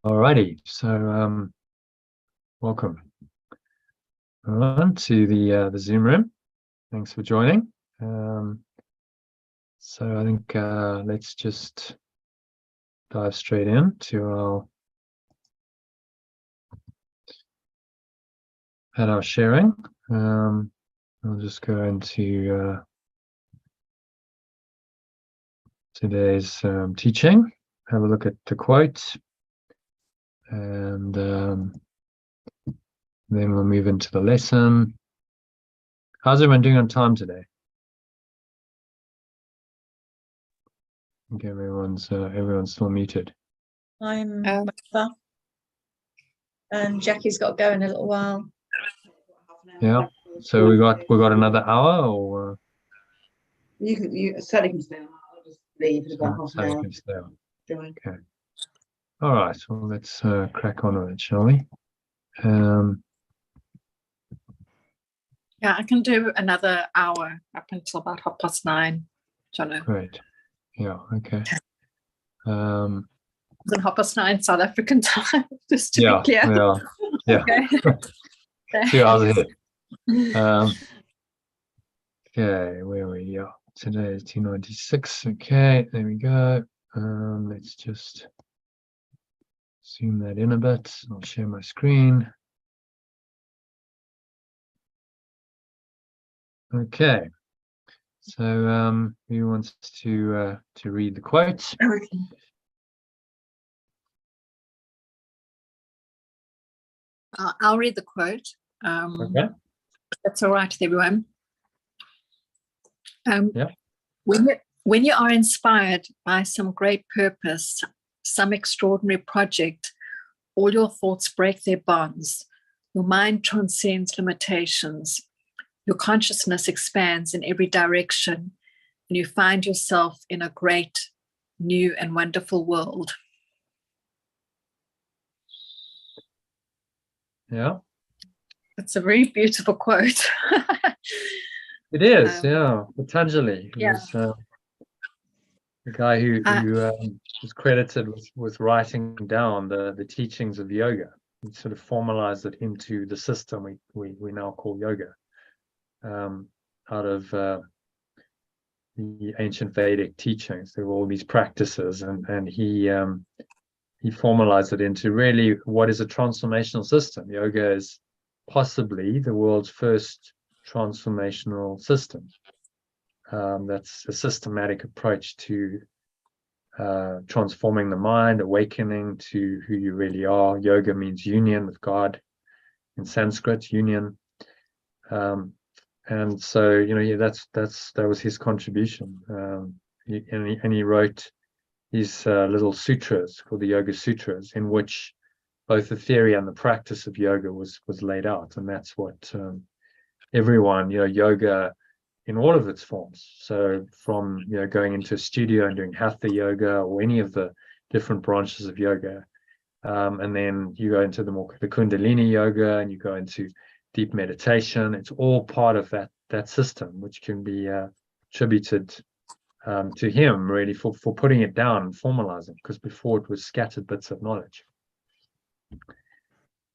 Alrighty, so welcome everyone to the Zoom room. Thanks for joining. So I think let's just dive straight in to our sharing. I'll just go into today's teaching. Have a look at the quote, and then we'll move into the lesson. How's everyone doing on time today? I think everyone's still muted. I'm and Jackie's got to go in a little while. Yeah. So we got another hour, or you Sally can stay on. I'll just leave in about half an hour. Okay. All right. Well, let's crack on with it, shall we? Yeah, I can do another hour up until about 9:30. Jono. Great. Yeah. Okay. It's 9:30 South African time, just to be clear. Yeah. Okay. 2 hours ahead. Okay, where we go. Today is 296. Okay, there we go. Let's just zoom that in a bit. I'll share my screen. Okay. So who wants to read the quote? I'll read the quote. Okay. That's all right with everyone. Yeah. When you are inspired by some great purpose, some extraordinary project, all your thoughts break their bonds. Your mind transcends limitations. Your consciousness expands in every direction, and you find yourself in a great, new, and wonderful world. Yeah. It's a very beautiful quote. It is, Patanjali. Yeah. Was, the guy who was credited with writing down the teachings of yoga. He sort of formalized it into the system we now call yoga, out of the ancient Vedic teachings. There were all these practices, and he formalized it into really what is a transformational system. Yoga is possibly the world's first transformational system. That's a systematic approach to transforming the mind, awakening to who you really are. Yoga means union with God in Sanskrit, union. And so, that was his contribution. He wrote these little sutras called the Yoga Sutras, in which both the theory and the practice of yoga was laid out. And that's what everyone, yoga in all of its forms. So from going into a studio and doing hatha yoga or any of the different branches of yoga, and then you go into the Kundalini yoga, and you go into deep meditation. It's all part of that system, which can be attributed to him, really, for putting it down and formalizing, because before it was scattered bits of knowledge.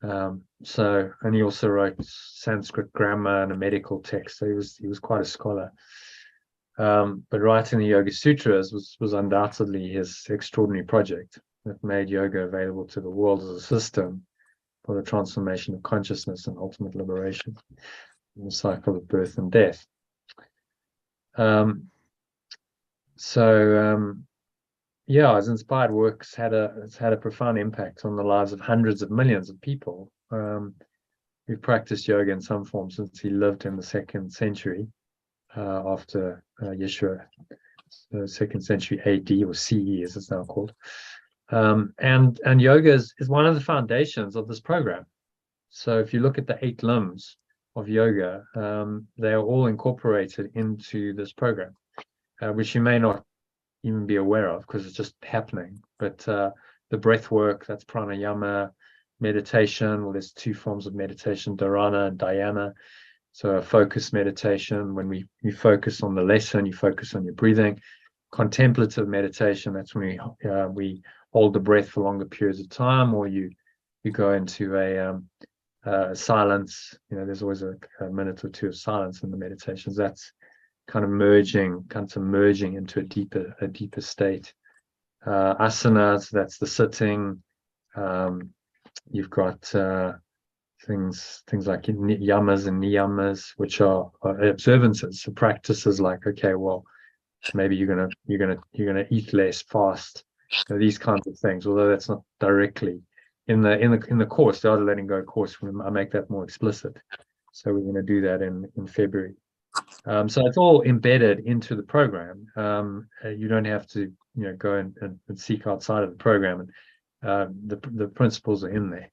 And he also wrote Sanskrit grammar and a medical text, so he was quite a scholar. But writing the Yoga Sutras was undoubtedly his extraordinary project that made yoga available to the world as a system for the transformation of consciousness and ultimate liberation in the cycle of birth and death. His inspired works had a profound impact on the lives of hundreds of millions of people who've practiced yoga in some form since he lived in the 2nd century after Yeshua, the 2nd century AD, or CE as it's now called. And yoga is one of the foundations of this program. So if you look at the 8 limbs of yoga, they are all incorporated into this program, which you may not even be aware of because it's just happening. But the breath work, that's pranayama. Meditation, well, there's 2 forms of meditation, dharana and dhyana. So a focused meditation, when you focus on the lesson, you focus on your breathing. Contemplative meditation, that's when we hold the breath for longer periods of time, or you go into a silence. There's always a minute or two of silence in the meditations. That's kind of merging into a deeper state. Asanas, that's the sitting. You've got things like yamas and niyamas, which are observances, so practices like, okay, well, maybe you're gonna eat less, fast, these kinds of things. Although that's not directly in the course, the Art of Letting Go course, I make that more explicit. So we're going to do that in February. So it's all embedded into the program. You don't have to go and seek outside of the program, and the principles are in there,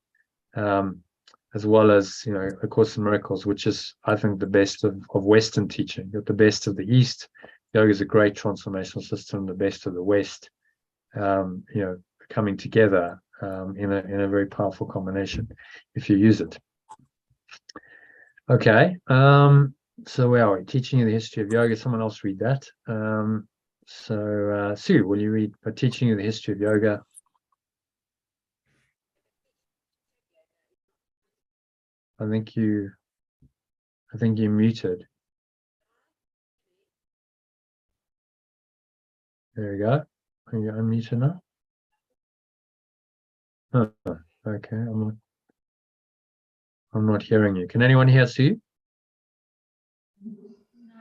as well as A Course in Miracles, which is, I think, the best of Western teaching. Got the best of the East. Yoga is a great transformational system. The best of the West, coming together in a very powerful combination if you use it. Okay. So where are we? Teaching You the History of Yoga. Someone else read that. So Sue, will you read Teaching You the History of Yoga? I think you muted. There we go. Are you unmuted now? Oh, okay. I'm not hearing you. Can anyone hear Sue?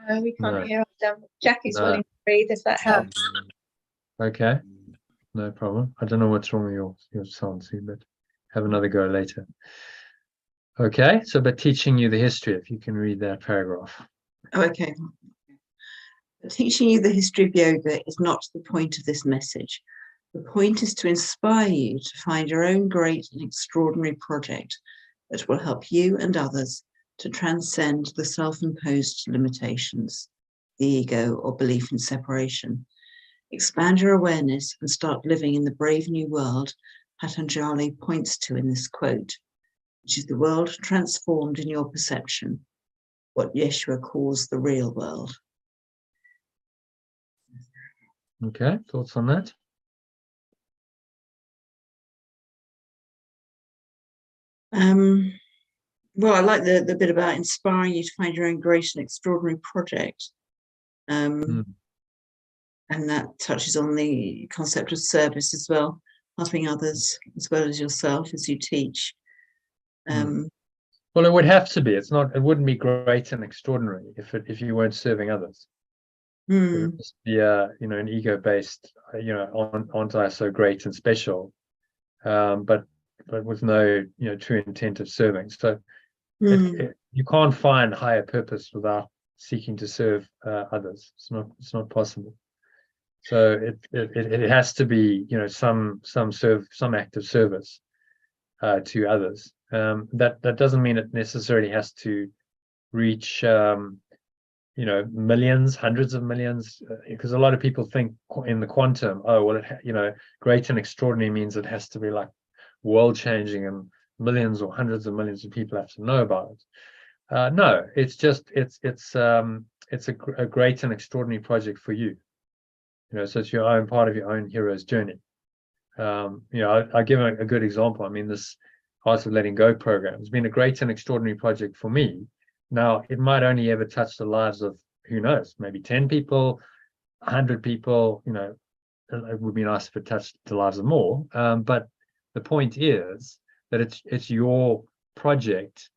No, we can't No. hear them. Jackie's No. willing to breathe, if that helps. Okay, no problem. I don't know what's wrong with your sound, Sue, but have another go later. Okay, so but Teaching You the History, if you can read that paragraph. Okay. Teaching you the history of yoga is not the point of this message. The point is to inspire you to find your own great and extraordinary project that will help you and others to transcend the self-imposed limitations, the ego, or belief in separation. Expand your awareness and start living in the brave new world Patanjali points to in this quote, which is the world transformed in your perception, what Yeshua calls the real world. Okay, thoughts on that? Well, I like the bit about inspiring you to find your own great and extraordinary project. And that touches on the concept of service as well, helping others as well as yourself as you teach. Well, it would have to be. It wouldn't be great and extraordinary if you weren't serving others. It would just be an ego-based, aren't I so great and special, but with no true intent of serving. So you can't find higher purpose without seeking to serve others. It's not possible. So it has to be some act of service to others. That doesn't mean it necessarily has to reach millions, hundreds of millions, because a lot of people think in the quantum, oh well, great and extraordinary means it has to be like world changing and millions or hundreds of millions of people have to know about it. No, it's just it's a great and extraordinary project for you. So it's your own part of your own hero's journey. I give a good example. I mean, this Art of Letting Go program has been a great and extraordinary project for me. Now, it might only ever touch the lives of, who knows, maybe 10 people, 100 people. It would be nice if it touched the lives of more. But the point is that it's your project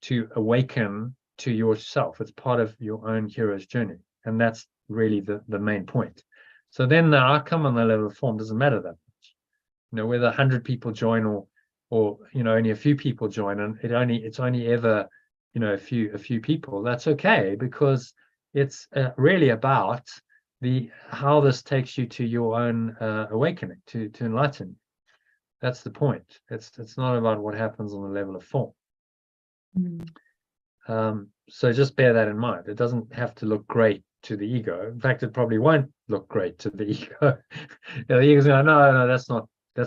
to awaken to yourself. It's part of your own hero's journey, and that's really the main point. So then the outcome on the level of form doesn't matter that much. Whether 100 people join or only a few people join, and it's only ever a few people. That's okay, because it's really about how this takes you to your own awakening, to enlighten. That's the point. It's not about what happens on the level of form. So just bear that in mind. It doesn't have to look great to the ego. In fact, it probably won't look great to the ego. The ego's going, no, that's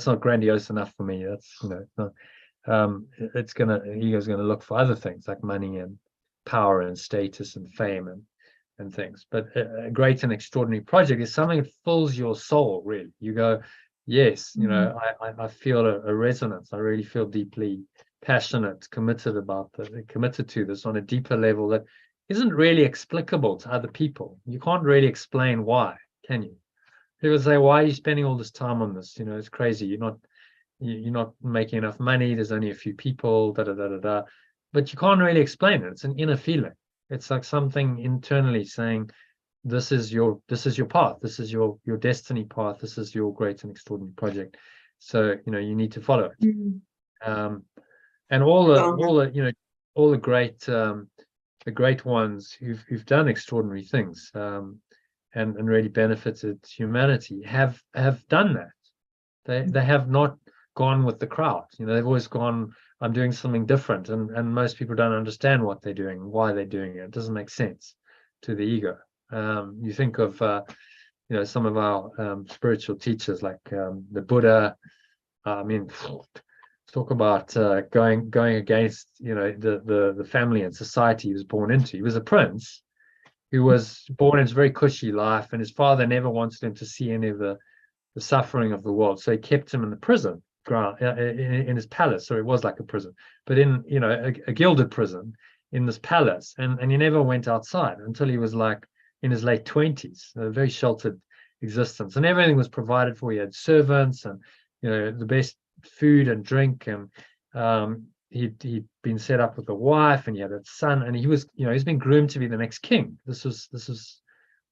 not grandiose enough for me. That's the ego's gonna look for other things like money and power and status and fame and things. But a great and extraordinary project is something that fills your soul, really. You go, yes, you know, I feel a resonance. I really feel deeply passionate, committed to this on a deeper level that isn't really explicable to other people. You can't really explain why, can you? People say, why are you spending all this time on this? You know, it's crazy. You're not making enough money. There's only a few people, da da da da da. But you can't really explain it. It's an inner feeling. It's like something internally saying, this is your path. This is your destiny path. This is your great and extraordinary project. So, you know, you need to follow it. And all the great ones who've done extraordinary things and really benefited humanity have done that. They have not gone with the crowd. You know, they've always gone, I'm doing something different, and most people don't understand what they're doing, why they're doing it. It doesn't make sense to the ego. You think of you know, some of our spiritual teachers like the Buddha. I mean, talk about going against, you know, the family and society he was born into. He was a prince who was born into a very cushy life, and his father never wanted him to see any of the suffering of the world, so he kept him in the prison ground in his palace. So it was like a prison, but in, you know, a gilded prison in this palace, and he never went outside until he was like in his late 20s, a very sheltered existence, and everything was provided for. He had servants and, you know, the best food and drink, and he'd been set up with a wife, and he had a son, and he was, you know, he's been groomed to be the next king. This was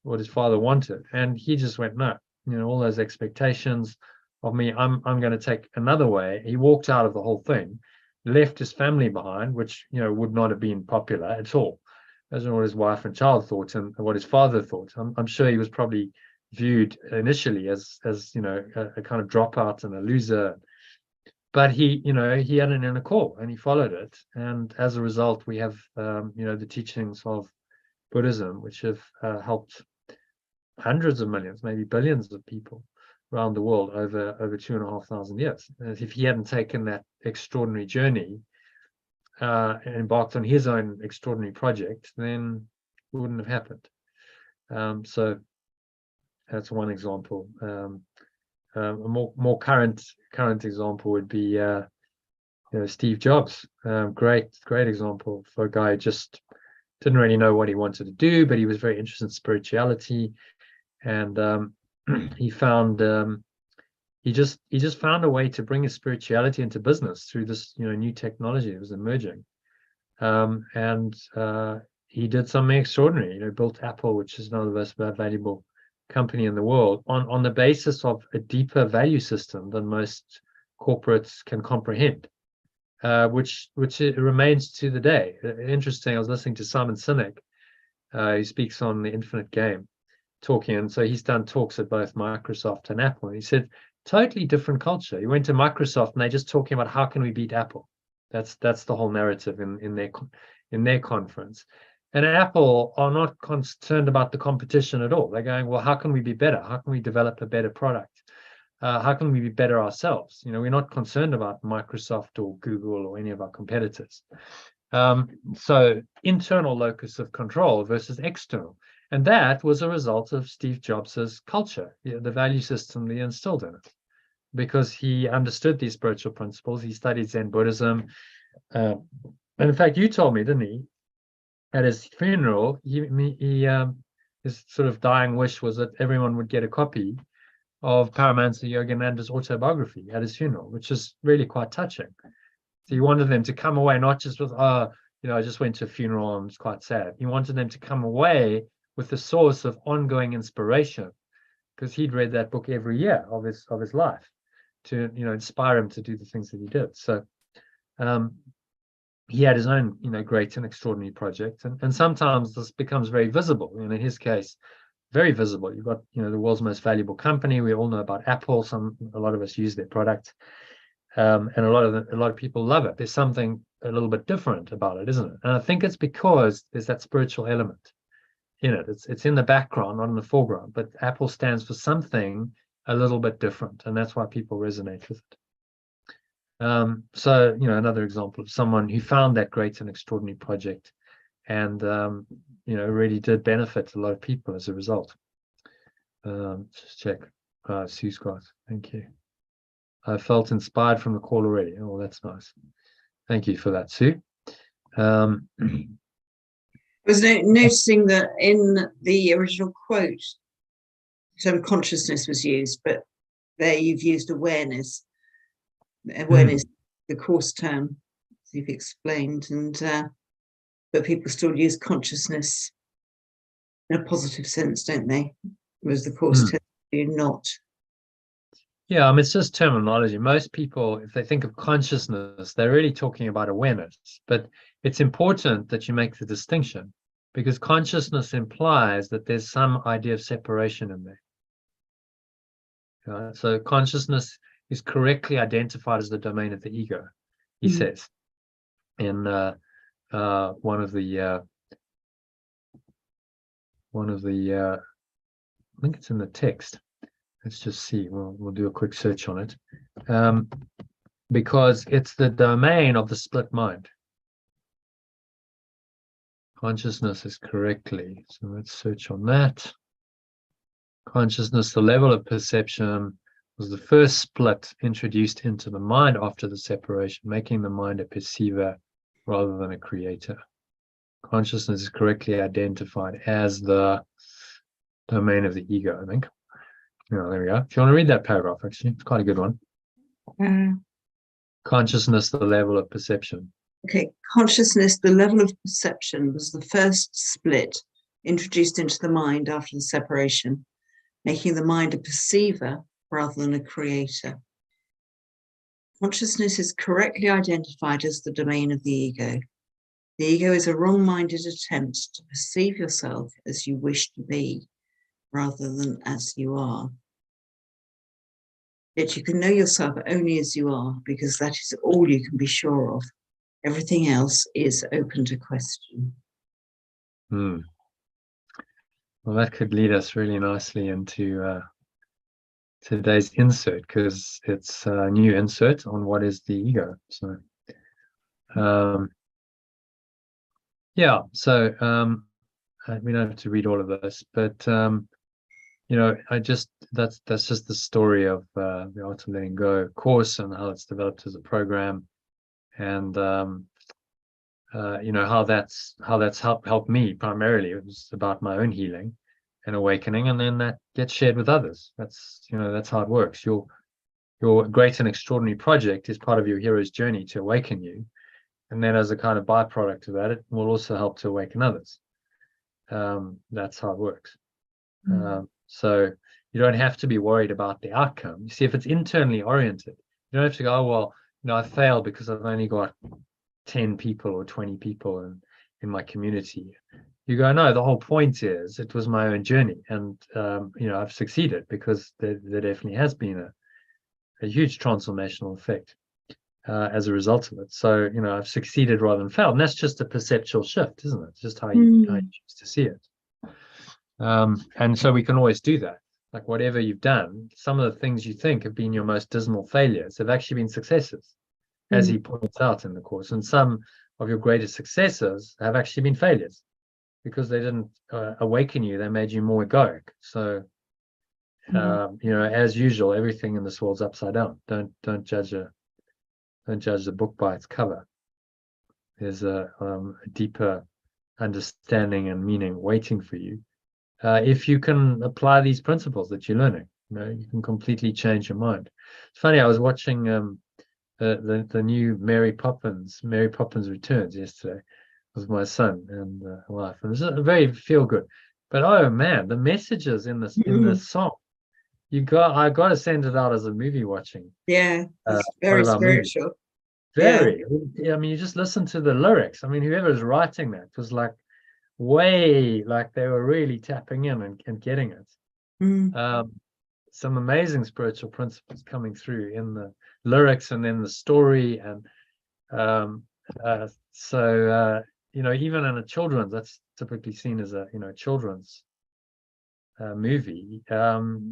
what his father wanted, and he just went, no, you know, all those expectations of me, I'm going to take another way. He walked out of the whole thing, left his family behind, which, you know, would not have been popular at all. That's not what his wife and child thought, and what his father thought. I'm sure he was probably viewed initially as you know, a kind of dropout and a loser. But he, you know, he had an inner call and he followed it, and as a result, we have you know, the teachings of Buddhism, which have helped hundreds of millions, maybe billions of people around the world over 2,500 years. And if he hadn't taken that extraordinary journey and embarked on his own extraordinary project, then it wouldn't have happened. So that's one example. A more current example would be you know, Steve Jobs. Great example for a guy who just didn't really know what he wanted to do, but he was very interested in spirituality, and he just found a way to bring his spirituality into business through this, you know, new technology that was emerging, and he did something extraordinary. You know, built Apple, which is now the most valuable company in the world, on the basis of a deeper value system than most corporates can comprehend, which it remains to the day. Interesting. I was listening to Simon Sinek, who speaks on The Infinite Game, talking, and so he's done talks at both Microsoft and Apple, and he said totally different culture. He went to Microsoft and they're just talking about how can we beat Apple. That's the whole narrative in their conference. And Apple are not concerned about the competition at all. They're going, well, how can we be better? How can we develop a better product? How can we be better ourselves? You know, we're not concerned about Microsoft or Google or any of our competitors. So internal locus of control versus external. And that was a result of Steve Jobs's culture, the value system that he instilled in it, because he understood these spiritual principles. He studied Zen Buddhism. And in fact, you told me, didn't he, at his funeral, his sort of dying wish was that everyone would get a copy of Paramahansa Yogananda's autobiography at his funeral, which is really quite touching. So he wanted them to come away not just with, oh, you know, I just went to a funeral and it's quite sad. He wanted them to come away with the source of ongoing inspiration, because he'd read that book every year of his life to, you know, inspire him to do the things that he did. So he had his own, you know, great and extraordinary project, and sometimes this becomes very visible. And in his case, very visible. You've got, you know, the world's most valuable company. We all know about Apple. A lot of us use their product, and a lot of people love it. There's something a little bit different about it, isn't it? And I think it's because there's that spiritual element in it. It's in the background, not in the foreground. But Apple stands for something a little bit different, and that's why people resonate with it. So, you know, another example of someone who found that great and extraordinary project, and you know, really did benefit a lot of people as a result. Just check. Sue's got. Thank you. I felt inspired from the call already. Oh, that's nice. Thank you for that, Sue. Um, I was noticing that in the original quote, the term consciousness was used, but there you've used awareness. Awareness, the course term, as you've explained, and but people still use consciousness in a positive sense, don't they? Whereas the course term do not. Yeah, I mean, it's just terminology. Most people, if they think of consciousness, they're really talking about awareness. But it's important that you make the distinction, because consciousness implies that there's some idea of separation in there. So consciousness is correctly identified as the domain of the ego, he says, in one of the I think it's in the text. Let's just see. We'll do a quick search on it, because it's the domain of the split mind. Consciousness is correctly. So let's search on that. Consciousness, the level of perception, was the first split introduced into the mind after the separation, making the mind a perceiver rather than a creator. Consciousness is correctly identified as the domain of the ego, I think. Oh, there we go. If you want to read that paragraph, actually, it's quite a good one. Consciousness, the level of perception. Okay, consciousness, the level of perception, was the first split introduced into the mind after the separation, making the mind a perceiver rather than a creator. Consciousness is correctly identified as the domain of the ego. The ego is a wrong-minded attempt to perceive yourself as you wish to be, rather than as you are. Yet you can know yourself only as you are, because that is all you can be sure of. Everything else is open to question. Well, that could lead us really nicely into today's insert, because it's a new insert on what is the ego. So, yeah. So we don't have to read all of this, but you know, that's just the story of the Art of Letting Go course and how it's developed as a program, and you know, how that's helped me primarily. It was about my own healing and awakening, and then that gets shared with others. That's, you know, that's how it works. Your great and extraordinary project is part of your hero's journey to awaken you, and then as a kind of byproduct of that, it will also help to awaken others. That's how it works. So you don't have to be worried about the outcome. You see, if it's internally oriented, you don't have to go, oh, well, you know, I failed because I've only got 10 people or 20 people in my community. You go, no, the whole point is it was my own journey, and you know, I've succeeded because there definitely has been a huge transformational effect as a result of it. So, you know, I've succeeded rather than failed, and that's just a perceptual shift, isn't it? It's just how you choose to see it. And so we can always do that. Like, whatever you've done, some of the things you think have been your most dismal failures have actually been successes, as he points out in the course. And some of your greatest successes have actually been failures, because they didn't awaken you, they made you more egoic. So you know, as usual, everything in this world's upside down. Don't judge the book by its cover. There's a deeper understanding and meaning waiting for you. If you can apply these principles that you're learning, you know, you can completely change your mind. It's funny, I was watching the new Mary Poppins Returns yesterday with my son and wife, and it was a very feel good. But oh man, the messages in this song, I got to send it out as a movie watching. Yeah, it's very spiritual. Very. Yeah. I mean, you just listen to the lyrics. I mean, whoever's writing that was like way, like they were really tapping in and getting it. Some amazing spiritual principles coming through in the lyrics and then the story, and so you know, even in a children's, that's typically seen as a, you know, children's movie,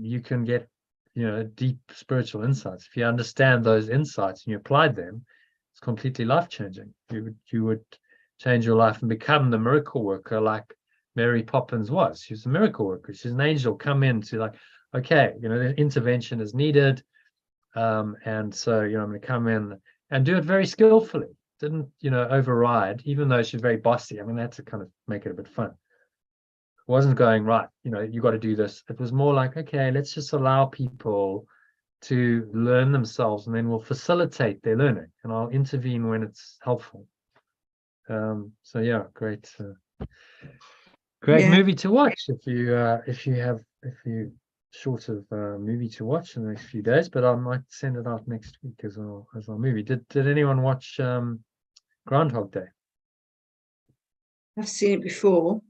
you can get, you know, deep spiritual insights. If you understand those insights and you applied them, it's completely life-changing. You would change your life and become the miracle worker like Mary Poppins was. She was a miracle worker. She's an angel come in to, like, okay, you know, the intervention is needed. And so, I'm going to come in and do it very skillfully. Didn't, override, even though she's very bossy. I mean, that's to kind of make it a bit fun. Wasn't going, right, you got to do this. It was more like, okay, let's just allow people to learn themselves, and then we'll facilitate their learning, and I'll intervene when it's helpful. So yeah, great Yeah. movie to watch if you short of movie to watch in the next few days, but I might send it out next week as our movie. Did anyone watch Groundhog Day? I've seen it before.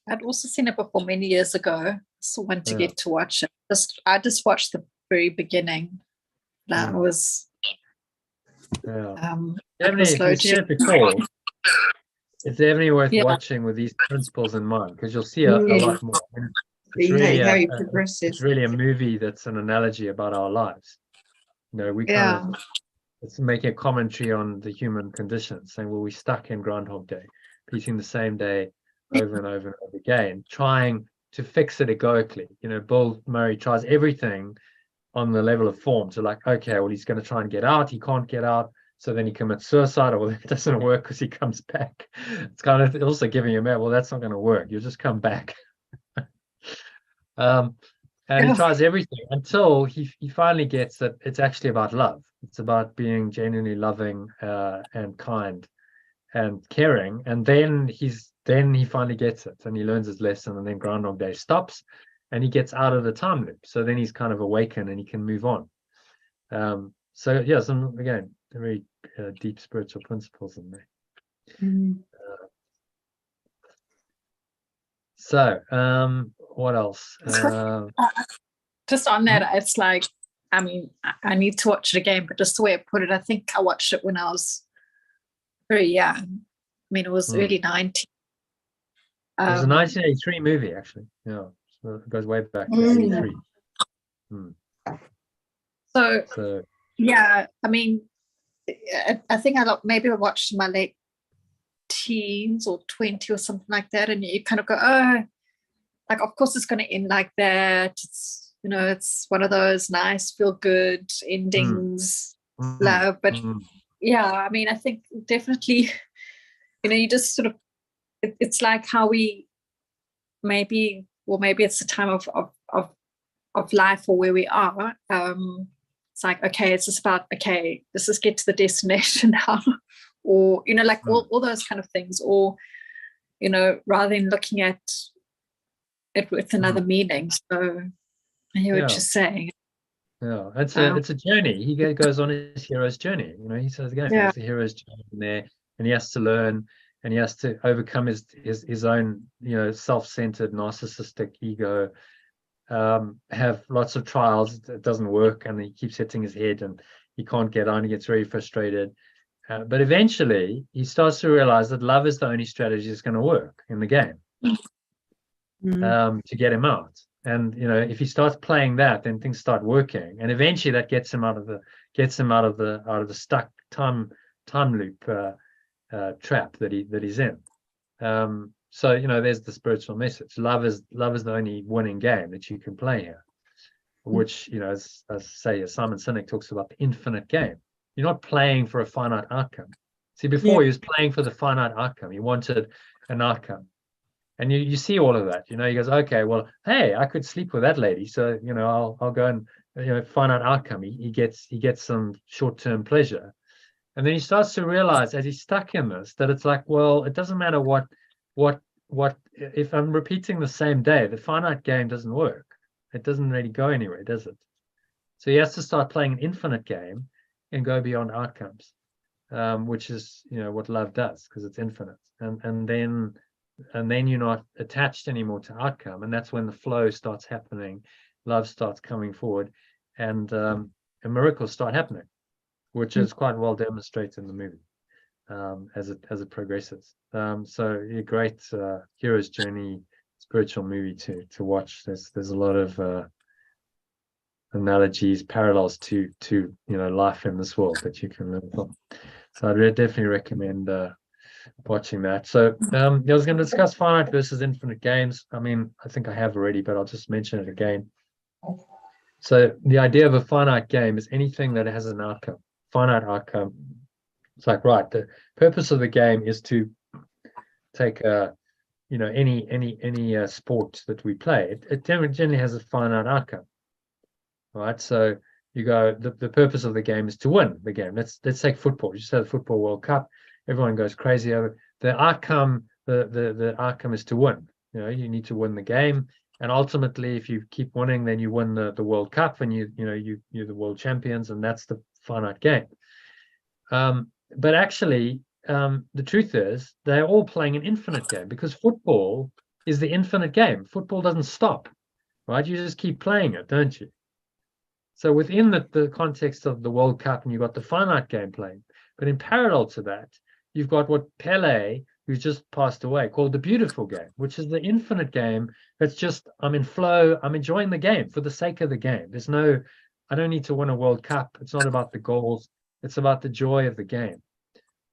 I'd also seen it before many years ago. So want to Yeah. get to watch it. I just watched the very beginning. That Mm. was Yeah. that was If low you've seen it before, it's definitely worth Yeah. watching with these principles in mind, because you'll see a Mm. lot more. And it's See really how he it's progresses. really a movie that's an analogy about our lives. We Yeah. kind of, it's making a commentary on the human condition, saying, well, we're stuck in Groundhog Day, repeating the same day over and over and over again, trying to fix it egoically. Bill Murray tries everything on the level of form to, like, okay, well, he's going to try and get out. He can't get out. So then he commits suicide, or it doesn't work because he comes back. It's kind of also giving him out, well, that's not going to work. You'll just come back. And he Yeah. tries everything until he finally gets that it's actually about love. It's about being genuinely loving and kind and caring. And then he finally gets it, and he learns his lesson, and then Groundhog Day stops and he gets out of the time loop. So then he's kind of awakened and he can move on. So yeah, some, again, very deep spiritual principles in there. Mm. So what else? Just on that, it's like, I mean, I need to watch it again, but just the way I put it, I think I watched it when I was very young. I mean, it was early 90s. It was a 1983 movie, actually. Yeah, so it goes way back to Mm. 83. So yeah, I mean, I think maybe I watched in my late teens or 20 or something like that, and you kind of go, oh, like, of course it's going to end like that. It's, it's one of those nice feel good endings, love. But yeah, I mean, I think definitely, you just sort of, it's like how we maybe it's the time of life or where we are. It's like, okay, it's just about, okay, let's just get to the destination now, or like all those kind of things, or rather than looking at it with another meaning. So I hear what you're saying. Yeah, it's a journey. He goes on his hero's journey. He says again, it's the hero's journey in there, and he has to learn, and he has to overcome his own self-centered narcissistic ego. Have lots of trials, it doesn't work, and he keeps hitting his head and he can't get on. He gets very frustrated, but eventually he starts to realize that love is the only strategy that's going to work in the game. To get him out. And if he starts playing that, then things start working, and eventually that gets him out of the stuck time loop trap that he's in. So there's the spiritual message. Love is the only winning game that you can play here, which as Simon Sinek talks about, the infinite game. You're not playing for a finite outcome. See, before he was playing for the finite outcome. He wanted an outcome, and you see all of that. He goes, okay, well, hey, I could sleep with that lady, so I'll go and finite outcome. He gets some short-term pleasure, and then he starts to realize, as he's stuck in this, that it's like, well, it doesn't matter what if I'm repeating the same day, the finite game doesn't work. It doesn't really go anywhere, does it? So he has to start playing an infinite game and go beyond outcomes, which is what love does, because it's infinite. And then you're not attached anymore to outcome, and that's when the flow starts happening, love starts coming forward, and miracles start happening, which is quite well demonstrated in the movie. As it progresses. So a great hero's journey spiritual movie to watch. There's a lot of analogies, parallels to life in this world that you can learn from. So I'd definitely recommend watching that. So I was going to discuss finite versus infinite games. I mean, I think I have already, but I'll just mention it again. So the idea of a finite game is anything that has an outcome, finite outcome. It's like, right, the purpose of the game is to take any sport that we play. It generally has a finite outcome, right? So you go, the purpose of the game is to win the game. Let's take football. You just have the Football World Cup. Everyone goes crazy over the outcome. The outcome is to win. You need to win the game. And ultimately, if you keep winning, then you win the World Cup, and you're the world champions, and that's the finite game. But actually, the truth is they're all playing an infinite game, because football is the infinite game. Football doesn't stop, right? You just keep playing it, don't you? So within the context of the World Cup, and you've got the finite game playing, but in parallel to that, you've got what Pele, who's just passed away, called the beautiful game, which is the infinite game. That's just, I'm in flow, I'm enjoying the game for the sake of the game. I don't need to win a World Cup. It's not about the goals. It's about the joy of the game.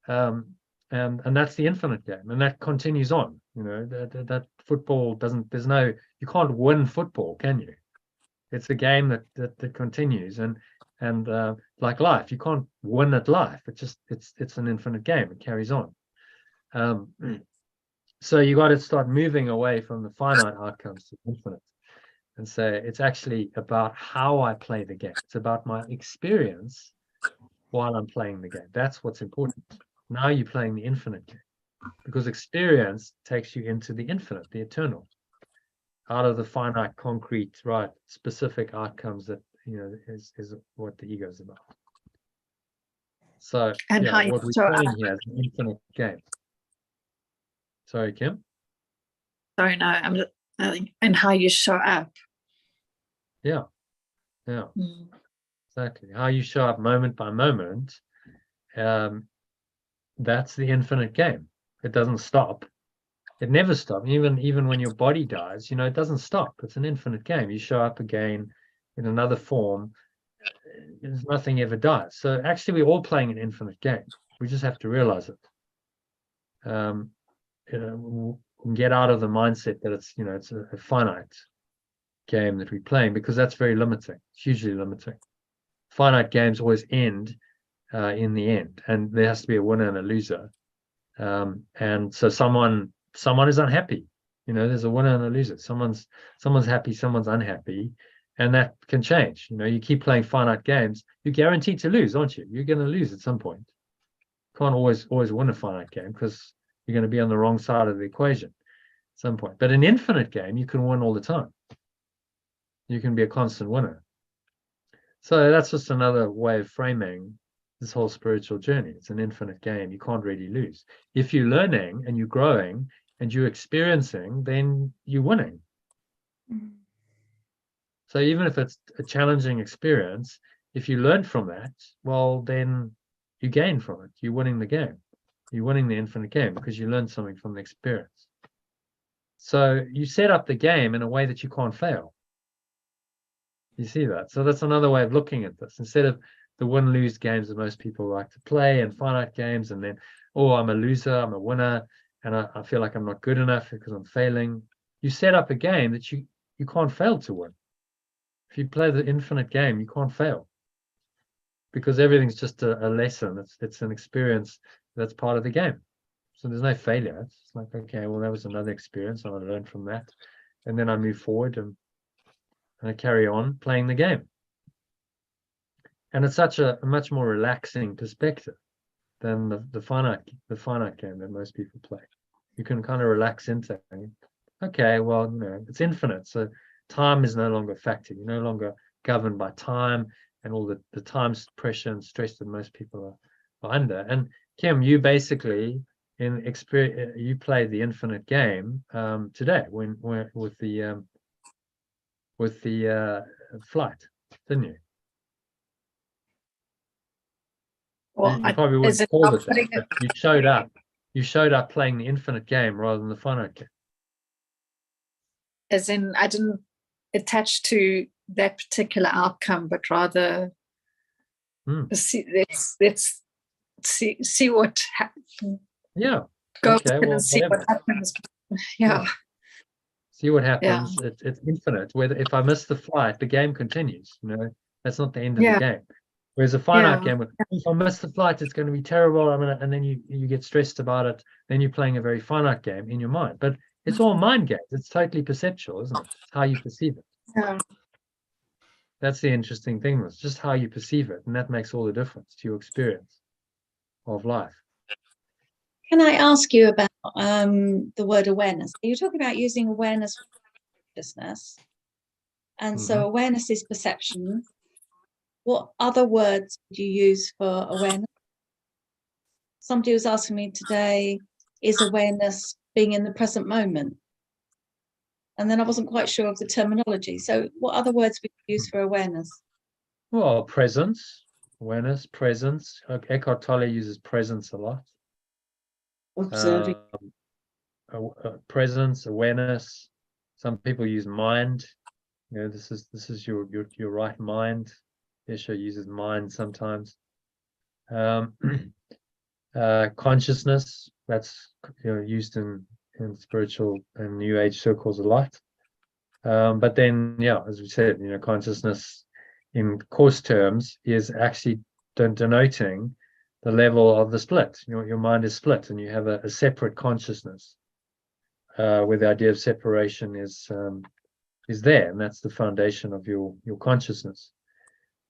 And that's the infinite game, and that continues on. That football you can't win football, can you? It's a game that continues, and like life, you can't win at life. It's an infinite game. It carries on. So you got to start moving away from the finite outcomes to infinite, and say it's actually about how I play the game. It's about my experience while I'm playing the game. That's what's important. Now you're playing the infinite game, because experience takes you into the infinite, the eternal, out of the finite, concrete, right, specific outcomes that is what the ego is about. So And how what we're playing here is an infinite game. Sorry, Kim? Sorry, no, and how you show up. Yeah. Exactly. How you show up moment by moment, that's the infinite game. It doesn't stop. It never stops. Even when your body dies, it doesn't stop. It's an infinite game. You show up again in another form. There's nothing ever dies. So actually, we're all playing an infinite game. We just have to realize it. Get out of the mindset that it's a finite game that we're playing, because that's very limiting, hugely limiting. Finite games always end in the end, and there has to be a winner and a loser. And so someone is unhappy. There's a winner and a loser. Someone's happy, someone's unhappy, and that can change. You keep playing finite games, you're guaranteed to lose, aren't you? You're going to lose at some point. You can't always win a finite game, because you're going to be on the wrong side of the equation at some point. But an infinite game, you can win all the time. You can be a constant winner. So that's just another way of framing this whole spiritual journey. It's an infinite game. You can't really lose. If you're learning and you're growing and you're experiencing, then you're winning. So even if it's a challenging experience, if you learn from that, well, then you gain from it. You're winning the game. You're winning the infinite game, because you learned something from the experience. So you set up the game in a way that you can't fail. You see that? So that's another way of looking at this. Instead of the win-lose games that most people like to play, and finite games, and then, I'm a loser, I'm a winner, and I feel like I'm not good enough because I'm failing. You set up a game that you can't fail to win. If you play the infinite game, you can't fail, because everything's just a lesson. It's an experience that's part of the game. So there's no failure. It's like, okay, well, that was another experience, and I learned from that, and then I move forward and I carry on playing the game. And it's such a much more relaxing perspective than the finite game that most people play. You can kind of relax into it. Okay, well, it's infinite, so time is no longer a factor. You're no longer governed by time and all the time pressure and stress that most people are under. And Kim, you basically you played the infinite game today with the flight, didn't you? Well, You probably wouldn't call it that, but you showed up playing the infinite game rather than the finite game. As in, I didn't attach to that particular outcome, but rather see what happens. Yeah. Go okay, and well, see whatever. what happens. Yeah. See what happens. It's infinite. Whether if I miss the flight, the game continues. That's not the end of the game. Whereas a finite game, if I miss the flight, it's going to be terrible. And then you get stressed about it. Then you're playing a very finite game in your mind. But it's all mind games. It's totally perceptual, isn't it? It's how you perceive it. Yeah. That's the interesting thing. It's just how you perceive it, and that makes all the difference to your experience of life. Can I ask you about the word awareness? You're talking about using awareness for consciousness. And so awareness is perception. What other words would you use for awareness? Somebody was asking me today, is awareness being in the present moment? And then I wasn't quite sure of the terminology. So what other words would you use for awareness? Well, presence, awareness, presence. Eckhart Tolle uses presence a lot. Observing. Presence, awareness. Some people use mind. This is your right mind. Escher uses mind sometimes. Consciousness, that's used in spiritual and new age circles a lot. But then, as we said, consciousness in course terms is actually denoting the level of the split. Your mind is split, and you have a separate consciousness, where the idea of separation is there, and that's the foundation of your consciousness,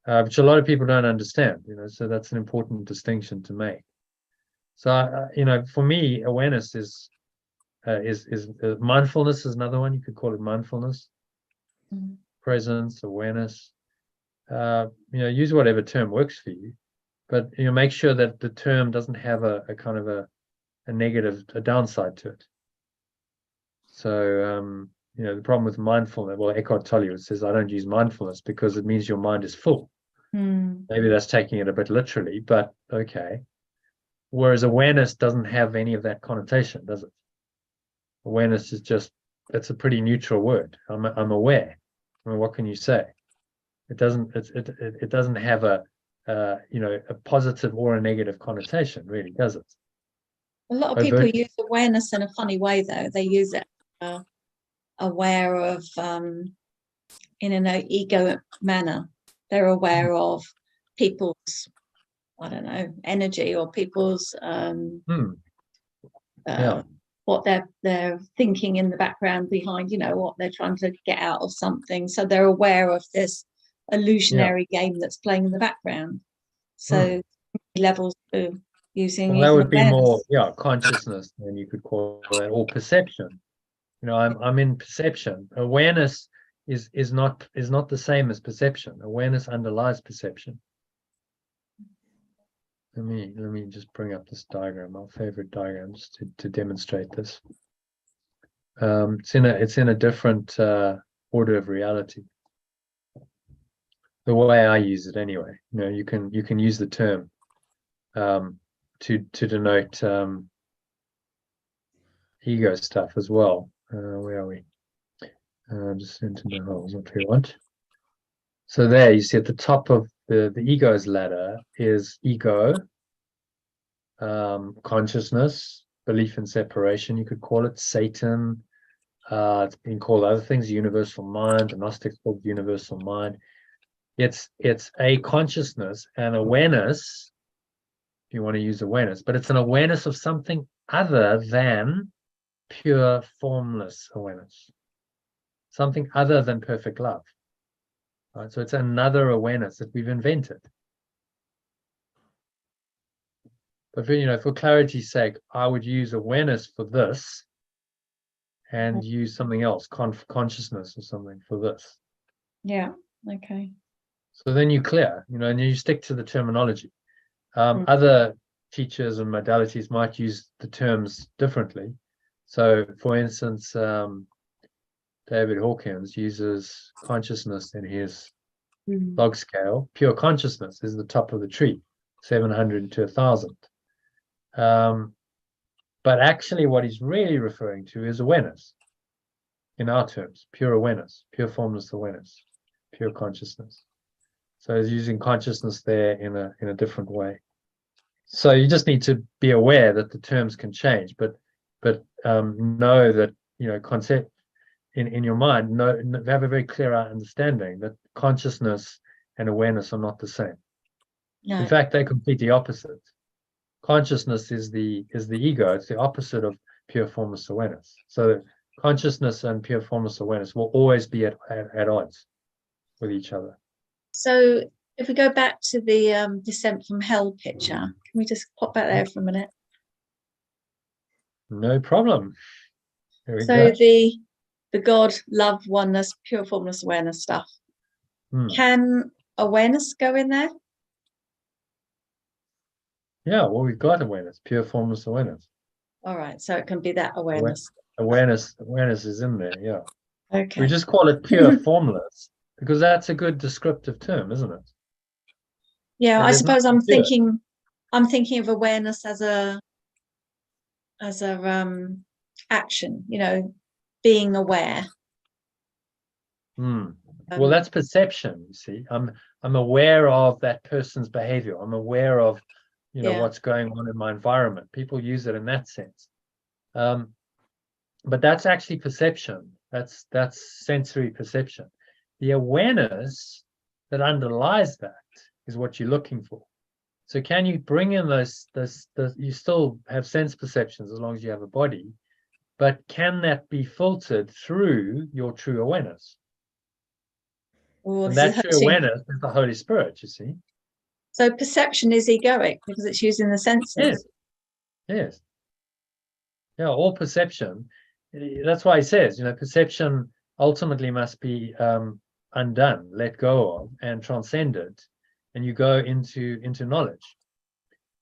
which a lot of people don't understand. So that's an important distinction to make. So for me, awareness is mindfulness is another one. You could call it mindfulness, presence, awareness. Use whatever term works for you, but make sure that the term doesn't have a kind of a negative, a downside to it. So the problem with mindfulness, well, Eckhart Tolle says, I don't use mindfulness because it means your mind is full. Maybe that's taking it a bit literally, but okay. Whereas awareness doesn't have any of that connotation, does it? Awareness is just, it's a pretty neutral word. I'm aware. I mean, what can you say? It doesn't have a positive or a negative connotation, really, does it? A lot of people use awareness in a funny way, though. They use it aware of in an ego manner. They're aware of people's, I don't know, energy, or people's what they're thinking in the background behind, what they're trying to get out of something. So they're aware of this illusionary game that's playing in the background. So levels of using that would be awareness. more consciousness, and you could call it, or perception. I'm in perception. Awareness is not the same as perception. Awareness underlies perception. Let me just bring up this diagram, our favorite diagrams, to demonstrate this. It's in a different order of reality. The way I use it, anyway. You can use the term to denote ego stuff as well. Where are we? Just into the holes. What we want. So there, you see at the top of the ego's ladder is ego, consciousness, belief in separation. You could call it Satan. It's been called other things, universal mind. The Gnostics called universal mind. It's a consciousness and awareness, if you want to use awareness, but it's an awareness of something other than pure formless awareness, something other than perfect love. Right? So it's another awareness that we've invented. But for clarity's sake, I would use awareness for this and use something else, consciousness or something for this. Yeah. Okay. So then you're clear, and you stick to the terminology. Other teachers and modalities might use the terms differently. So, for instance, David Hawkins uses consciousness in his log scale. Pure consciousness is the top of the tree, 700 to 1,000. But actually what he's really referring to is awareness. In our terms, pure awareness, pure formless awareness, pure consciousness. So he's using consciousness there in a different way. So you just need to be aware that the terms can change, but know that concept in your mind, have a very clear understanding that consciousness and awareness are not the same. No. In fact, they're completely opposite. Consciousness is the ego. It's the opposite of pure formless awareness. So consciousness and pure formless awareness will always be at odds with each other. So if we go back to the descent from hell picture, can we just pop back there for a minute? No problem. There we So go. the God, love, oneness, pure formless awareness stuff. Hmm. Can awareness go in there? Yeah, well, we've got awareness, pure formless awareness. All right, so it can be that awareness. Awareness is in there, yeah. Okay. We just call it pure formless because that's a good descriptive term, isn't it? Yeah, And I there's suppose nothing to it. I'm thinking of awareness as a action, you know, being aware. Well, that's perception, you see. I'm aware of that person's behavior. I'm aware of, Yeah. what's going on in my environment. People use it in that sense. But that's actually perception. That's sensory perception. The awareness that underlies that is what you're looking for. So can you bring in those you still have sense perceptions as long as you have a body, but can that be filtered through your true awareness? Oh, And this that is true hurting. awareness is the Holy Spirit, you see. So perception is egoic because it's using the senses. Yes. Yeah, all perception. That's why he says, perception ultimately must be undone, let go of, and transcended, and you go into knowledge.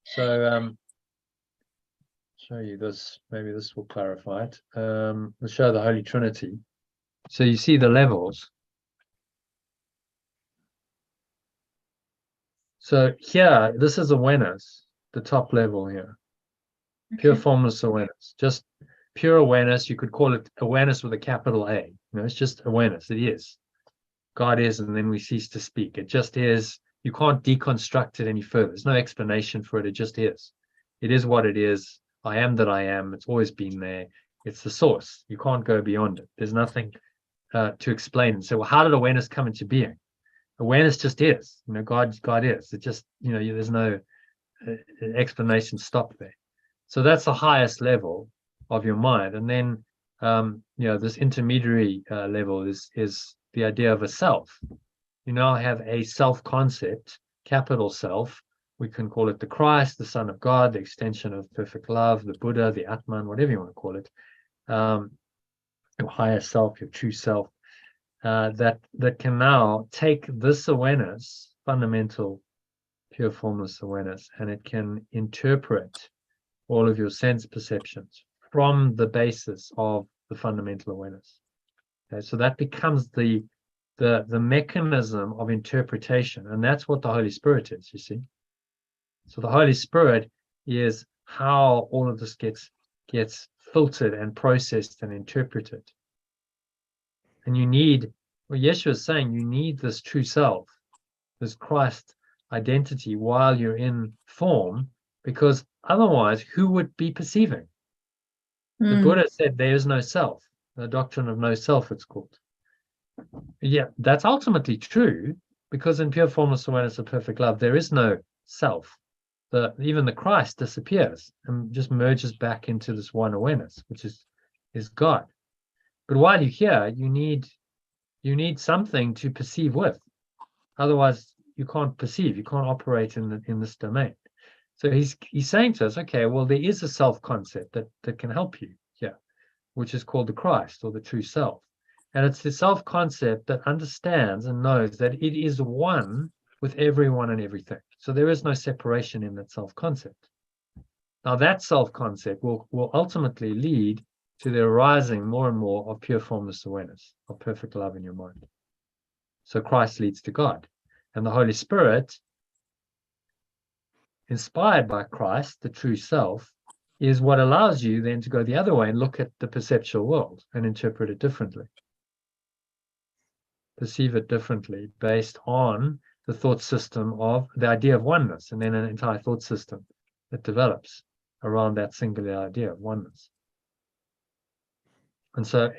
So show you this. Maybe this will clarify it. We'll show the Holy Trinity. So you see the levels. So here, this is awareness, the top level here. Pure Okay. formless awareness, just pure awareness. You could call it awareness with a capital A. It's just awareness. It is. God is, and then we cease to speak. It just is. You can't deconstruct it any further. There's no explanation for it. It just is. It is what it is. I am that I am. It's always been there. It's the source. You can't go beyond it. There's nothing to explain and say, well, how did awareness come into being? Awareness just is. God is. It just, there's no explanation stop there. So that's the highest level of your mind. And then, this intermediary level is the idea of a self. You now have a self concept, capital self. We can call it the Christ, the Son of God, the extension of perfect love, the Buddha, the Atman, whatever you want to call it. Your higher self, your true self, that can now take this awareness, fundamental, pure formless awareness, and it can interpret all of your sense perceptions from the basis of the fundamental awareness. Okay, so that becomes the mechanism of interpretation, and that's what the Holy Spirit is, you see. So the Holy Spirit is how all of this gets filtered and processed and interpreted. And you need, well, Yeshua is saying, you need this true self, this Christ identity while you're in form, because otherwise, who would be perceiving? The Buddha said there is no self. The doctrine of no self, it's called. Yeah, that's ultimately true, because in pure formless awareness of perfect love, there is no self. Even the Christ disappears and just merges back into this one awareness, which is God. But while you're here, you need something to perceive with. Otherwise, you can't perceive. You can't operate in this domain. So he's saying to us, okay, well, there is a self concept that can help you here, which is called the Christ or the true self. And it's the self concept that understands and knows that it is one with everyone and everything. So there is no separation in that self concept. Now that self concept will ultimately lead to the arising more and more of pure formless awareness, of perfect love in your mind. So Christ leads to God. And the Holy Spirit, inspired by Christ, the true self, is what allows you then to go the other way and look at the perceptual world and interpret it differently. Perceive it differently based on the thought system of the idea of oneness, and then an entire thought system that develops around that singular idea of oneness. And so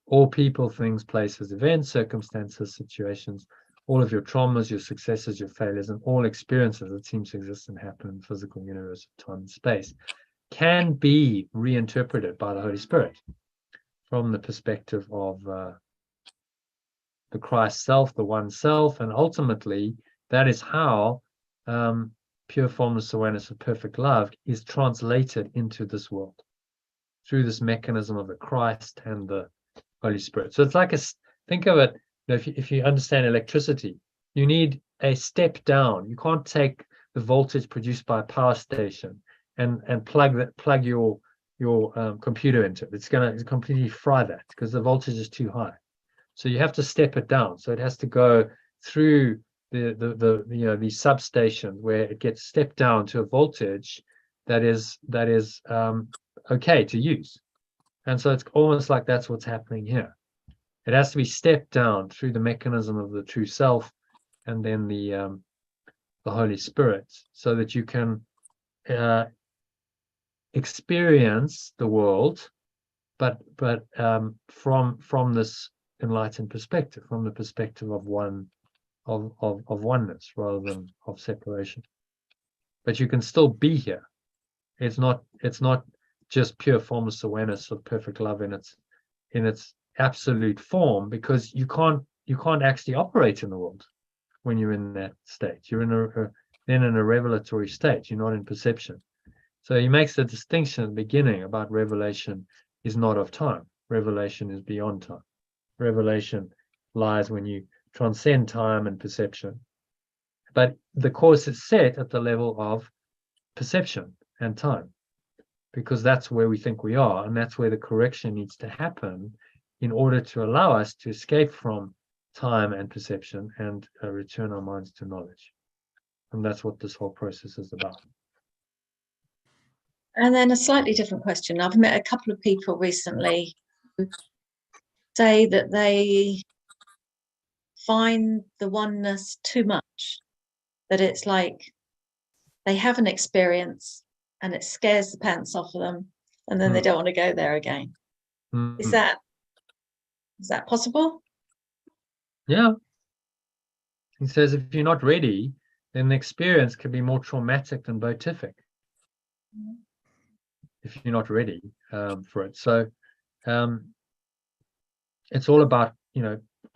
all people, things, places, events, circumstances, situations, all of your traumas, your successes, your failures, and all experiences that seem to exist and happen in the physical universe of time and space can be reinterpreted by the Holy Spirit from the perspective of the Christ self, the one self, and ultimately that is how pure formless awareness of perfect love is translated into this world through this mechanism of the Christ and the Holy Spirit. So it's like think of it, if you understand electricity, you need a step down. You can't take the voltage produced by a power station and plug your computer into it. It's going to completely fry that because the voltage is too high. So you have to step it down. So it has to go through these substations where it gets stepped down to a voltage that is okay to use. And so it's almost like that's what's happening here. It has to be stepped down through the mechanism of the true self and then the Holy Spirit, so that you can experience the world, but from this enlightened perspective, from the perspective of oneness rather than of separation. But you can still be here. It's not just pure formless awareness of perfect love in its absolute form, because you can't actually operate in the world when you're in that state. You're in a revelatory state. You're not in perception. So he makes the distinction at the beginning about revelation is not of time. Revelation is beyond time. Revelation lies when you transcend time and perception. But the course is set at the level of perception and time, because that's where we think we are, and that's where the correction needs to happen in order to allow us to escape from time and perception and return our minds to knowledge. And that's what this whole process is about. And then a slightly different question. I've met a couple of people recently who say that they find the oneness too much, that it's like they have an experience and it scares the pants off of them, and then they don't want to go there again. Is that possible? Yeah. He says if you're not ready, then the experience can be more traumatic than beatific. If you're not ready for it. So it's all about,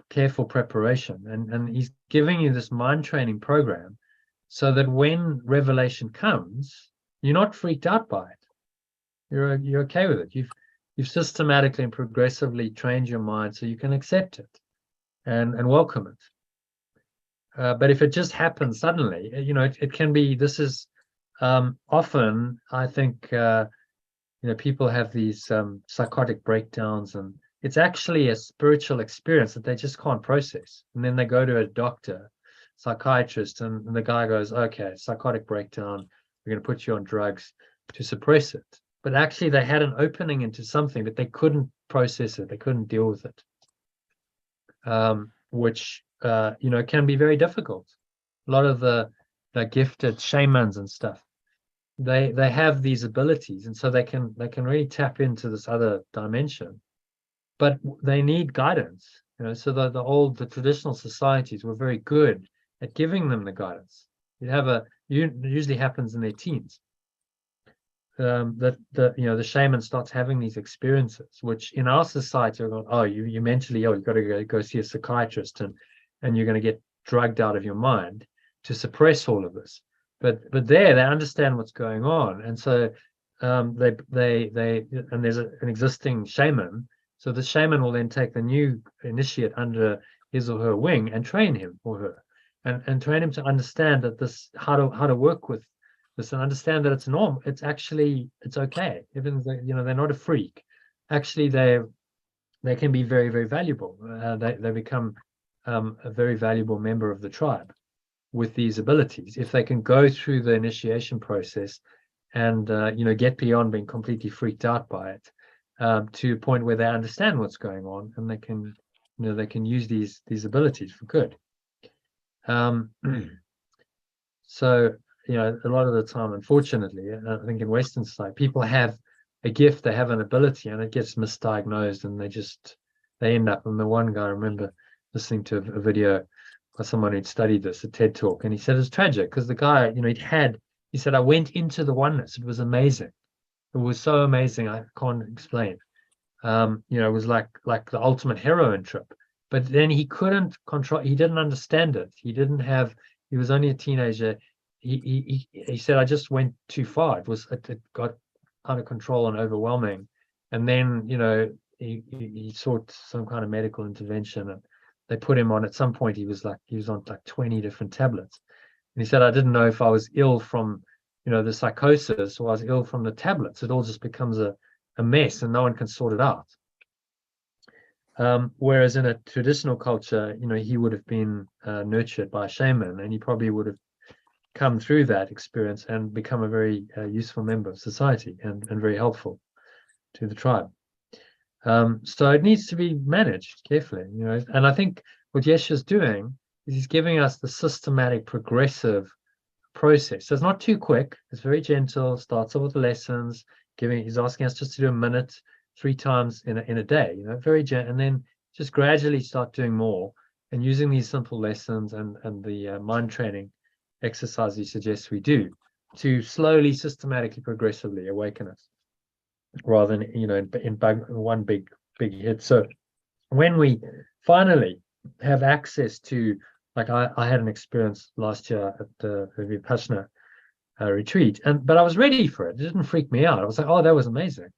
careful preparation. And he's giving you this mind training program so that when revelation comes, you're not freaked out by it. You're okay with it. You've systematically and progressively trained your mind so you can accept it and welcome it. But if it just happens suddenly, it can be. This is often, I think, people have these psychotic breakdowns, and it's actually a spiritual experience that they just can't process. And then they go to a doctor, psychiatrist, and the guy goes, okay, psychotic breakdown, we're going to put you on drugs to suppress it. But actually they had an opening into something that they couldn't process it, they couldn't deal with it, which can be very difficult. A lot of the gifted shamans and stuff, they have these abilities, and so they can really tap into this other dimension, but they need guidance. So the traditional societies were very good at giving them the guidance. It usually happens in their teens. The shaman starts having these experiences, which in our society are going, oh, you're mentally ill, you've got to go see a psychiatrist, and you're going to get drugged out of your mind to suppress all of this. But there they understand what's going on, and so and there's an existing shaman. So the shaman will then take the new initiate under his or her wing and train him or her, and train him to understand that how to work with this, and understand that it's normal. It's okay. Even though, they're not a freak. Actually, they can be very, very valuable. They become a very valuable member of the tribe with these abilities if they can go through the initiation process and get beyond being completely freaked out by it, to a point where they understand what's going on, and they can use these abilities for good. So a lot of the time, unfortunately, I think in Western society, people have a gift, they have an ability, and it gets misdiagnosed, and they just they end up, and the one guy, I remember listening to a video by someone who'd studied this, a TED talk, and he said it's tragic because the guy, he said, I went into the oneness. It was amazing. It was so amazing. I can't explain. It was like the ultimate heroin trip. But then he couldn't control, he didn't understand it. He was only a teenager. He said, I just went too far. It got out of control and overwhelming. And then, he sought some kind of medical intervention, and they put him on, at some point he was on like 20 different tablets. And he said, I didn't know if I was ill from, the psychosis, or I was ill from the tablets. It all just becomes a mess and no one can sort it out. Whereas in a traditional culture, he would have been nurtured by a shaman, and he probably would have come through that experience and become a very useful member of society and very helpful to the tribe. So it needs to be managed carefully, and I think what Yeshe's doing is he's giving us the systematic, progressive process. So it's not too quick, it's very gentle, starts off with the lessons, he's asking us just to do a minute 3 times in a day, very gentle, and then just gradually start doing more and using these simple lessons and the mind training exercise he suggests we do to slowly, systematically, progressively awaken us, rather than in one big hit. So when we finally have access to, like I had an experience last year at the Vipassana retreat, but I was ready for it. It didn't freak me out. I was like, oh, that was amazing.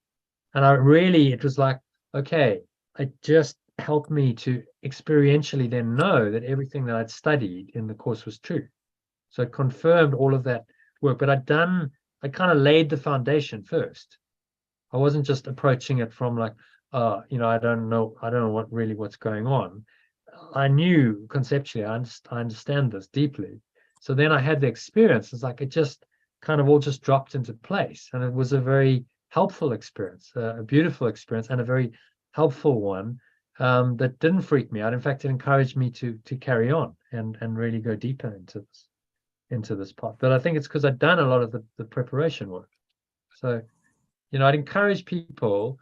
And it was like, okay, it just helped me to experientially then know that everything that I'd studied in the course was true. So it confirmed all of that work, but I kind of laid the foundation first. I wasn't just approaching it from like, I don't know what's going on. I knew conceptually, I understand this deeply. So then I had the experience. It's like it just kind of all just dropped into place, and it was a very helpful experience, a beautiful experience, and a very helpful one that didn't freak me out. In fact, it encouraged me to carry on and really go deeper into this path. But I think it's because I'd done a lot of the preparation work. So, I'd encourage people,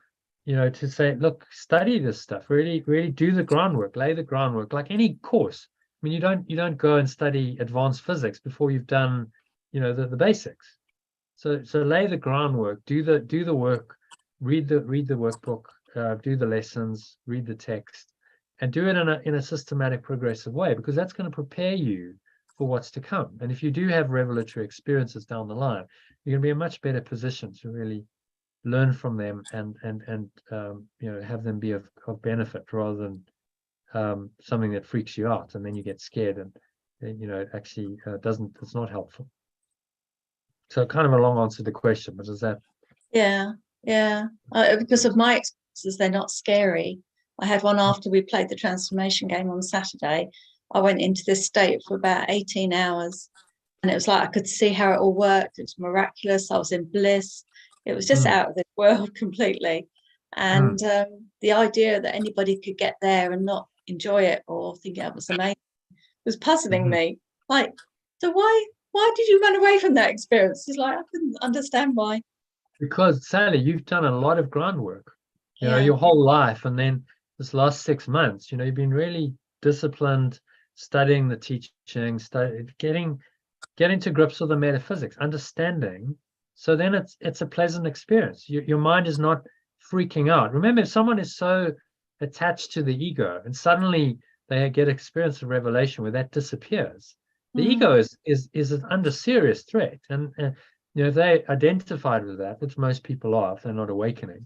to say, look, study this stuff, really, really do the groundwork, lay the groundwork, like any course. I mean, you don't go and study advanced physics before you've done, the basics. So lay the groundwork, do the work, read the workbook, do the lessons, read the text, and do it in a systematic, progressive way, because that's going to prepare you for what's to come. And if you do have revelatory experiences down the line, you're going to be in a much better position to really learn from them and have them be of benefit, rather than something that freaks you out and then you get scared and it actually it's not helpful. So kind of a long answer to the question, but is that? Yeah. Because of my experiences, they're not scary. I had one after we played the transformation game on Saturday. I went into this state for about 18 hours, and it was like I could see how it all worked. It was miraculous. I was in bliss. It was just out of this world completely. And the idea that anybody could get there and not enjoy it or think it was amazing was puzzling me. Like, so why did you run away from that experience? It's like, I couldn't understand why. Because Sally, you've done a lot of groundwork, your whole life. And then this last 6 months, you've been really disciplined, studying the teaching, getting to grips with the metaphysics, understanding. So then it's a pleasant experience. Your mind is not freaking out. Remember, if someone is so attached to the ego and suddenly they get experience of revelation where that disappears, the ego is under serious threat. And if they identified with that, which most people are, if they're not awakening,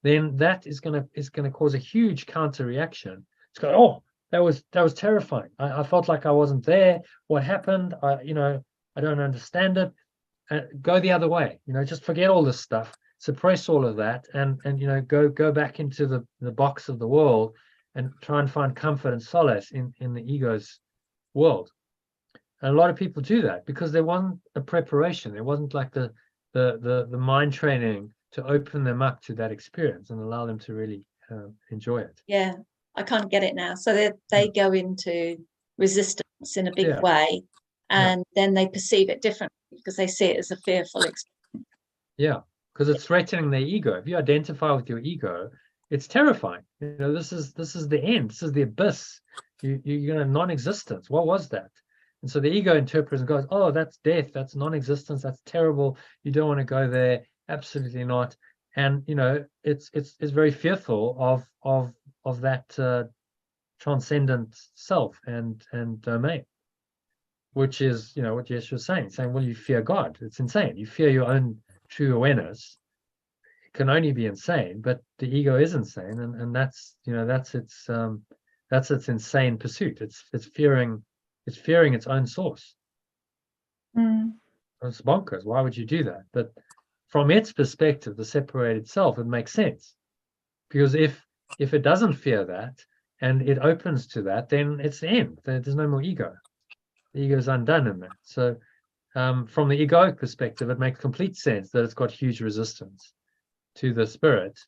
then that is going to cause a huge counter reaction. It's going, oh, that was terrifying. I felt like I wasn't there. What happened? I don't understand it. Go the other way. Just forget all this stuff, suppress all of that, and go back into the box of the world and try and find comfort and solace in the ego's world. And a lot of people do that because there wasn't a preparation. There wasn't like the mind training to open them up to that experience and allow them to really enjoy it. Yeah, I can't get it now. So they go into resistance in a big way, and then they perceive it differently because they see it as a fearful experience. Yeah, because it's threatening their ego. If you identify with your ego, it's terrifying. This is the end. This is the abyss. You're going to non-existence. What was that? And so the ego interprets and goes, oh, that's death, that's non-existence, that's terrible, you don't want to go there. Absolutely not. And it's very fearful of that transcendent self and domain, which is what Yeshua was saying, well, you fear God. It's insane. You fear your own true awareness. It can only be insane, but the ego is insane, and that's its insane pursuit. It's fearing its own source. It's bonkers. Why would you do that? But from its perspective, the separated self, it makes sense, because if it doesn't fear that and it opens to that, then it's the end. There's no more ego. The ego is undone in that. So from the egoic perspective, it makes complete sense that it's got huge resistance to the spirit,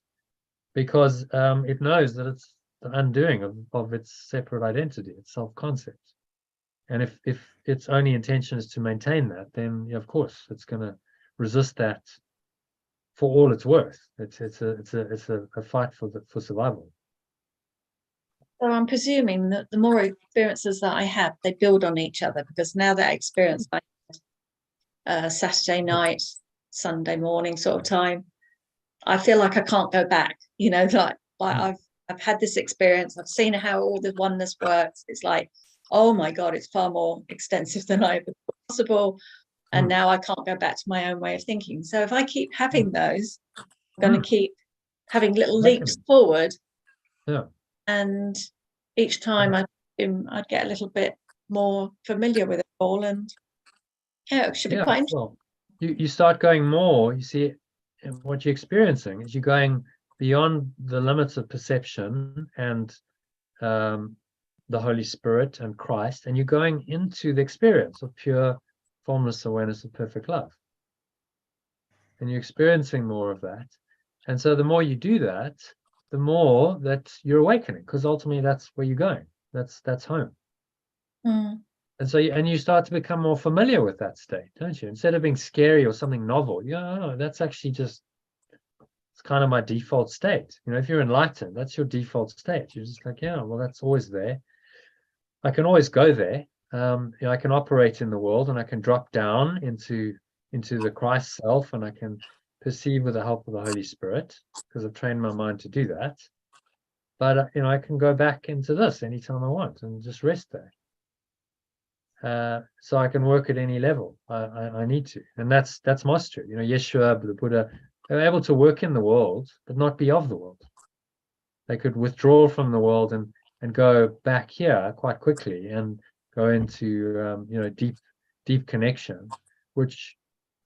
because it knows that it's the undoing of its separate identity, its self-concept. And if its only intention is to maintain that, then of course it's going to resist that for all it's worth. It's a fight for survival. So I'm presuming that the more experiences that I have, they build on each other, because now that experience, like Saturday night, Sunday morning sort of time, I feel like I can't go back. I've had this experience. I've seen how all the oneness works. It's like, oh my God, it's far more extensive than I ever thought possible. And now I can't go back to my own way of thinking. So if I keep having those, I'm going to keep having little leaps forward. Yeah. And each time I'd get a little bit more familiar with it all. And it should be quite interesting. Well, you start going more, you see, what you're experiencing is you're going beyond the limits of perception and the Holy Spirit and Christ, and you're going into the experience of pure formless awareness of perfect love. And you're experiencing more of that. And so the more you do that, the more that you're awakening, because ultimately that's where you're going. That's home. And so you start to become more familiar with that state, don't you? Instead of being scary or something novel, that's actually just, it's kind of my default state. If you're enlightened, that's your default state. You're just like, well, that's always there. I can always go there. I can operate in the world, and I can drop down into the Christ self, and I can perceive with the help of the Holy Spirit, because I've trained my mind to do that. But I can go back into this anytime I want and just rest there. So I can work at any level I need to, and that's mastery. Yeshua, the Buddha, they were able to work in the world but not be of the world. They could withdraw from the world and go back here quite quickly and go into deep connection, which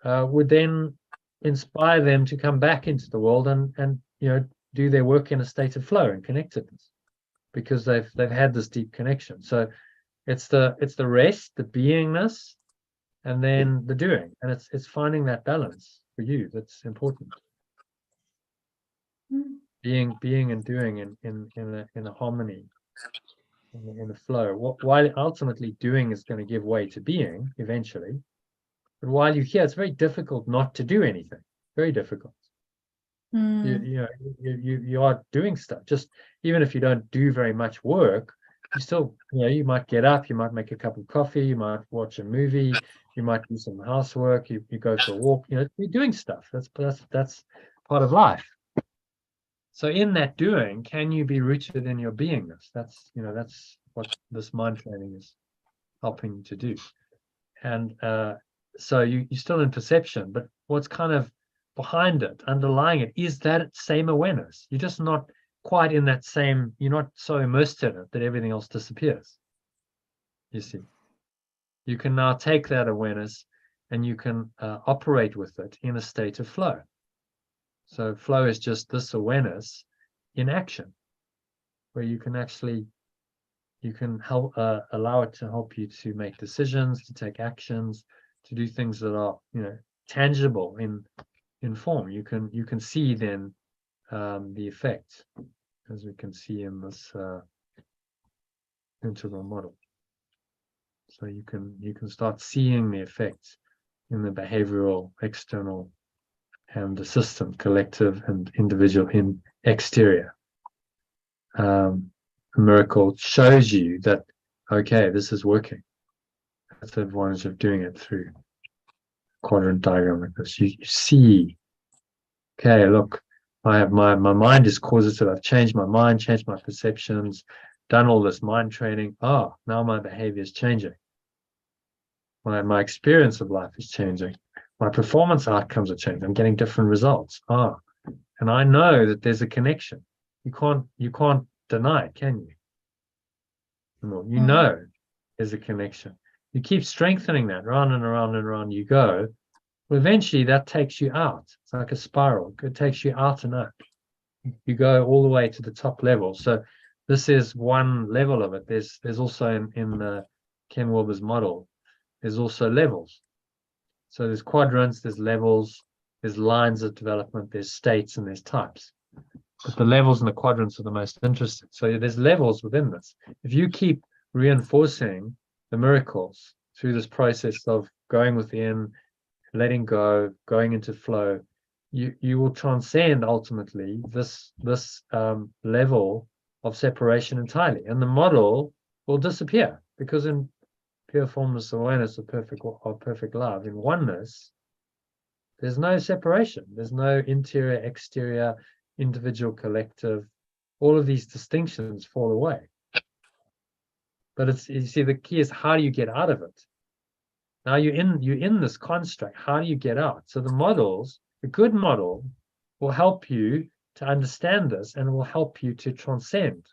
would then inspire them to come back into the world and do their work in a state of flow and connectedness, because they've had this deep connection. So it's the rest, the beingness, and then the doing, and it's finding that balance for you that's important. Being and doing in a harmony, in a flow. While ultimately doing is going to give way to being eventually, but while you're here, it's very difficult not to do anything. Very difficult. You are doing stuff. Just even if you don't do very much work, you still, you might get up, you might make a cup of coffee, you might watch a movie, you might do some housework, you go for a walk. You're doing stuff. That's part of life. So in that doing, can you be rooted in your beingness? That's what this mind training is helping you to do. And so you're still in perception, but what's kind of behind it, underlying it, is that same awareness. You're just not quite in that same, you're not so immersed in it that everything else disappears. You see, you can now take that awareness and you can operate with it in a state of flow. So flow is just this awareness in action, where you can actually, help allow it to help you to make decisions, to take actions, to do things that are tangible in form. You can see then the effect, as we can see in this integral model. So you can start seeing the effects in the behavioral, external, and the system, collective and individual, in exterior. a miracle shows you that, okay, this is working. That's the advantage of doing it through a quadrant diagram like this. You see, okay, look, I have my mind is causative. I've changed my mind, changed my perceptions, done all this mind training. Now my behavior is changing. My experience of life is changing. My performance outcomes are changing. I'm getting different results. And I know that there's a connection. You can't deny it, can you? You know there's a connection. You keep strengthening that round and around and around you go. Well, eventually that takes you out. It's like a spiral. It takes you out and up. You go all the way to the top level. So this is one level of it. There's also in Ken Wilber's model, there's also levels. So there's quadrants, there's levels, there's lines of development, there's states, and there's types. But the levels and the quadrants are the most interesting. So there's levels within this. If you keep reinforcing the miracles through this process of going within, letting go, going into flow, you will transcend ultimately this level of separation entirely, and the model will disappear, because in pure formless awareness of perfect love, in oneness, there's no separation. There's no interior, exterior, individual, collective. All of these distinctions fall away. But you see, the key is, how do you get out of it? Now you're in this construct. How do you get out? So the good model will help you to understand this, and will help you to transcend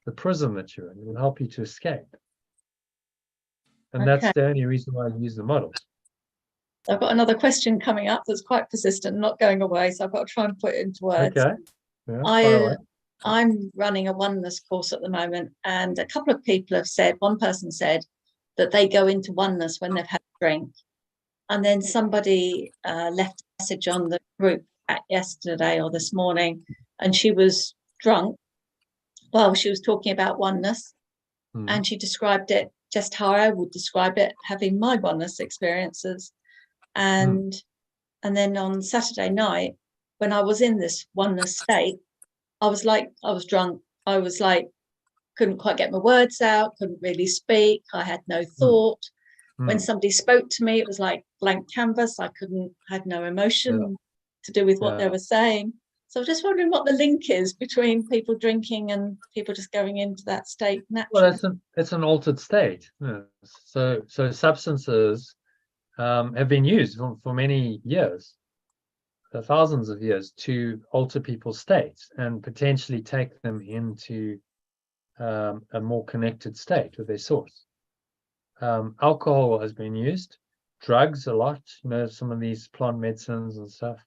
the prison that you're in. It will help you to escape. And that's the only reason why I use the models. I've got another question coming up that's quite persistent, not going away, so I've got to try and put it into words. Okay. Yeah, I'm running a oneness course at the moment, and a couple of people have said, one person said that they go into oneness when they've had a drink. And then somebody left a message on the group yesterday or this morning, and she was drunk while she was talking about oneness. And she described it just how I would describe it, having my oneness experiences. And then on Saturday night, when I was in this oneness state, I was drunk. I was like, couldn't quite get my words out, couldn't really speak. I had no thought. When somebody spoke to me, it was like blank canvas. I had no emotion to do with what they were saying. So I'm just wondering what the link is between people drinking and people just going into that state naturally. Well, it's an altered state. So substances have been used for many years, for thousands of years, to alter people's states and potentially take them into a more connected state with their source. Alcohol has been used, drugs a lot, some of these plant medicines and stuff,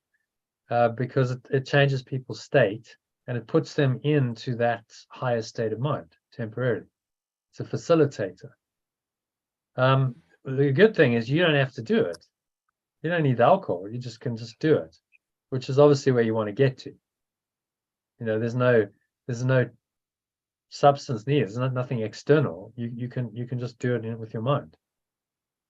because it changes people's state and it puts them into that higher state of mind temporarily. It's a facilitator. The good thing is you don't have to do it. You don't need the alcohol. You can do it, which is obviously where you want to get to. There's no substance needed. There's nothing external. You can just do it with your mind.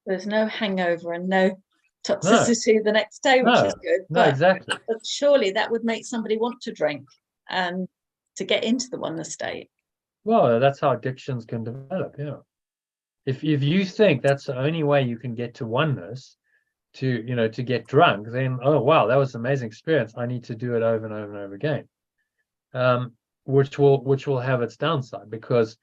There's no hangover and no toxicity the next day, which is good. No, exactly. But surely that would make somebody want to drink and to get into the oneness state. Well, that's how addictions can develop. Yeah. If you think that's the only way you can get to oneness, to get drunk, then oh wow, that was an amazing experience. I need to do it over and over and over again. Which will have its downside, because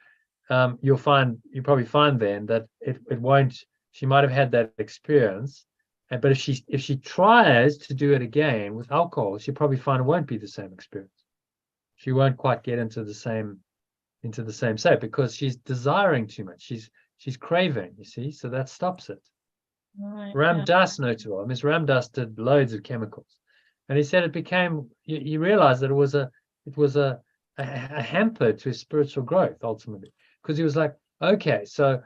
you'll probably find then that it won't. She might have had that experience, but if she tries to do it again with alcohol, she'll probably find it won't be the same experience. She won't quite get into the same state, because she's desiring too much. She's craving. You see, so that stops it. Right, Ram Dass noted well. Ms. Ram Dass did loads of chemicals, and he said it became. He realized that it was a hamper to his spiritual growth ultimately, because he was like, okay, so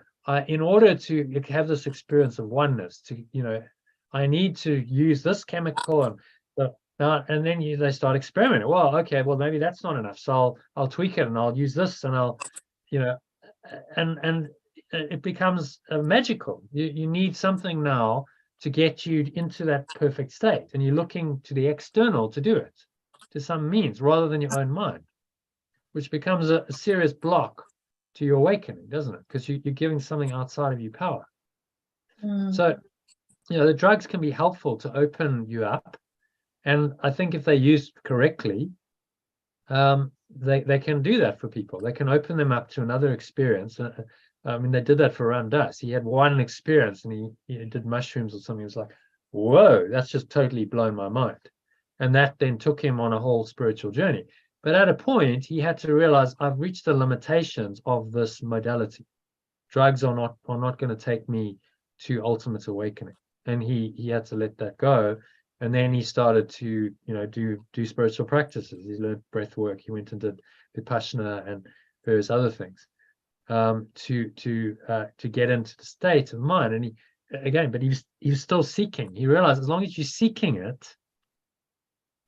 in order to have this experience of oneness, I need to use this chemical, and then they start experimenting. Well, okay, well maybe that's not enough, so I'll tweak it and I'll use this, and I'll, and it becomes magical. You need something now to get you into that perfect state, and you're looking to the external to do it, to some means, rather than your own mind. which becomes a serious block to your awakening, doesn't it? Because you're giving something outside of you power. So, the drugs can be helpful to open you up. And I think if they're used correctly, they can do that for people. They can open them up to another experience. I mean, they did that for Ram Dass. He had one experience and he did mushrooms or something. It was like, whoa, that's just totally blown my mind. And that then took him on a whole spiritual journey. But at a point, he had to realize, I've reached the limitations of this modality. Drugs are not going to take me to ultimate awakening. And he had to let that go. And then he started to, do spiritual practices. He learned breath work. He went and did Vipassana and various other things to get into the state of mind. And but he was still seeking. He realized as long as you're seeking it,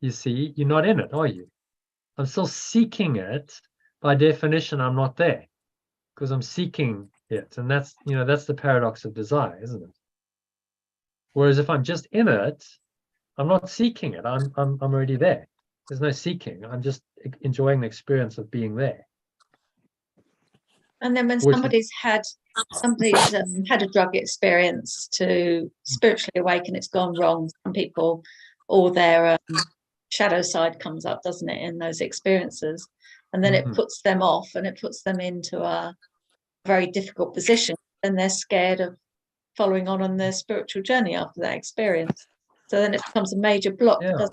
you see, you're not in it, are you? I'm still seeking it. By definition, I'm not there because I'm seeking it. And that's the paradox of desire, isn't it? Whereas if I'm just in it, I'm not seeking it. I'm already there. There's no seeking. I'm just enjoying the experience of being there. And then when somebody's had a drug experience to spiritually awaken, it's gone wrong. Some people, or their shadow side comes up, doesn't it, in those experiences? And then it puts them off and it puts them into a very difficult position. And they're scared of following on their spiritual journey after that experience. So then it becomes a major block. Yeah.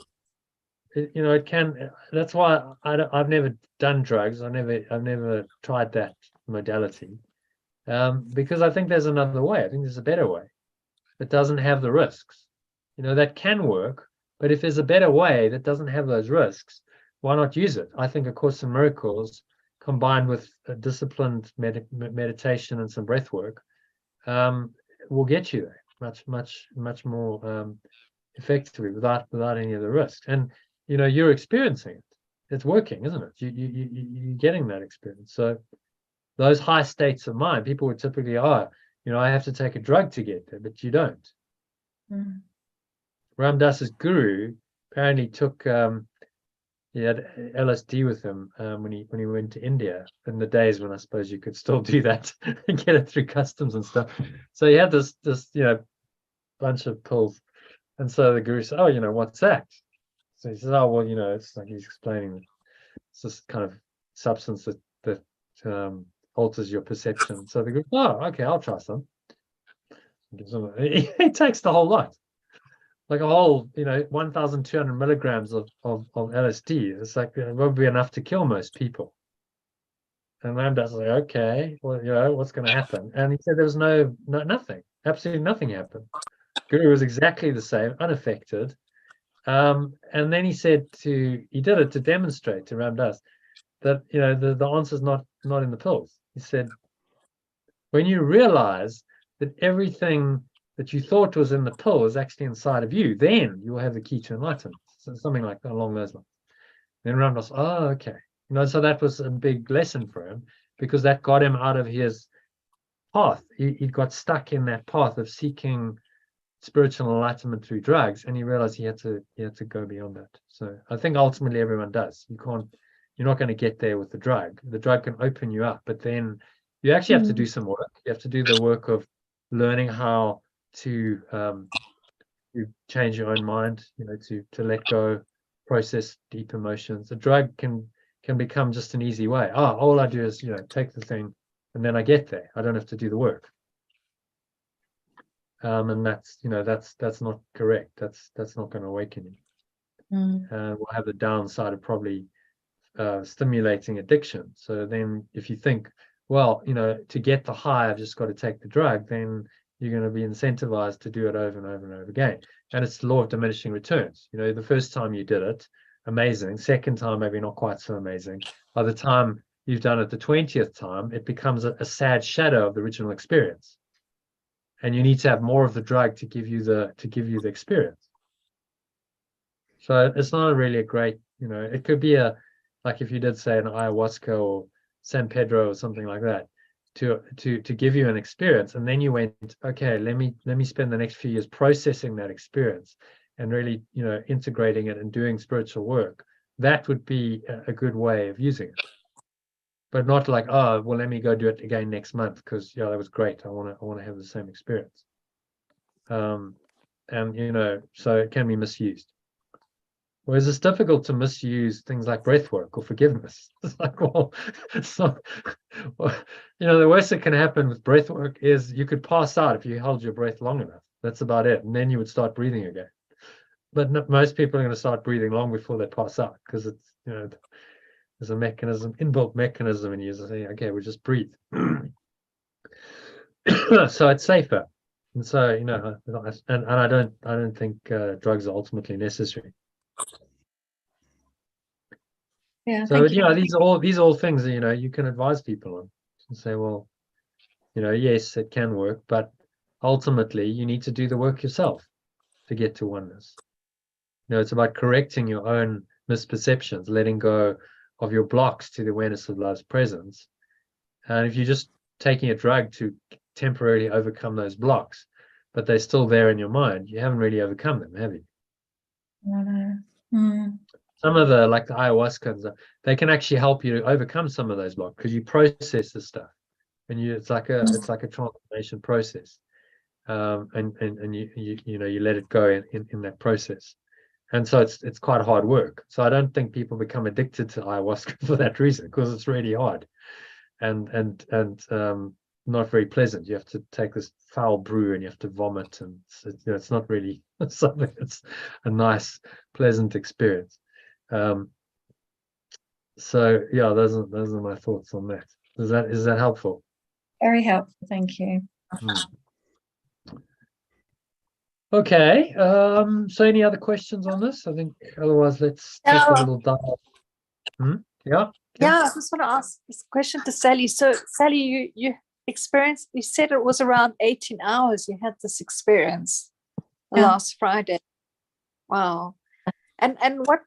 It can. That's why I've never done drugs. I've never tried that modality because I think there's another way. I think there's a better way that doesn't have the risks. That can work. But if there's a better way that doesn't have those risks, why not use it? I think A Course in Miracles, combined with a disciplined meditation and some breath work, will get you there much more effectively without any of the risks. And you're experiencing it. It's working, isn't it? You're getting that experience. So those high states of mind, people would typically, I have to take a drug to get there, but you don't. Ram Dass's guru apparently took he had LSD with him when he went to India in the days when I suppose you could still do that and get it through customs and stuff. So he had this bunch of pills, and so the guru said, "Oh, what's that?" So he says, "Oh, well, it's like," he's explaining, it's this kind of substance that alters your perception. So the guru, "Oh, okay, I'll try some." He takes the whole lot. Like a whole, 1,200 milligrams of LSD. It's like it won't be enough to kill most people. And Ram Dass was like, okay, well, what's going to happen? And he said there was nothing, absolutely nothing happened. Guru was exactly the same, unaffected. And then he said he did it to demonstrate to Ram Dass that the answer's not in the pills. He said, when you realize that everything that you thought was in the pill is actually inside of you, then you will have the key to enlightenment. So something like that, along those lines. Then Ram Dass, oh, okay. So that was a big lesson for him because that got him out of his path. He got stuck in that path of seeking spiritual enlightenment through drugs, and he realized he had to go beyond that. So I think ultimately everyone does. You're not going to get there with the drug. The drug can open you up, but then you actually have to do some work. You have to do the work of learning how to change your own mind, to let go, process deep emotions. A drug can become just an easy way. All I do is take the thing and then I get there. I don't have to do the work. And that's not correct. That's not going to awaken you. We'll have the downside of probably stimulating addiction. So then if you think, well, to get the high I've just got to take the drug, then you're going to be incentivized to do it over and over and over again. And it's the law of diminishing returns. The first time you did it, amazing. Second time, maybe not quite so amazing. By the time you've done it the 20th time, it becomes a sad shadow of the original experience. And you need to have more of the drug to give you the experience. So it's not really a great, it could be like if you did say an ayahuasca or San Pedro or something like that, to give you an experience, and then you went, okay, let me spend the next few years processing that experience and really integrating it and doing spiritual work. That would be a good way of using it. but not like, oh, well, let me go do it again next month because yeah, that was great. I want to have the same experience. And you know, so it can be misused. Whereas it's difficult to misuse things like breath work or forgiveness. It's like, well, it's not, well, you know, the worst that can happen with breath work is you could pass out if you held your breath long enough. That's about it. And then you would start breathing again. But most people are going to start breathing long before they pass out because it's, you know, there's a mechanism, inbuilt mechanism, and you say, okay, we'll just breathe. So it's safer. And so, you know, and I don't think drugs are ultimately necessary. Yeah, So, thank you you. know, these are all things that, you know, you can advise people on and say, well, you know, yes, it can work, but ultimately you need to do the work yourself to get to oneness. You know, it's about correcting your own misperceptions, letting go of your blocks to the awareness of love's presence. And if you're just taking a drug to temporarily overcome those blocks, but they're still there in your mind, you haven't really overcome them, have you? No. Mm. Some of the, like the ayahuasca, they can actually help you to overcome some of those blocks because you process the stuff, and it's like a transformation process, and you know, you let it go in that process, and so it's quite hard work. So I don't think people become addicted to ayahuasca for that reason, because it's really hard and not very pleasant. You have to take this foul brew and you have to vomit, and you know, it's not really something. It's a nice, pleasant experience. So yeah, those are my thoughts on that. Is that helpful? Very helpful, thank you. Okay. So any other questions on this? I think otherwise let's take a little dive. Yeah. Yeah, I just want to ask this question to Sally. So Sally, you experienced, you said it was around 18 hours you had this experience last Friday. Wow. And what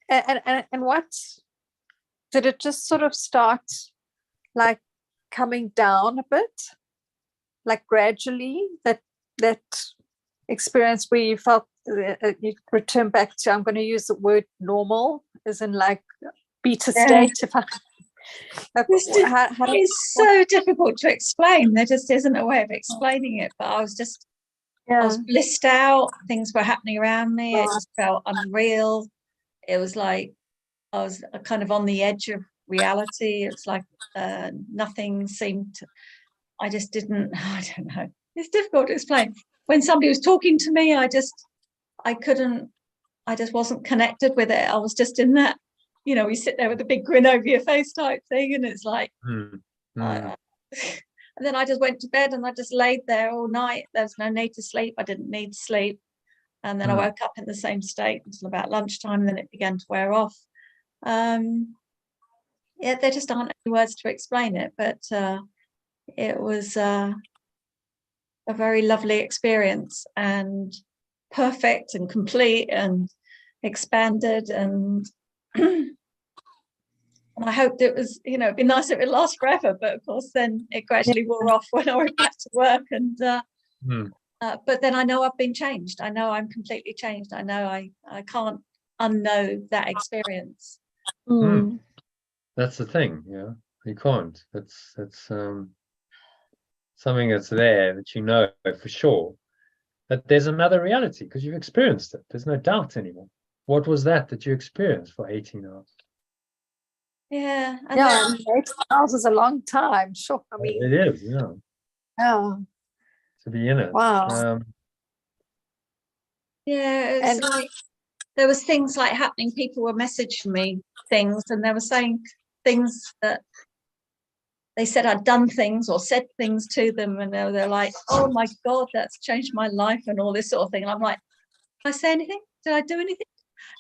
and what did it just sort of start like coming down a bit, like gradually, that experience where you felt you return back to, I'm going to use the word normal, as in like beta state. If I It's so difficult to explain. There just isn't a way of explaining it. But I was blissed out. Things were happening around me. It just felt unreal. It was like I was kind of on the edge of reality. It's like nothing seemed to, I just didn't, I don't know. It's difficult to explain. When somebody was talking to me, I just wasn't connected with it. I was just in that, you know, we sit there with a big grin over your face type thing. And it's like, and then I just went to bed and I just laid there all night. There was no need to sleep. I didn't need sleep. And then I woke up in the same state until about lunchtime. And then it began to wear off. Yeah, there just aren't any words to explain it, but it was a very lovely experience and perfect and complete and expanded, and and I hoped it was, you know, it'd be nice if it lasts forever, but of course then it gradually wore off when I went back to work, and but then I know I've been changed. I know I'm completely changed. I know I can't unknow that experience. That's the thing, yeah. You can't. That's something that's there that you know for sure. That there's another reality because you've experienced it. There's no doubt anymore. What was that you experienced for 18 hours? Yeah. And 18 hours is a long time. Sure. I mean, it is, yeah. Yeah. To be in it. Wow. Yeah, it's like there was things like happening. People were messaging me things, and they were saying things that they said I'd done things or said things to them, and they're like, "Oh my God, that's changed my life," and all this sort of thing. And I'm like, "Did I say anything? Did I do anything?"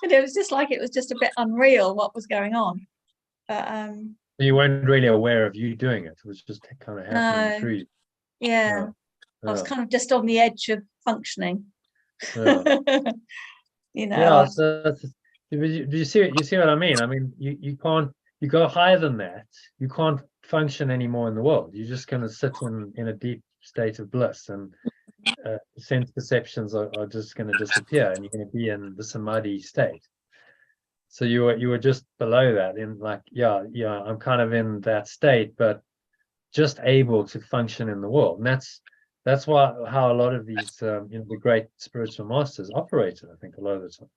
And it was just like it was just a bit unreal what was going on. But you weren't really aware of you doing it. It was just kind of happening through you. Yeah. I was kind of just on the edge of functioning. You know. Yeah, so do you see what I mean? I mean, you can't, you go higher than that, you can't function anymore in the world. You're just going to sit in a deep state of bliss, and sense perceptions are just going to disappear, and you're going to be in the samadhi state. So you were just below that in like, yeah, I'm kind of in that state, but just able to function in the world. And that's how a lot of these the great spiritual masters operated, I think, a lot of the time.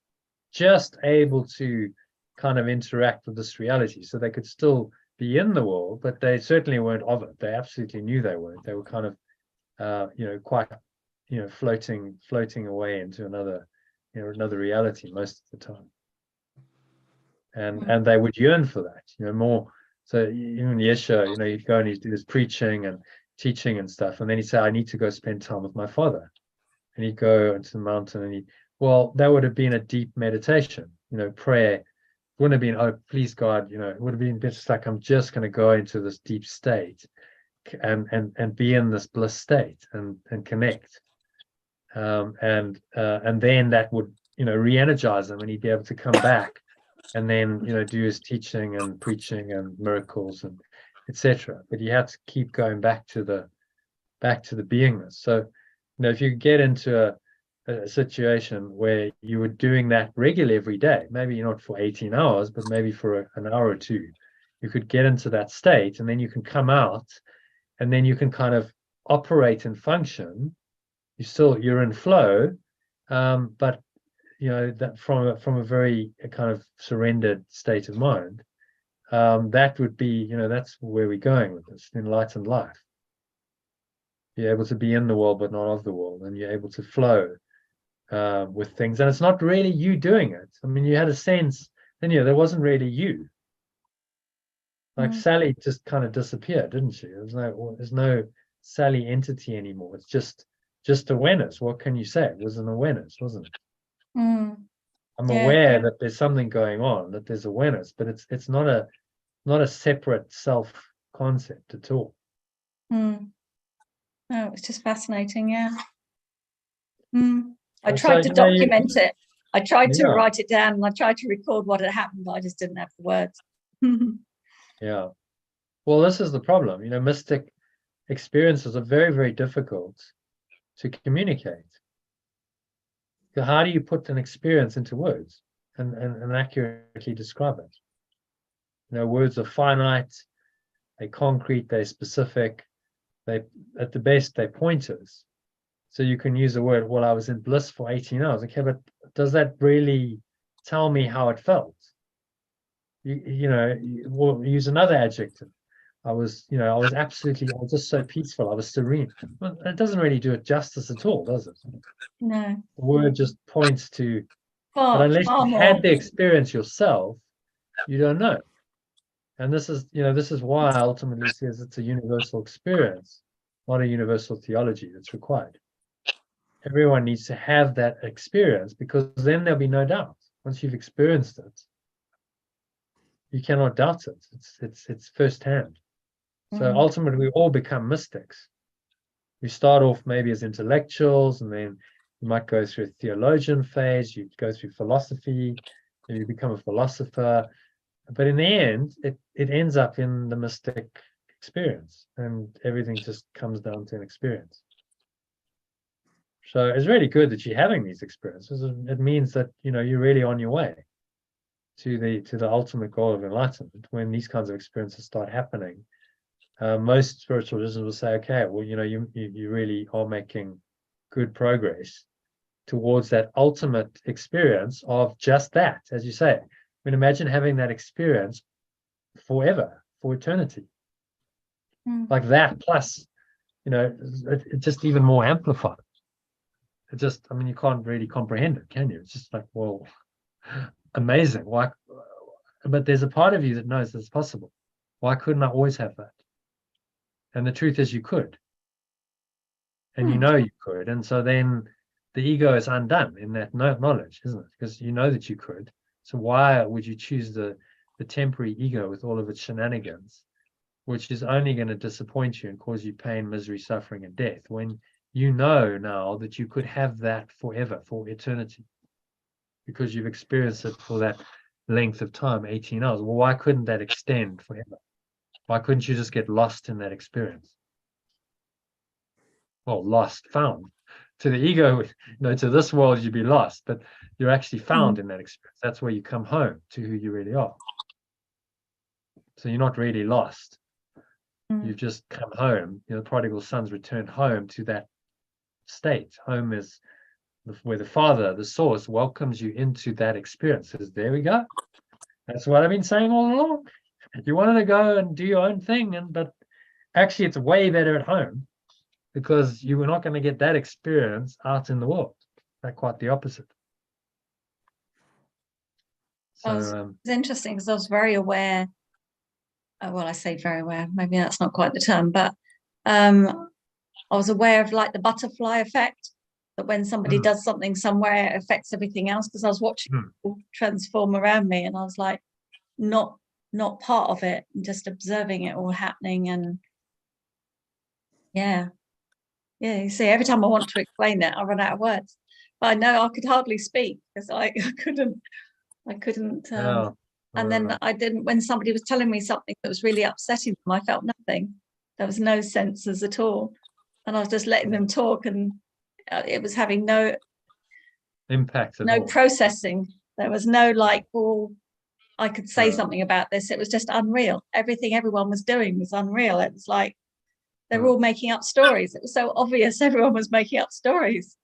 Just able to kind of interact with this reality. So they could still be in the world, but they certainly weren't of it. They absolutely knew they weren't. They were kind of quite floating away into another reality most of the time. And they would yearn for that, more. So even Yeshua, he'd go and he'd do this preaching and teaching and stuff, and then he'd say, I need to go spend time with my Father. And he'd go into the mountain, and that would have been a deep meditation, prayer. It wouldn't have been, oh, please God, it would have been just like, I'm just going to go into this deep state and be in this bliss state and connect. And then that would, re-energize him, and he'd be able to come back and then do his teaching and preaching and miracles and etc. But you have to keep going back to the beingness. So if you get into a situation where you were doing that regularly every day, maybe not for 18 hours, but maybe for an hour or two, you could get into that state, and then you can come out, and then you can kind of operate and function. You're in flow, but that from a very kind of surrendered state of mind, that would be, that's where we're going with this enlightened life. You're able to be in the world but not of the world, and you're able to flow with things, and it's not really you doing it. I mean, you had a sense, and there wasn't really you. Like Sally just kind of disappeared, didn't she? There's no Sally entity anymore. It's just awareness. What can you say? It was an awareness, wasn't it? I'm aware that there's something going on, that there's awareness, but it's not a separate self concept at all. No, it's just fascinating. I tried to document it. I tried to write it down, and I tried to record what had happened, but I just didn't have the words. Yeah. Well, this is the problem. Mystic experiences are very, very difficult to communicate. How do you put an experience into words and accurately describe it? Words are finite, they're concrete, they're specific, at the best, they're pointers. So you can use a word, well, I was in bliss for 18 hours. Okay, but does that really tell me how it felt? We'll use another adjective. I was just so peaceful. I was serene. Well, it doesn't really do it justice at all, does it? No. The word just points to, but unless you had the experience yourself, you don't know. And this is why ultimately it says it's a universal experience, not a universal theology that's required. Everyone needs to have that experience, because then there'll be no doubt. Once you've experienced it, you cannot doubt it. It's firsthand. So ultimately, we all become mystics. We start off maybe as intellectuals, and then you might go through a theologian phase. You go through philosophy, and you become a philosopher. But in the end, it ends up in the mystic experience, and everything just comes down to an experience. So it's really good that you're having these experiences. It means that you're really on your way to the ultimate goal of enlightenment. When these kinds of experiences start happening, most spiritual traditions will say, okay, well, you really are making good progress towards that ultimate experience of just that, as you say. I mean, imagine having that experience forever, for eternity. Like that, plus, it just even more amplified. You can't really comprehend it, can you? It's just like, well, amazing. Why? But there's a part of you that knows it's possible. Why couldn't I always have that? And the truth is, you could. And you could. And so then the ego is undone in that knowledge, isn't it? Because you know that you could. So why would you choose the temporary ego with all of its shenanigans, which is only going to disappoint you and cause you pain, misery, suffering, and death, when you know now that you could have that forever, for eternity, because you've experienced it for that length of time, 18 hours. Well, why couldn't that extend forever? Why couldn't you just get lost in that experience? Well, lost, found. to the ego, to this world, you'd be lost, but you're actually found in that experience. That's where you come home to who you really are. So you're not really lost. You've just come home. The prodigal sons returned home to that state. Home is where the Father, the source, welcomes you into that experience. Says, there we go. That's what I've been saying all along. You wanted to go and do your own thing, but actually it's way better at home, because you were not going to get that experience out in the world. Quite the opposite. So it's interesting, because I was very aware. Well, I say very aware, maybe that's not quite the term, but I was aware of like the butterfly effect, that when somebody does something somewhere, it affects everything else, because I was watching people transform around me, and I was like not part of it, and just observing it all happening. And yeah, you see, every time I want to explain it, I run out of words. But I know I could hardly speak, because I couldn't and then I didn't, when somebody was telling me something that was really upsetting them, I felt nothing. There was no senses at all. And I was just letting them talk, and it was having no impact at no all. processing. There was no like, well, I could say something about this. It was just unreal. Everything everyone was doing was unreal. It was like they were all making up stories. It was so obvious everyone was making up stories.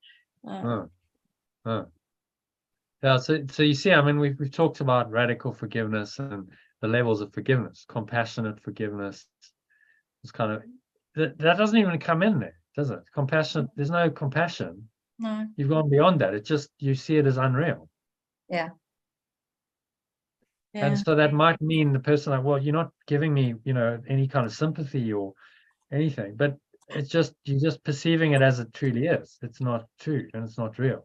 Yeah, so you see, I mean, we've talked about radical forgiveness and the levels of forgiveness. Compassionate forgiveness is kind of that doesn't even come in there, does it? Compassion, there's no compassion. No. You've gone beyond that. It just, you see it as unreal. Yeah. And so that might mean the person like, well, you're not giving me, any kind of sympathy or anything, but it's just, you're just perceiving it as it truly is. It's not true and it's not real.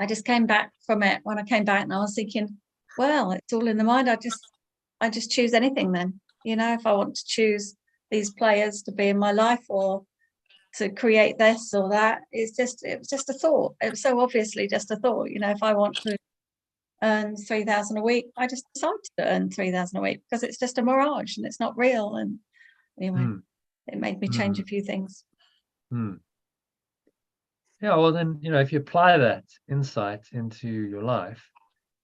I just came back from it. When I came back, and I was thinking, well, it's all in the mind. I just choose anything then. If I want to choose these players to be in my life, or to create this or that, it was just a thought. It was so obviously just a thought. If I want to earn 3,000 a week, I just decided to earn 3,000 a week, because it's just a mirage and it's not real. And anyway, it made me change a few things. Yeah, well then, if you apply that insight into your life,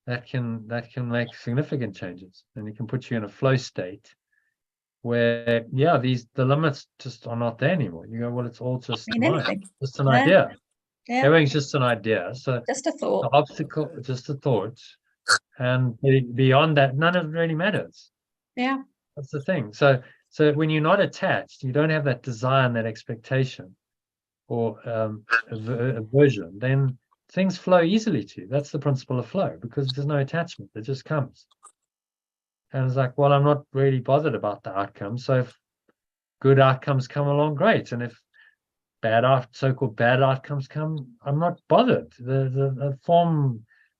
that can make significant changes, and it can put you in a flow state where, the limits just are not there anymore. You go, well, it's all just mind, just an idea. Yeah. Everything's just an idea. So just a thought. The obstacle, just a thought, and beyond that, none of it really matters. Yeah. That's the thing. So when you're not attached, you don't have that desire and that expectation, or aversion, then things flow easily to you. That's the principle of flow, because there's no attachment. It just comes. And it's like, well, I'm not really bothered about the outcome. So if good outcomes come along, great. And if so-called bad outcomes come, I'm not bothered. The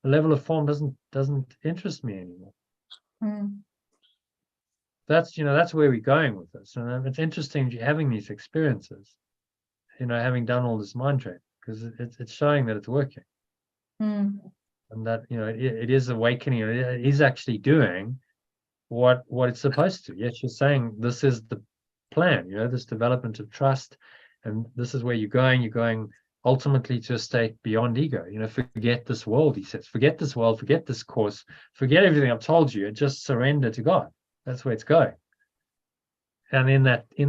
level of form doesn't interest me anymore. That's where we're going with this. And it's interesting having these experiences, having done all this mind training, because it's showing that it's working. And that, it is awakening. It is actually doing what it's supposed to. Yes, you're saying this is the plan, this development of trust, and this is where you're going ultimately to a state beyond ego. Forget this world, he says. Forget this world, forget this course, forget everything I've told you, and just surrender to God. That's where it's going. And in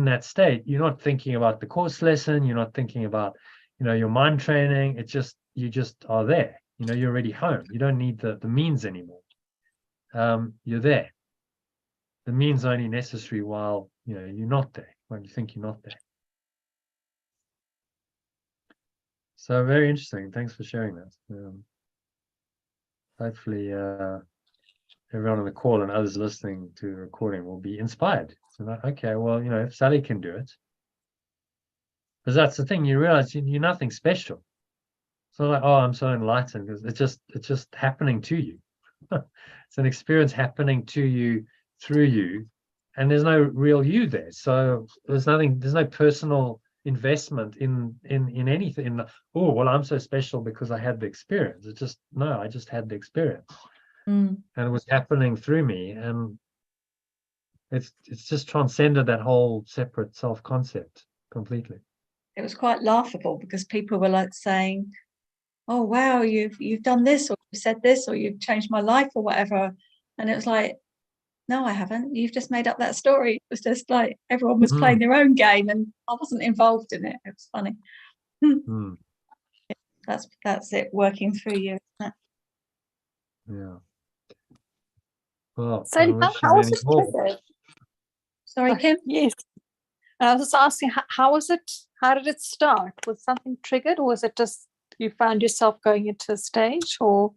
that state, you're not thinking about the course lesson, you're not thinking about, your mind training. You just are there. You're already home. You don't need the means anymore. You're there. The means are only necessary while you're not there, when you think you're not there. So very interesting. Thanks for sharing that. Hopefully everyone on the call and others listening to the recording will be inspired. So like, okay, well, if Sally can do it, because that's the thing, you realize you're nothing special. It's not like, oh, I'm so enlightened, because it's just happening to you. It's an experience happening to you, through you, and there's no real you there. So there's no personal investment in anything. Oh, well, I'm so special because I had the experience. It's just, no, I just had the experience. And it was happening through me, and it's just transcended that whole separate self concept completely. it was quite laughable because people were like saying, "Oh wow, you've done this, or you said this, or you've changed my life, or whatever," and it was like, "No, I haven't. You've just made up that story." It was just like everyone was playing their own game, and I wasn't involved in it. It was funny. Mm. That's it working through you, isn't it? Yeah. Well, I Sally, wish you how was many it more. triggered? Sorry, Kim. Yes. I was just asking, how was it? How did it start? Was something triggered, or was it just you found yourself going into a stage, or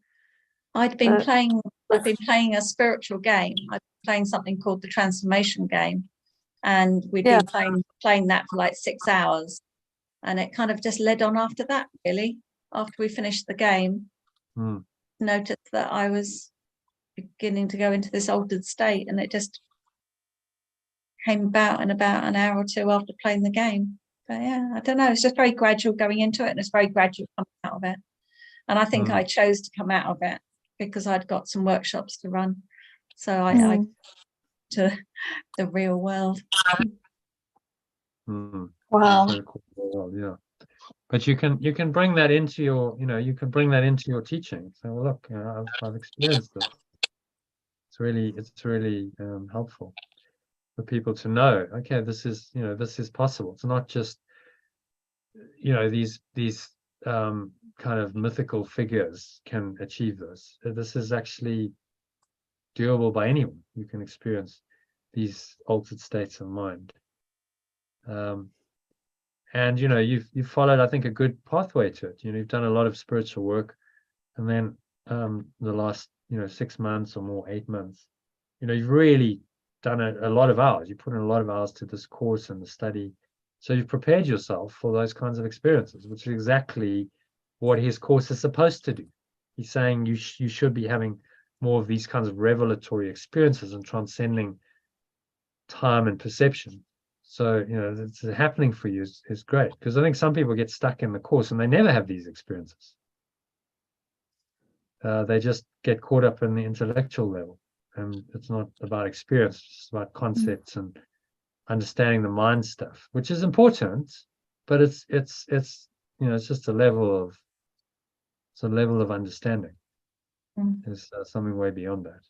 I'd been playing a spiritual game. I'd been playing something called the transformation game, and we'd been playing that for like 6 hours, and it kind of just led on after that, really. After we finished the game, noticed that I was beginning to go into this altered state, and it just came about in about an hour or two after playing the game. But yeah, I don't know, it's just very gradual going into it, and it's very gradual coming out of it. And I think I chose to come out of it because I'd got some workshops to run. So I to the real world. wow? So cool. Well, yeah. But you can bring that into your, you can bring that into your teaching. So well, look, I've experienced this. It's really helpful for people to know, okay, this is possible. It's not just, these kind of mythical figures can achieve this. This is actually doable by anyone. You can experience these altered states of mind. And you've followed, I think, a good pathway to it. You've done a lot of spiritual work, and then the last 6 months or more, 8 months, you've really done a lot of hours. You put in a lot of hours to this course and the study, so you've prepared yourself for those kinds of experiences, which is exactly what his course is supposed to do. He's saying you should be having more of these kinds of revelatory experiences and transcending time and perception. So it's happening for you is great, because I think some people get stuck in the course and they never have these experiences. They just get caught up in the intellectual level, and it's not about experience, it's about concepts and understanding the mind stuff, which is important, but it's just a level of understanding. There's something way beyond that.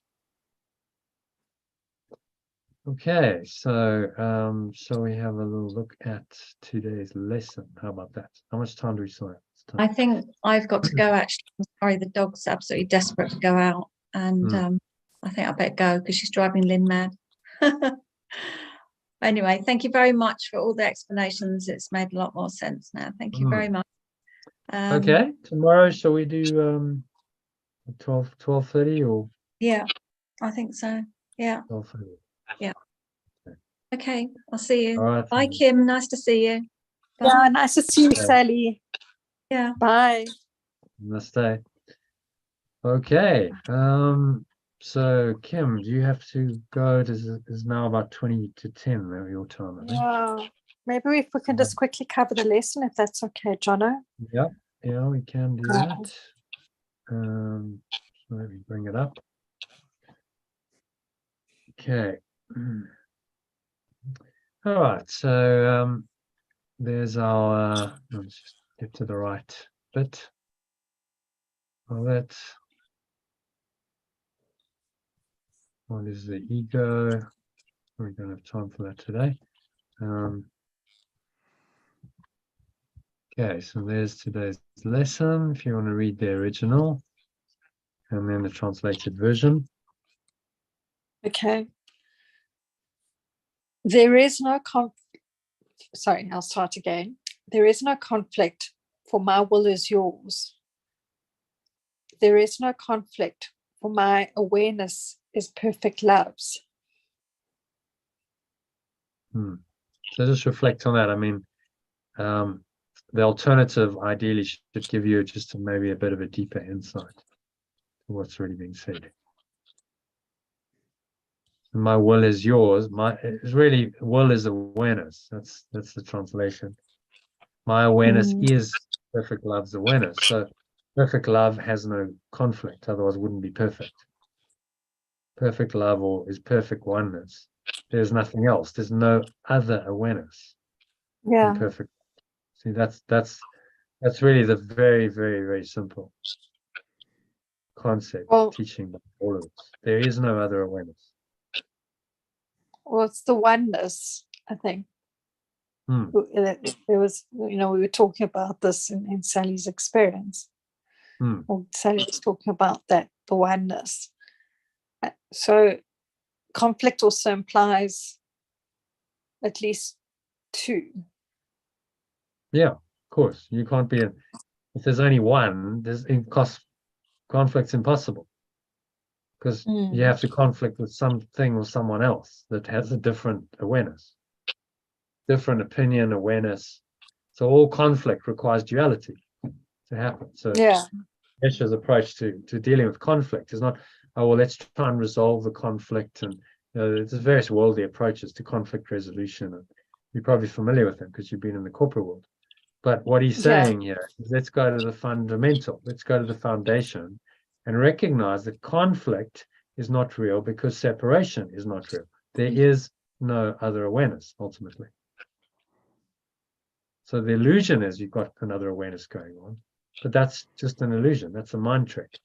Okay, so shall we have a little look at today's lesson? How about that? How much time do we still have? I think I've got to go, actually. I'm sorry, the dog's absolutely desperate to go out, and I think I better go because she's driving Lynn mad. Anyway, thank you very much for all the explanations. It's made a lot more sense now. Thank you very much. Okay, tomorrow shall we do 12:30 or? Yeah, I think so. Yeah. 12:30. Yeah. Okay, I'll see you. All right. Bye, Kim. Nice to see you. Bye. Yeah, nice to see you, Sally. Yeah. Bye. Namaste. Okay. So Kim, do you have to go? It is now about 20 to 10 your time, I think. Yeah. Maybe if we can just quickly cover the lesson, if that's okay, Jono. Yeah, we can do that. So let me bring it up. Okay. All right. So there's our. Let's just get to the right bit of it. What is the ego? We don't have time for that today. Okay, so there's today's lesson. If you want to read the original and then the translated version. Okay. There is no Sorry, I'll start again. There is no conflict, for my will is yours. There is no conflict, for my awareness is perfect love's. So just reflect on that. I mean, the alternative ideally should give you just maybe a bit of a deeper insight to what's really being said. My will is yours. It's really, will is awareness. That's the translation. My awareness is perfect love's awareness. So perfect love has no conflict, otherwise it wouldn't be perfect. Perfect love is perfect oneness. There's nothing else. There's no other awareness. Yeah. Perfect. See, that's really the very, very, very simple concept Well- teaching all of us. There is no other awareness. Well, it's the oneness, I think. Hmm. There was, we were talking about this in Sally's experience. Hmm. Or Sally was talking about that, the oneness. So conflict also implies at least two. Yeah, of course. You can't be if there's only one, conflict's impossible. Because you have to conflict with something or someone else that has a different awareness, different opinion, awareness. So all conflict requires duality to happen. So Yeah. Yesha's approach to dealing with conflict is not, oh, well, let's try and resolve the conflict. And there's various worldly approaches to conflict resolution. And you're probably familiar with them because you've been in the corporate world. But what he's saying here is let's go to the fundamental, let's go to the foundation and recognize that conflict is not real because separation is not real. There is no other awareness ultimately. So the illusion is you've got another awareness going on, but that's just an illusion. That's a mind trick.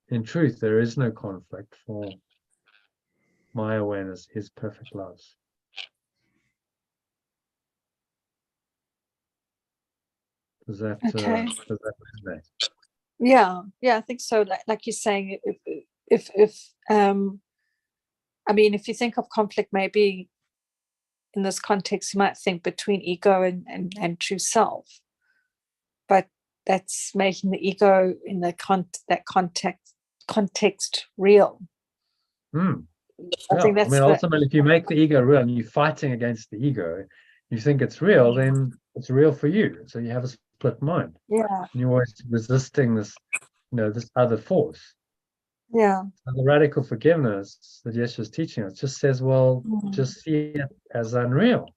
In truth, there is no conflict, for my awareness is perfect love. Does that resonate? Yeah, I think so. Like you're saying, if I mean, if you think of conflict, maybe in this context, you might think between ego and true self, but that's making the ego in that context real. I think that's ultimately, if you make the ego real and you're fighting against the ego, you think it's real, then it's real for you. So you have a split mind. Yeah. And you're always resisting this, this other force. Yeah. And the radical forgiveness that Yesha is teaching us just says, well, just see it as unreal.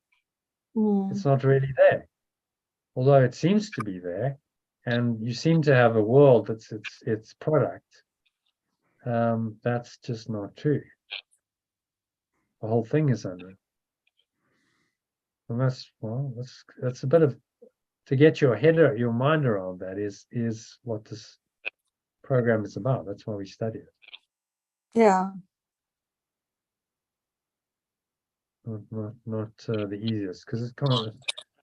It's not really there. Although it seems to be there, and you seem to have a world that's its product. That's just not true. The whole thing is unreal. And that's a bit of, to get your mind around that is what this program is about. That's why we study it. Yeah. Not the easiest, because it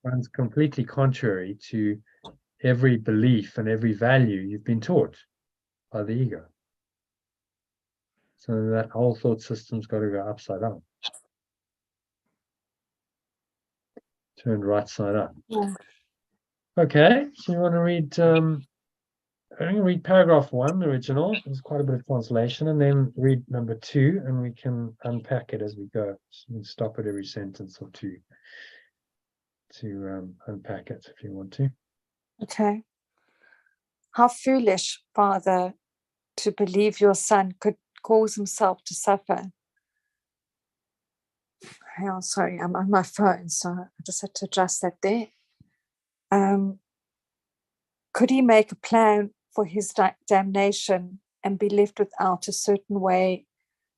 runs completely contrary to every belief and every value you've been taught by the ego. So that whole thought system's got to go upside down. Turned right side up. Yeah. Okay, so you want to read, I'm going to read paragraph 1, the original. There's quite a bit of translation, and then read number 2, and we can unpack it as we go. So you can stop at every sentence or two to unpack it if you want to. Okay. How foolish, Father, to believe your son could cause himself to suffer. Oh, sorry, I'm on my phone, so I just had to adjust that there. Could he make a plan for his damnation and be left without a certain way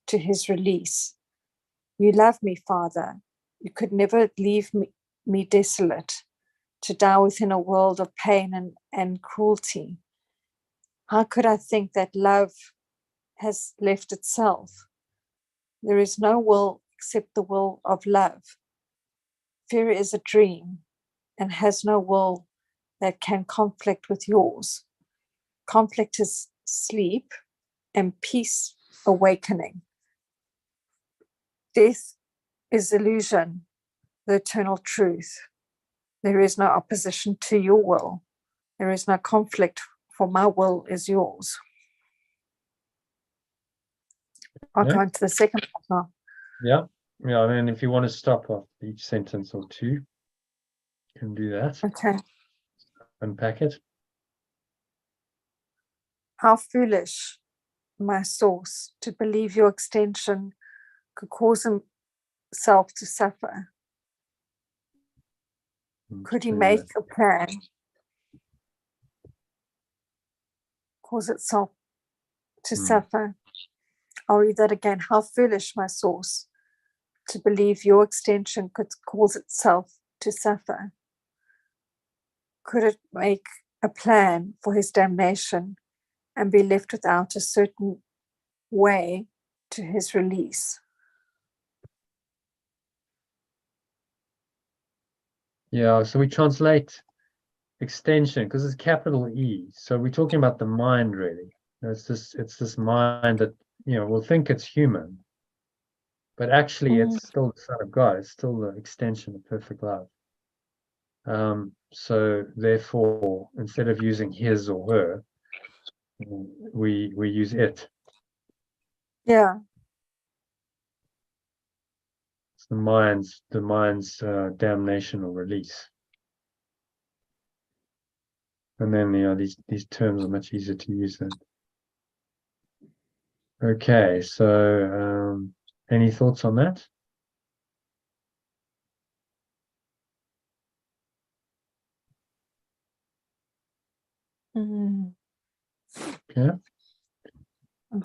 to his release? You love me, Father. You could never leave me desolate, to die within a world of pain and cruelty. How could I think that love has left itself? There is no will except the will of love. Fear is a dream and has no will that can conflict with yours. Conflict is sleep and peace awakening. Death is illusion, the eternal truth. There is no opposition to your will. There is no conflict, for my will is yours. I'll go into the second part now. Yeah, and then if you want to stop off each sentence or two, you can do that. Okay. Unpack it. How foolish, my source, to believe your extension could cause himself to suffer. Could he make a plan, cause itself to suffer? I'll read that again. How foolish, my source, to believe your extension could cause itself to suffer? Could it make a plan for his damnation and be left without a certain way to his release? Yeah, so we translate extension because it's capital E. So we're talking about the mind, really. It's this mind that, will think it's human, but actually it's still the Son of God. It's still the extension of perfect love. So therefore, instead of using his or her, we use it. Yeah. It's the mind's damnation or release. And then these terms are much easier to use then. Okay, so any thoughts on that? Mm. Yeah.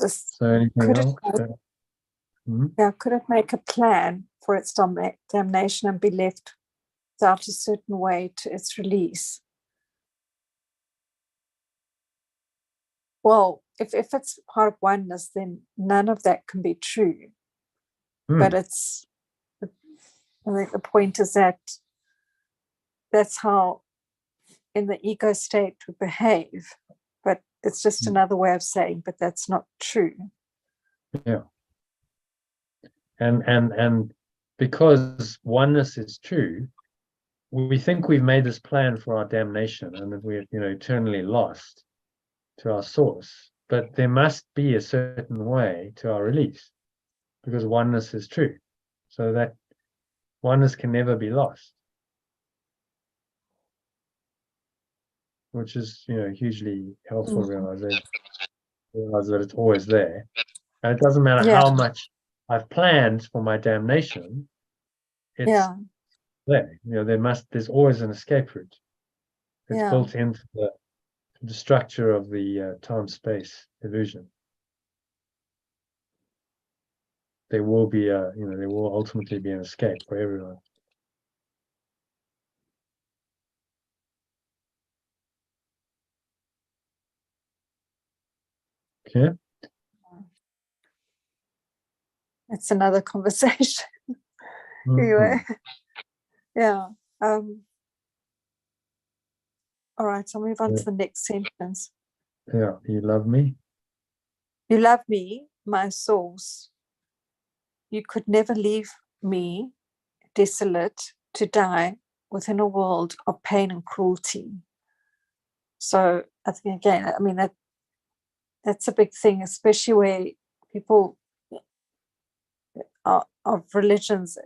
Just, So anything could else? could it make a plan for its damnation and be left without a certain way to its release? Well, if it's part of oneness, then none of that can be true. But I think the point is that that's how in the ego state we behave. But it's just another way of saying, but that's not true. Yeah. And because oneness is true, we think we've made this plan for our damnation and that we're eternally lost to our source. But there must be a certain way to our release because oneness is true. So that oneness can never be lost. Which is, hugely helpful realization. Realize that it's always there. And it doesn't matter how much I've planned for my damnation, it's there. There's always an escape route. It's built into the structure of the time-space illusion. There will be there will ultimately be an escape for everyone. Okay. It's another conversation. Anyway. Yeah. All right, so I'll move on to the next sentence. Yeah, you love me. You love me, my source. You could never leave me desolate to die within a world of pain and cruelty. So I think again, that's a big thing, especially where people of religions,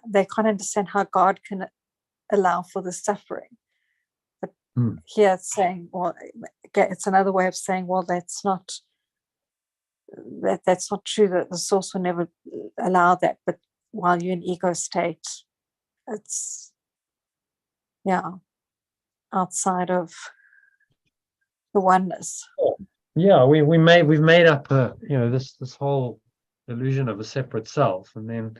they can't understand how God can allow for the suffering. But here it's saying, well, it's another way of saying, well, that's not true, that the source will never allow that. But while you're in ego state, it's outside of the oneness. Yeah, we've made up this whole illusion of a separate self, and then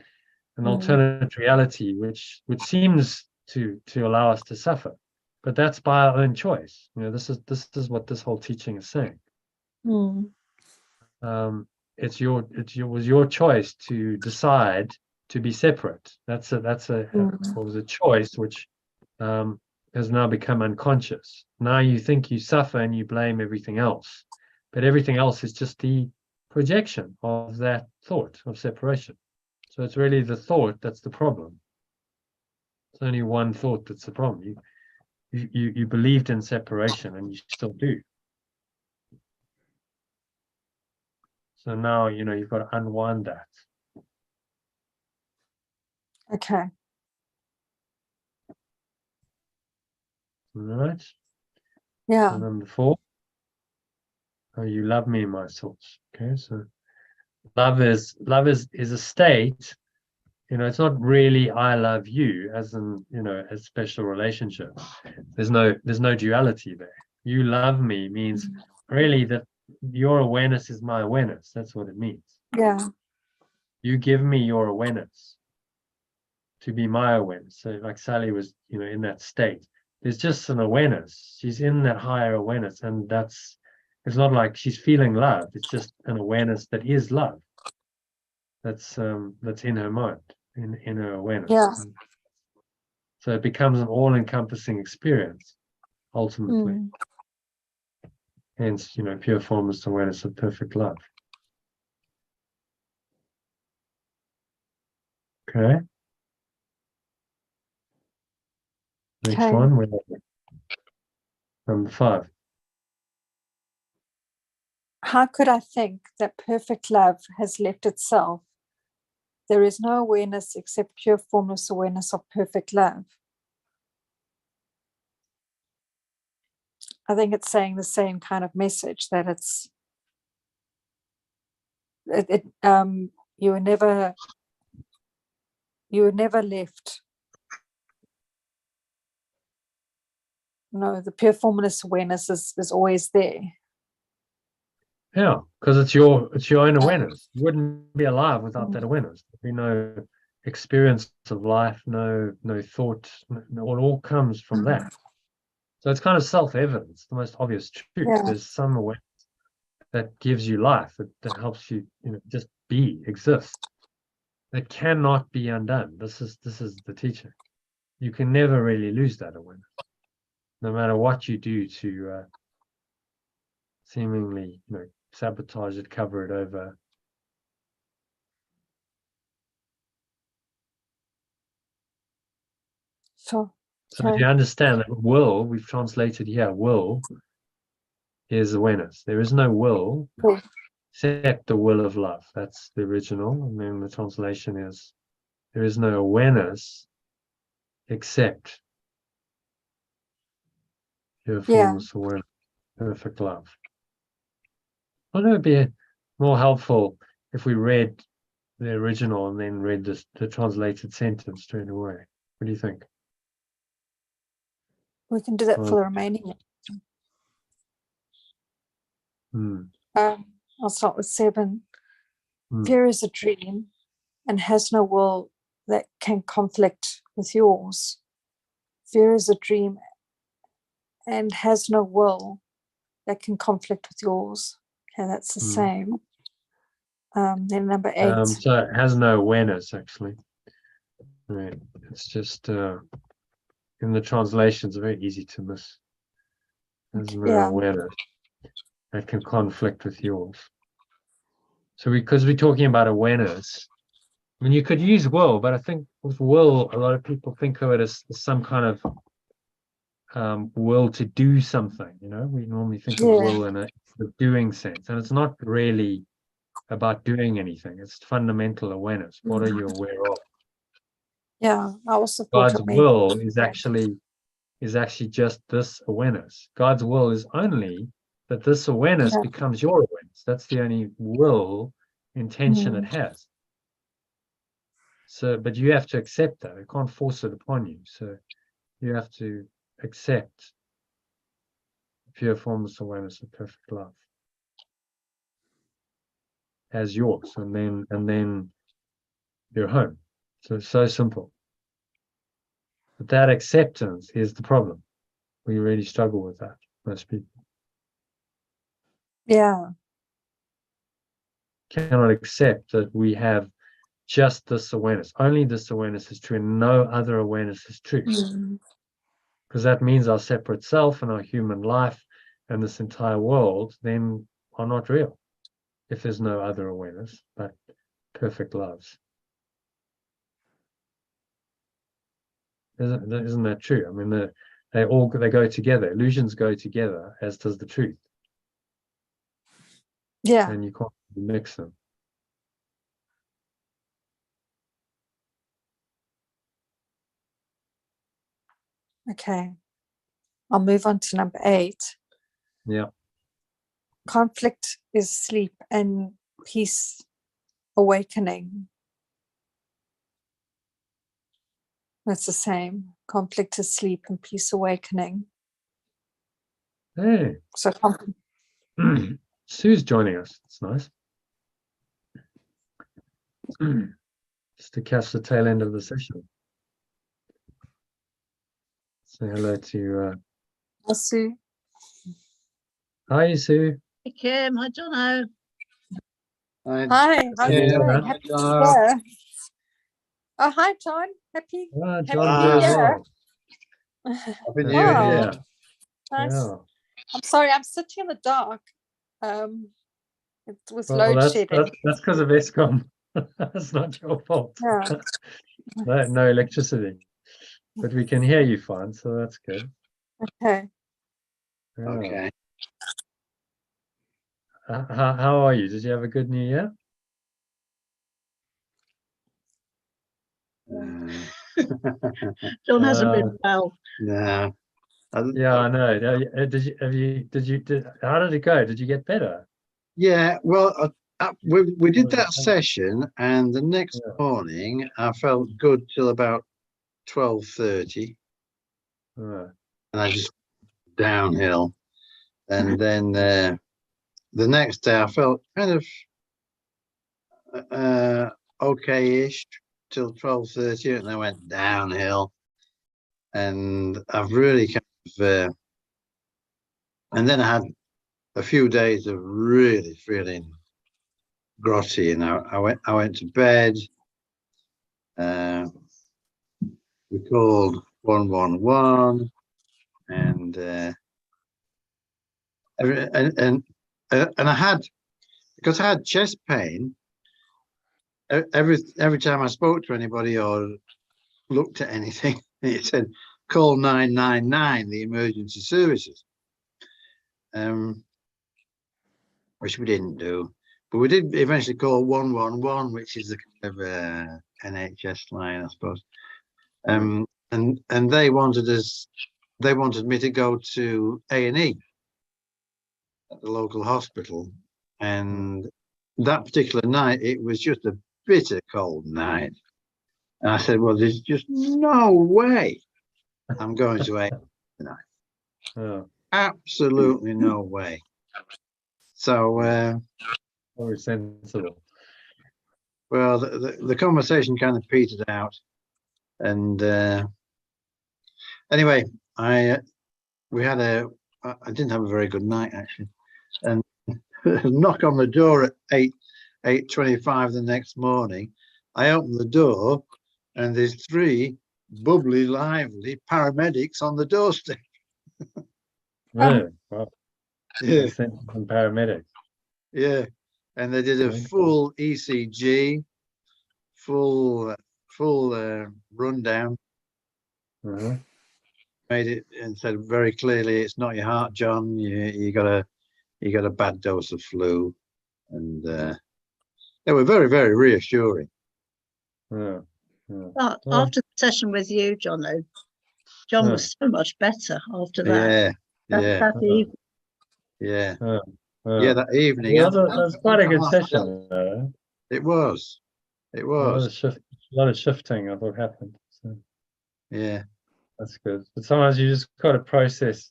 an alternate reality which seems to allow us to suffer, but that's by our own choice. This is what this whole teaching is saying. It was your choice to decide to be separate. That's a choice which has now become unconscious. Now you think you suffer and you blame everything else, but everything else is just the projection of that thought of separation. So it's really the thought that's the problem. It's only one thought that's the problem. You believed in separation and you still do. So now you've got to unwind that. Okay. All right. Yeah. So number 4. Oh, you love me, my source. Okay, so love is a state. It's not really I love you as in a special relationship. There's no duality there. You love me means really that your awareness is my awareness. That's what it means. Yeah. You give me your awareness to be my awareness. So like Sally was, in that state. There's just an awareness. She's in that higher awareness, and it's not like she's feeling love. It's just an awareness that is love. That's in her mind, in her awareness. Yeah. And so it becomes an all-encompassing experience, ultimately. Mm. Hence, pure formless awareness of perfect love. Okay. Next Okay. one, we're number 5. How could I think that perfect love has left itself? There is no awareness except pure formless awareness of perfect love. I think it's saying the same kind of message, that you were never left. No, the pure formless awareness is always there. Yeah, because it's your own awareness. You wouldn't be alive without that awareness. There'd be no experience of life, no thought. It all comes from that. So it's kind of self-evident. It's the most obvious truth. Yeah. There's some awareness that gives you life, that helps you, just exist. That cannot be undone. This is the teaching. You can never really lose that awareness, no matter what you do to seemingly, sabotage it, cover it over. So So if you understand that will, we've translated here, will is awareness. There is no will except the will of love. That's the original. And then the translation is, there is no awareness except pure formless awareness, perfect love. I think it would be more helpful if we read the original and then read the translated sentence straight away. What do you think? we can do that for the remaining. I'll start with 7. Fear is a dream and has no will that can conflict with yours. Fear is a dream and has no will that can conflict with yours. Okay, that's the same. Then number 8. So it has no awareness, actually. Right. It's just in the translations, very easy to miss. There's no awareness that can conflict with yours. So because we're talking about awareness, I mean, you could use will, but I think with will, a lot of people think of it as some kind of will to do something. We normally think of will in a doing sense, and it's not really about doing anything. It's fundamental awareness. What are you aware of? Yeah, I also God's will is actually just this awareness. God's will is only that this awareness becomes your awareness. That's the only will intention it has. So, but you have to accept that. It can't force it upon you. So you have to accept pure formless awareness of perfect love as yours, and then you're home. So it's so simple. But that acceptance is the problem. We really struggle with that, most people. Yeah. Cannot accept that we have just this awareness. Only this awareness is true, and no other awareness is true. Because that means our separate self and our human life and this entire world then are not real, if there's no other awareness but perfect loves. Isn't that true? I mean, they go together. Illusions go together, as does the truth. Yeah. And you can't mix them. Okay. I'll move on to number 8. Yeah. Conflict is sleep and peace awakening. That's the same. Conflict is sleep and peace awakening. Hey. So Sue's joining us. It's nice. Just to catch the tail end of the session. Say hello to Sue. hi Sue. Hey Kim, hi Jono. Hi, how are you Yeah. doing? Happy New Year. Oh, hi, John. Happy Ah, Happy John New as Year. well. Happy New Wow. Year. Nice. Yeah. I'm sorry, I'm sitting in the dark. It was Well, load that's shedding. that's because of ESCOM. That's not your fault. Yeah. No electricity, but we can hear you fine, so that's good. Okay. Yeah. Okay. How are you? Did you have a good New Year? John hasn't been well. No. Yeah, I know. How did it go? Did you get better? Yeah, well, we did was that it? session, and the next Yeah. morning I felt good till about 12:30, Right. and I just downhill. And then the next day I felt kind of okay-ish till 12:30, and I went downhill. And I've really kind of, and then I had a few days of really feeling grotty, and I went to bed. We called 111, and I had, because I had chest pain. Every time I spoke to anybody or looked at anything, it said call 999, the emergency services. Which we didn't do, but we did eventually call 111, which is the kind of NHS line, I suppose. And they wanted me to go to A&E at the local hospital, and that particular night it was just a bitter cold night, and I said, well, there's just no way I'm going to A&E tonight. Oh, Absolutely no way. So very sensible. well, the conversation kind of petered out, and anyway, I didn't have a very good night actually, and knock on the door at 8:25 the next morning. I opened the door, and there's 3 bubbly, lively paramedics on the doorstep. Really? Wow. Yeah, They sent some paramedics. yeah, and they did a Okay. full ECG, full rundown. Uh-huh. Made it and said very clearly, it's not your heart, John. You got a bad dose of flu, and they were very, very reassuring. Yeah. Yeah. But Well, after the session with you, Jono, John Yeah. was so much better after that. Yeah, That, yeah, that evening. yeah, yeah. yeah. That evening, Well, that's quite a good session, though. it was, it A lot was. of a lot of shifting I thought happened. So Yeah, that's good. But sometimes you just got to process.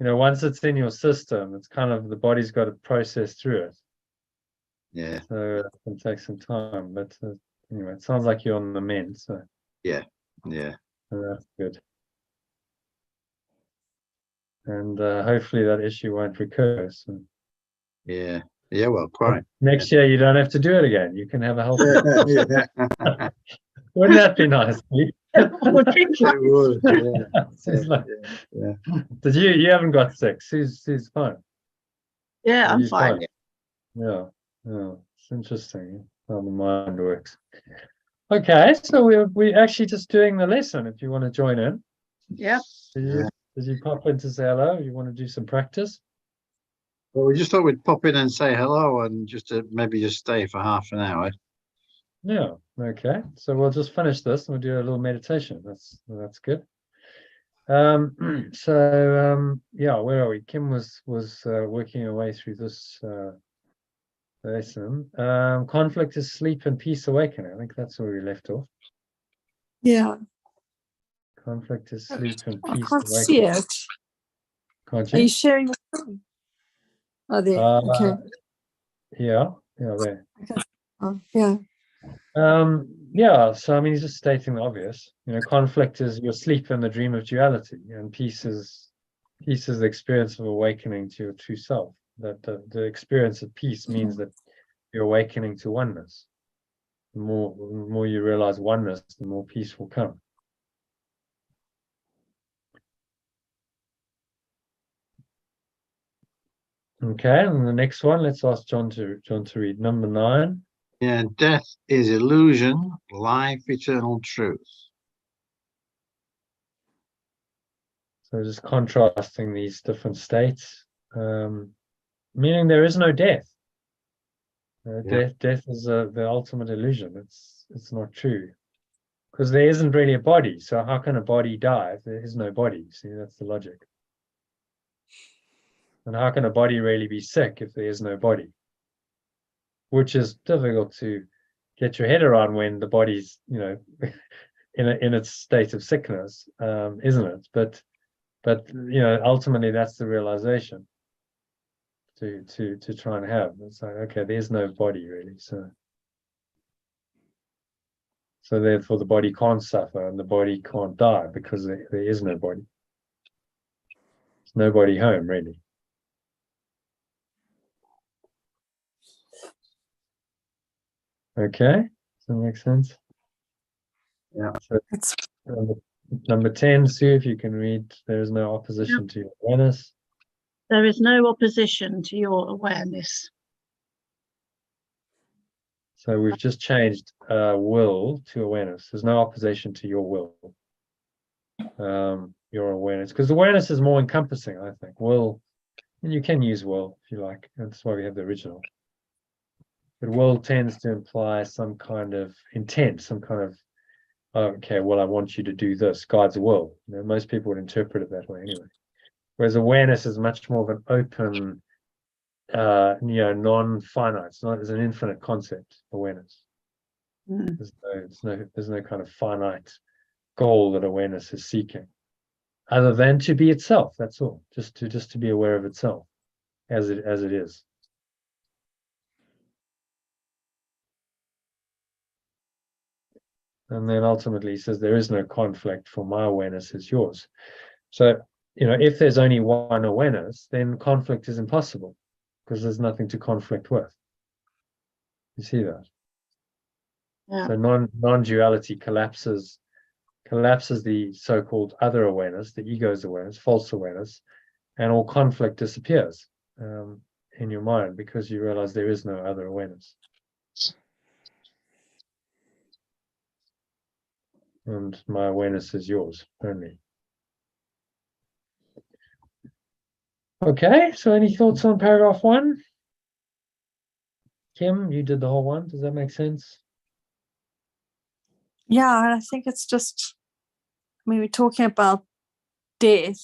Once it's in your system, it's kind of the body's got to process through it. yeah, So it can take some time. But anyway, it sounds like you're on the mend. So yeah. that's good. And hopefully that issue won't recur. So Yeah, yeah. Well, quite. next year you don't have to do it again. You can have a healthy. Yeah. Wouldn't that be nice? Lee? It would. Yeah, Sue's like, yeah. did you haven't got sick? Sue's fine. Yeah, I'm You're fine. Yeah, it's interesting how the mind works. Okay, so we actually just doing the lesson. If you want to join in, Yeah. did you pop in to say hello? You want to do some practice? Well, we just thought we'd pop in and say hello, and maybe just stay for half an hour. Yeah. Okay. So we'll just finish this and we'll do a little meditation. That's good. Yeah, where are we? Kim was working her way through this lesson. Conflict is sleep and peace awakening. I think that's where we left off. Yeah. Conflict is sleep and I peace can't see awakening. it. Can't Are you you? sharing the screen? Oh, there. Okay. Yeah, there. Oh, yeah. Yeah, so I mean, he's just stating the obvious. Conflict is your sleep and the dream of duality, and peace is the experience of awakening to your true self. That the experience of peace means that you're awakening to oneness. The more you realize oneness, the more peace will come. Okay, and the next one, let's ask John to read number 9. Yeah, death is illusion, life eternal truth. So just contrasting these different states, meaning there is no death. Death is the ultimate illusion. It's not true, because there isn't really a body. So how can a body die if there is no body? See, that's the logic. And how can a body really be sick if there is no body? Which is difficult to get your head around when the body's, in its state of sickness, isn't it? But ultimately that's the realization to try and have. It's like, okay, there's no body really, so therefore the body can't suffer and the body can't die because there is no body. There's nobody home really. Okay, does that make sense? Yeah. So number 10, Sue, if you can read, there is no opposition to your awareness. There is no opposition to your awareness. So we've just changed will to awareness. There's no opposition to your will, your awareness, because awareness is more encompassing, I think. Will, and you can use will if you like. That's why we have the original. But will tends to imply some kind of intent, some kind of, okay, well, I want you to do this, God's will. Most people would interpret it that way anyway. Whereas awareness is much more of an open, non-finite. It's an infinite concept, awareness. There's no kind of finite goal that awareness is seeking, other than to be itself. That's all. Just to be aware of itself as it is. And then ultimately he says there is no conflict, for my awareness is yours. So, if there's only one awareness, then conflict is impossible because there's nothing to conflict with. You see that? Yeah. So non-duality collapses the so-called other awareness, the ego's awareness, false awareness, and all conflict disappears in your mind because you realize there is no other awareness. And my awareness is yours only. Okay, so any thoughts on paragraph 1? Kim, you did the whole one. Does that make sense? Yeah, I think it's just, we're talking about death,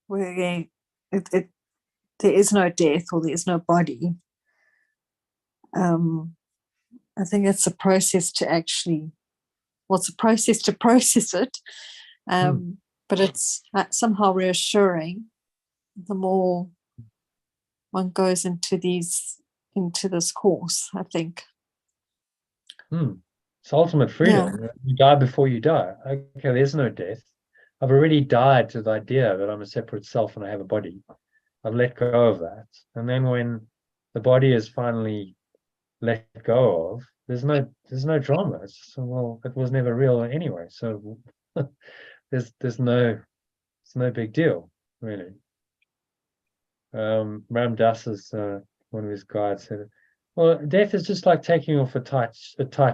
where there is no death or there is no body. I think it's a process to actually, it's a process to process it, but it's somehow reassuring the more one goes into this course, I think. It's ultimate freedom. Yeah. You die before you die. Okay, there's no death. I've already died to the idea that I'm a separate self and I have a body. I've let go of that. And then when the body is finally let go of, there's no drama. It's just, well, it was never real anyway. So it's no big deal, really. Ram Dass, one of his guides, said, well, death is just like taking off a tight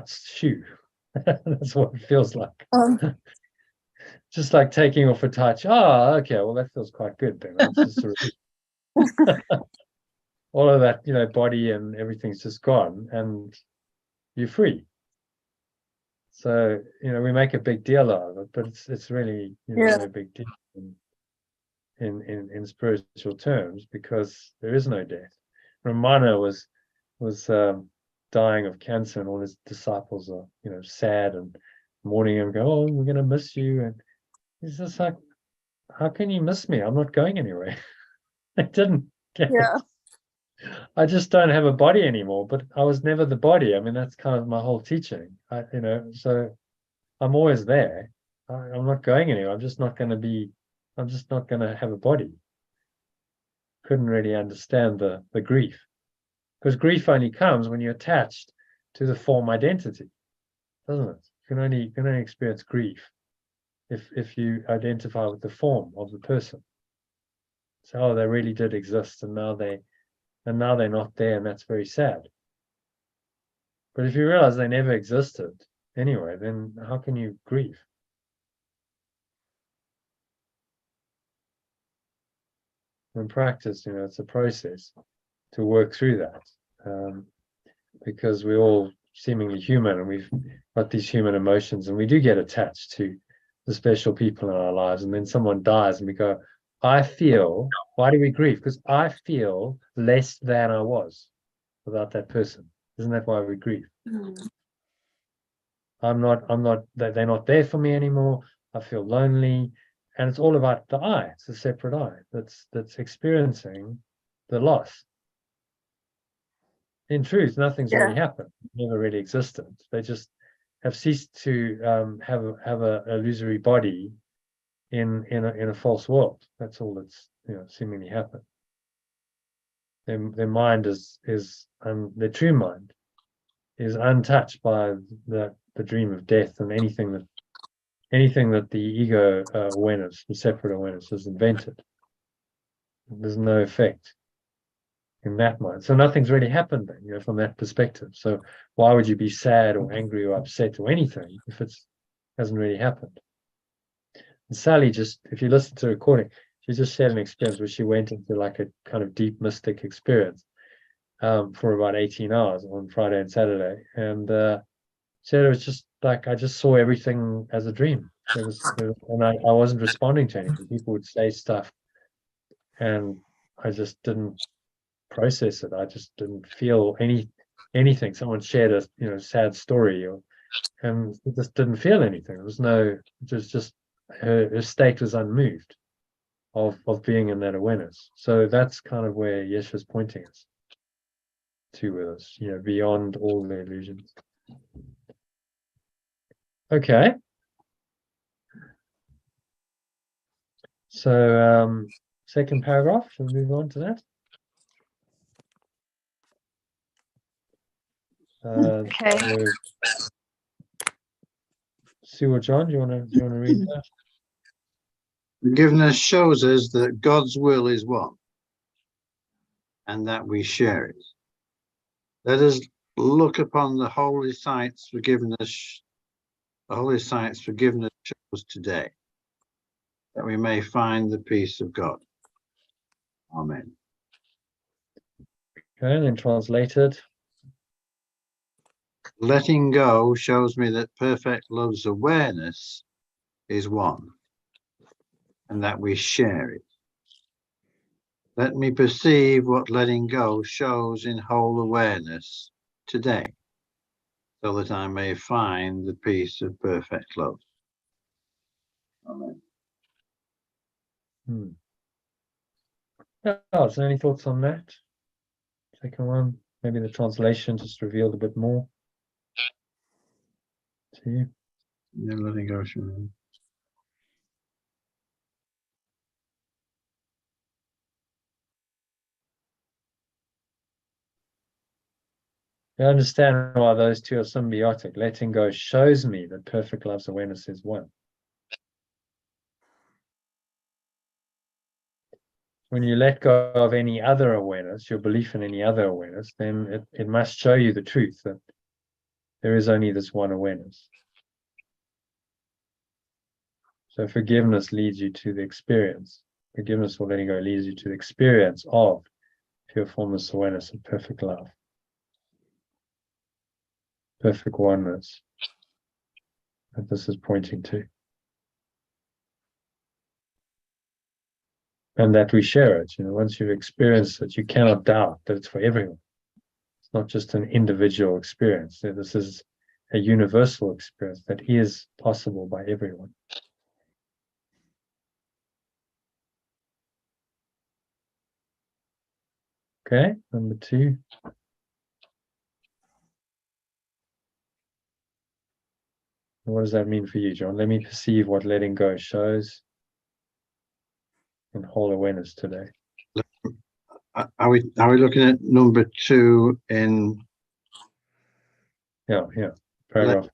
shoe. That's what it feels like. Just like taking off a tight shoe. Oh, okay, well, that feels quite good then. It's just all of that, body and everything's just gone and you're free. So, we make a big deal out of it, but it's really no big deal in spiritual terms, because there is no death. Ramana was dying of cancer, and all his disciples are sad and mourning him, go, oh, we're gonna miss you. And he's just like, how can you miss me? I'm not going anywhere. I didn't get it. I just don't have a body anymore, but I was never the body. I mean, that's kind of my whole teaching. So I'm always there. I'm not going anywhere. I'm just not going to have a body. Couldn't really understand the grief, because grief only comes when you're attached to the form identity, doesn't it? You can only experience grief if you identify with the form of the person. So, oh, they really did exist, and now they're not there, and that's very sad. But if you realize they never existed anyway, then how can you grieve? In practice, it's a process to work through that, because we're all seemingly human, and we've got these human emotions, and we do get attached to the special people in our lives. And then someone dies, and we go, I feel, why do we grieve? Because I feel less than I was without that person. Isn't that why we grieve? I'm not, they're not there for me anymore. I feel lonely. And it's all about the I. It's a separate I that's experiencing the loss. In truth, nothing's really happened. It never really existed. They just have ceased to have a illusory body in a false world. That's all that's seemingly happened. Their mind is their true mind is untouched by the dream of death and anything that the ego awareness, the separate awareness, has invented. There's no effect in that mind. So nothing's really happened then, from that perspective. So why would you be sad or angry or upset or anything if it hasn't really happened? And Sally, just if you listen to the recording, she just shared an experience where she went into like a kind of deep mystic experience for about 18 hours on Friday and Saturday. And she said it was just like, I just saw everything as a dream. And I wasn't responding to anything. People would say stuff and I just didn't process it. I just didn't feel anything. Someone shared a sad story and it just didn't feel anything. It was just her state was unmoved of being in that awareness. So that's kind of where Yeshua's pointing us to with us, beyond all the illusions. Okay. So second paragraph, shall we move on to that? Okay. Sue or John, do you want to read that? Forgiveness shows us that God's will is one and that we share it. Let us look upon the holy sites forgiveness shows today, that we may find the peace of God. Amen. Okay, and then translated. Letting go shows me that perfect love's awareness is one and that we share it. Let me perceive what letting go shows in whole awareness today, so that I may find the peace of perfect love. Amen. So any thoughts on that? Second one, maybe the translation just revealed a bit more to you. Yeah, letting go. I understand why those two are symbiotic. Letting go shows me that perfect love's awareness is one. When you let go of any other awareness, your belief in any other awareness, then it must show you the truth that there is only this one awareness. So forgiveness leads you to the experience. Forgiveness or letting go leads you to the experience of pure formless awareness and perfect love. Perfect oneness that this is pointing to. And that we share it. Once you've experienced it, you cannot doubt that it's for everyone. It's not just an individual experience. This is a universal experience that is possible by everyone. Okay, number 2. What does that mean for you, John? Let me perceive what letting go shows in whole awareness today. Are we looking at number 2 in Yeah, paragraph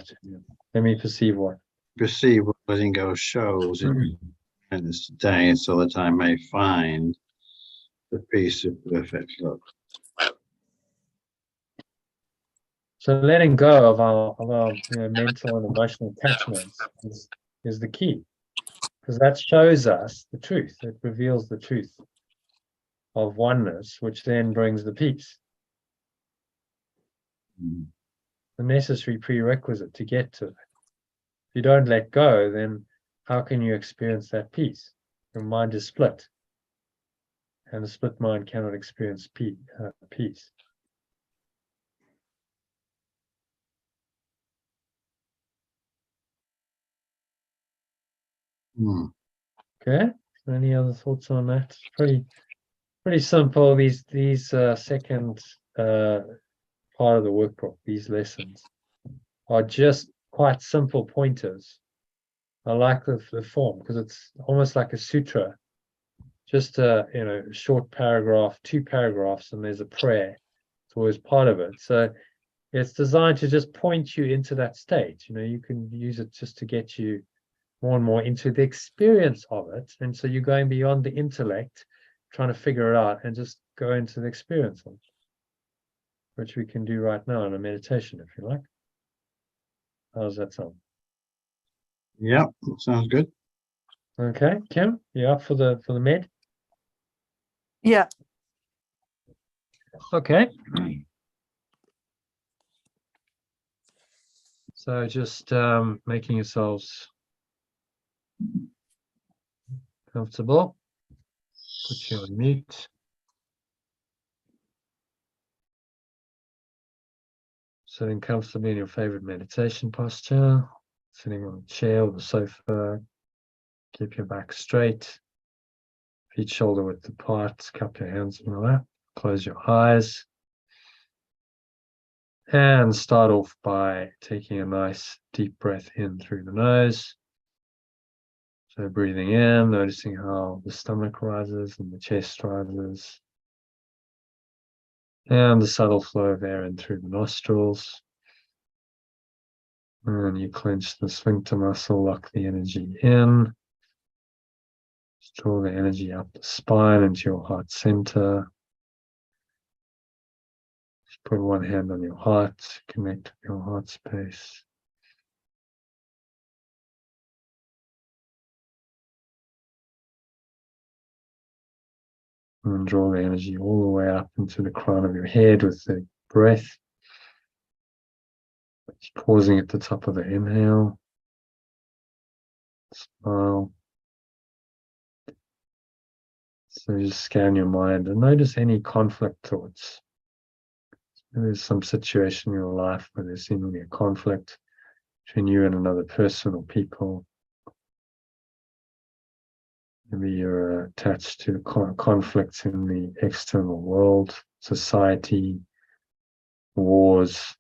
2. Yeah. Let me perceive what. perceive what letting go shows in this day, so that I may find the peace of perfect love. So letting go of our mental and emotional attachments is the key, because that shows us the truth. It reveals the truth of oneness, which then brings the peace. The necessary prerequisite to get to it. If you don't let go, then how can you experience that peace? Your mind is split, and a split mind cannot experience peace. Okay. Any other thoughts on that? It's pretty simple. These second part of the workbook, these lessons are just quite simple pointers. I like the form because it's almost like a sutra, just a short paragraph, 2 paragraphs, and there's a prayer. It's always part of it. So it's designed to just point you into that state. You can use it just to get you more and more into the experience of it. And so you're going beyond the intellect, trying to figure it out, and just go into the experience of it, which we can do right now in a meditation, if you like. How does that sound? Yeah, that sounds good. Okay, Kim, you up for the med? Yeah. Okay. So just making yourselves comfortable. Put you on mute. Sitting comfortably in your favorite meditation posture. Sitting on a chair or the sofa. Keep your back straight. Feet shoulder width apart. Cup your hands in your lap. Close your eyes. And start off by taking a nice deep breath in through the nose. So breathing in, noticing how the stomach rises and the chest rises. And the subtle flow of air in through the nostrils. And you clench the sphincter muscle, lock the energy in. Just draw the energy up the spine into your heart center. Just put one hand on your heart, connect with your heart space. And draw the energy all the way up into the crown of your head with the breath. Just pausing at the top of the inhale. Smile. So just scan your mind and notice any conflict thoughts. There's some situation in your life where there's seemingly a conflict between you and another person or people. Maybe you're attached to conflicts in the external world, society, wars.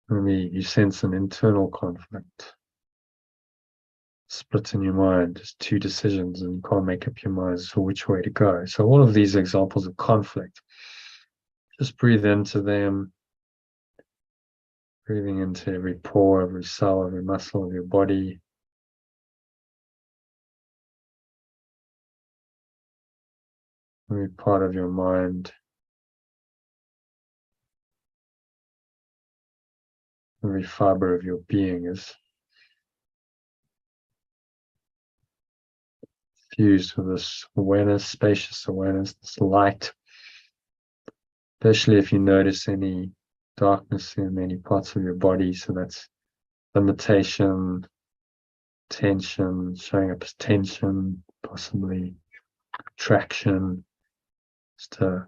Maybe you sense an internal conflict. Split in your mind, just 2 decisions, and you can't make up your mind as to which way to go. So all of these examples of conflict, just breathe into them, breathing into every pore, every cell, every muscle of your body. Every part of your mind. Every fiber of your being is fused with this awareness, spacious awareness, this light. Especially if you notice any darkness in any parts of your body. So that's limitation, tension, showing up as tension, possibly attraction, just a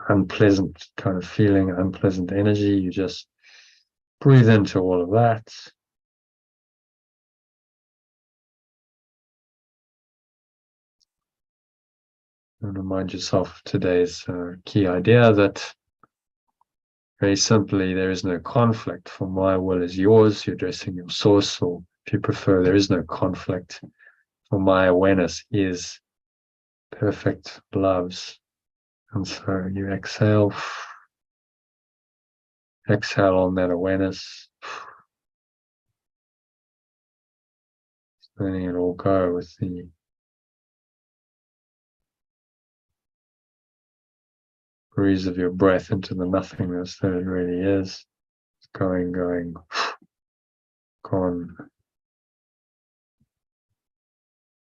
unpleasant kind of feeling, unpleasant energy. You just breathe into all of that. And remind yourself of today's key idea that very simply, there is no conflict. For my will is yours. You're addressing your source, or if you prefer, there is no conflict. For my awareness is perfect loves. And so you exhale on that awareness, letting it all go with the breeze of your breath into the nothingness that it really is. It's going, gone.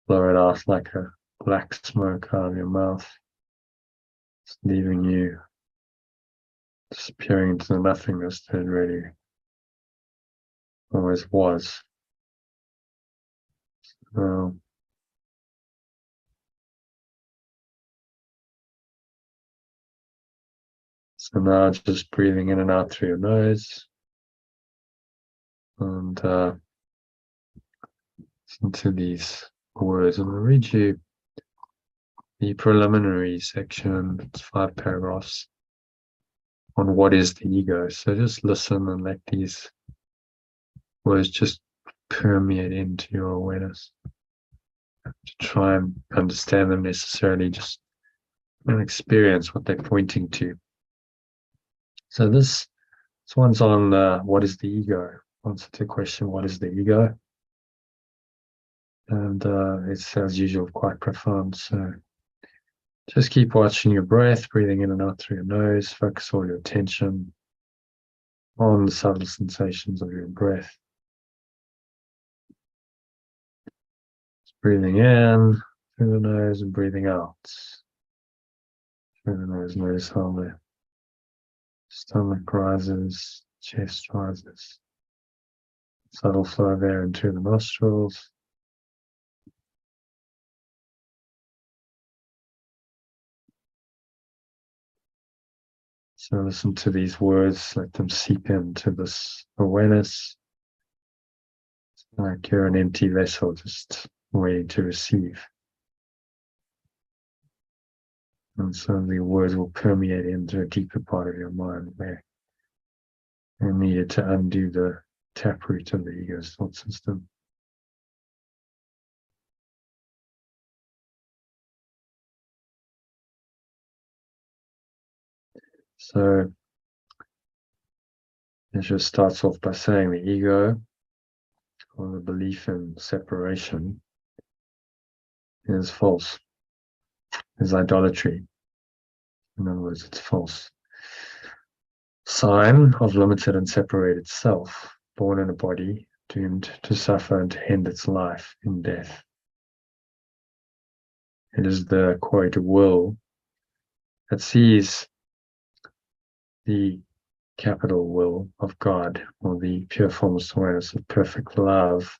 Blow it off like a black smoke out of your mouth. It's leaving you, disappearing into the nothingness that it really always was. So now just breathing in and out through your nose, and listen to these words. I'm going to read you the preliminary section. It's 5 paragraphs on what is the ego. So just listen and let these words just permeate into your awareness. To try and understand them necessarily, just experience what they're pointing to. So this one's on what is the ego? Answer to the question, what is the ego? And it's, as usual, quite profound. So just keep watching your breath, breathing in and out through your nose. Focus all your attention on the subtle sensations of your breath. Just breathing in through the nose and breathing out through the nose. Notice how the stomach rises, chest rises. Subtle flow of air into the nostrils. So listen to these words, let them seep into this awareness. It's like you're an empty vessel, just waiting to receive. And so the words will permeate into a deeper part of your mind where you're needed to undo the taproot of the ego's thought system. So it just starts off by saying the ego, or the belief in separation, is false, is idolatry. In other words, it's false. Sign of limited and separated self, born in a body, doomed to suffer and to end its life in death. It is the, quote, will that sees the capital will of God, or the pure formless awareness of perfect love,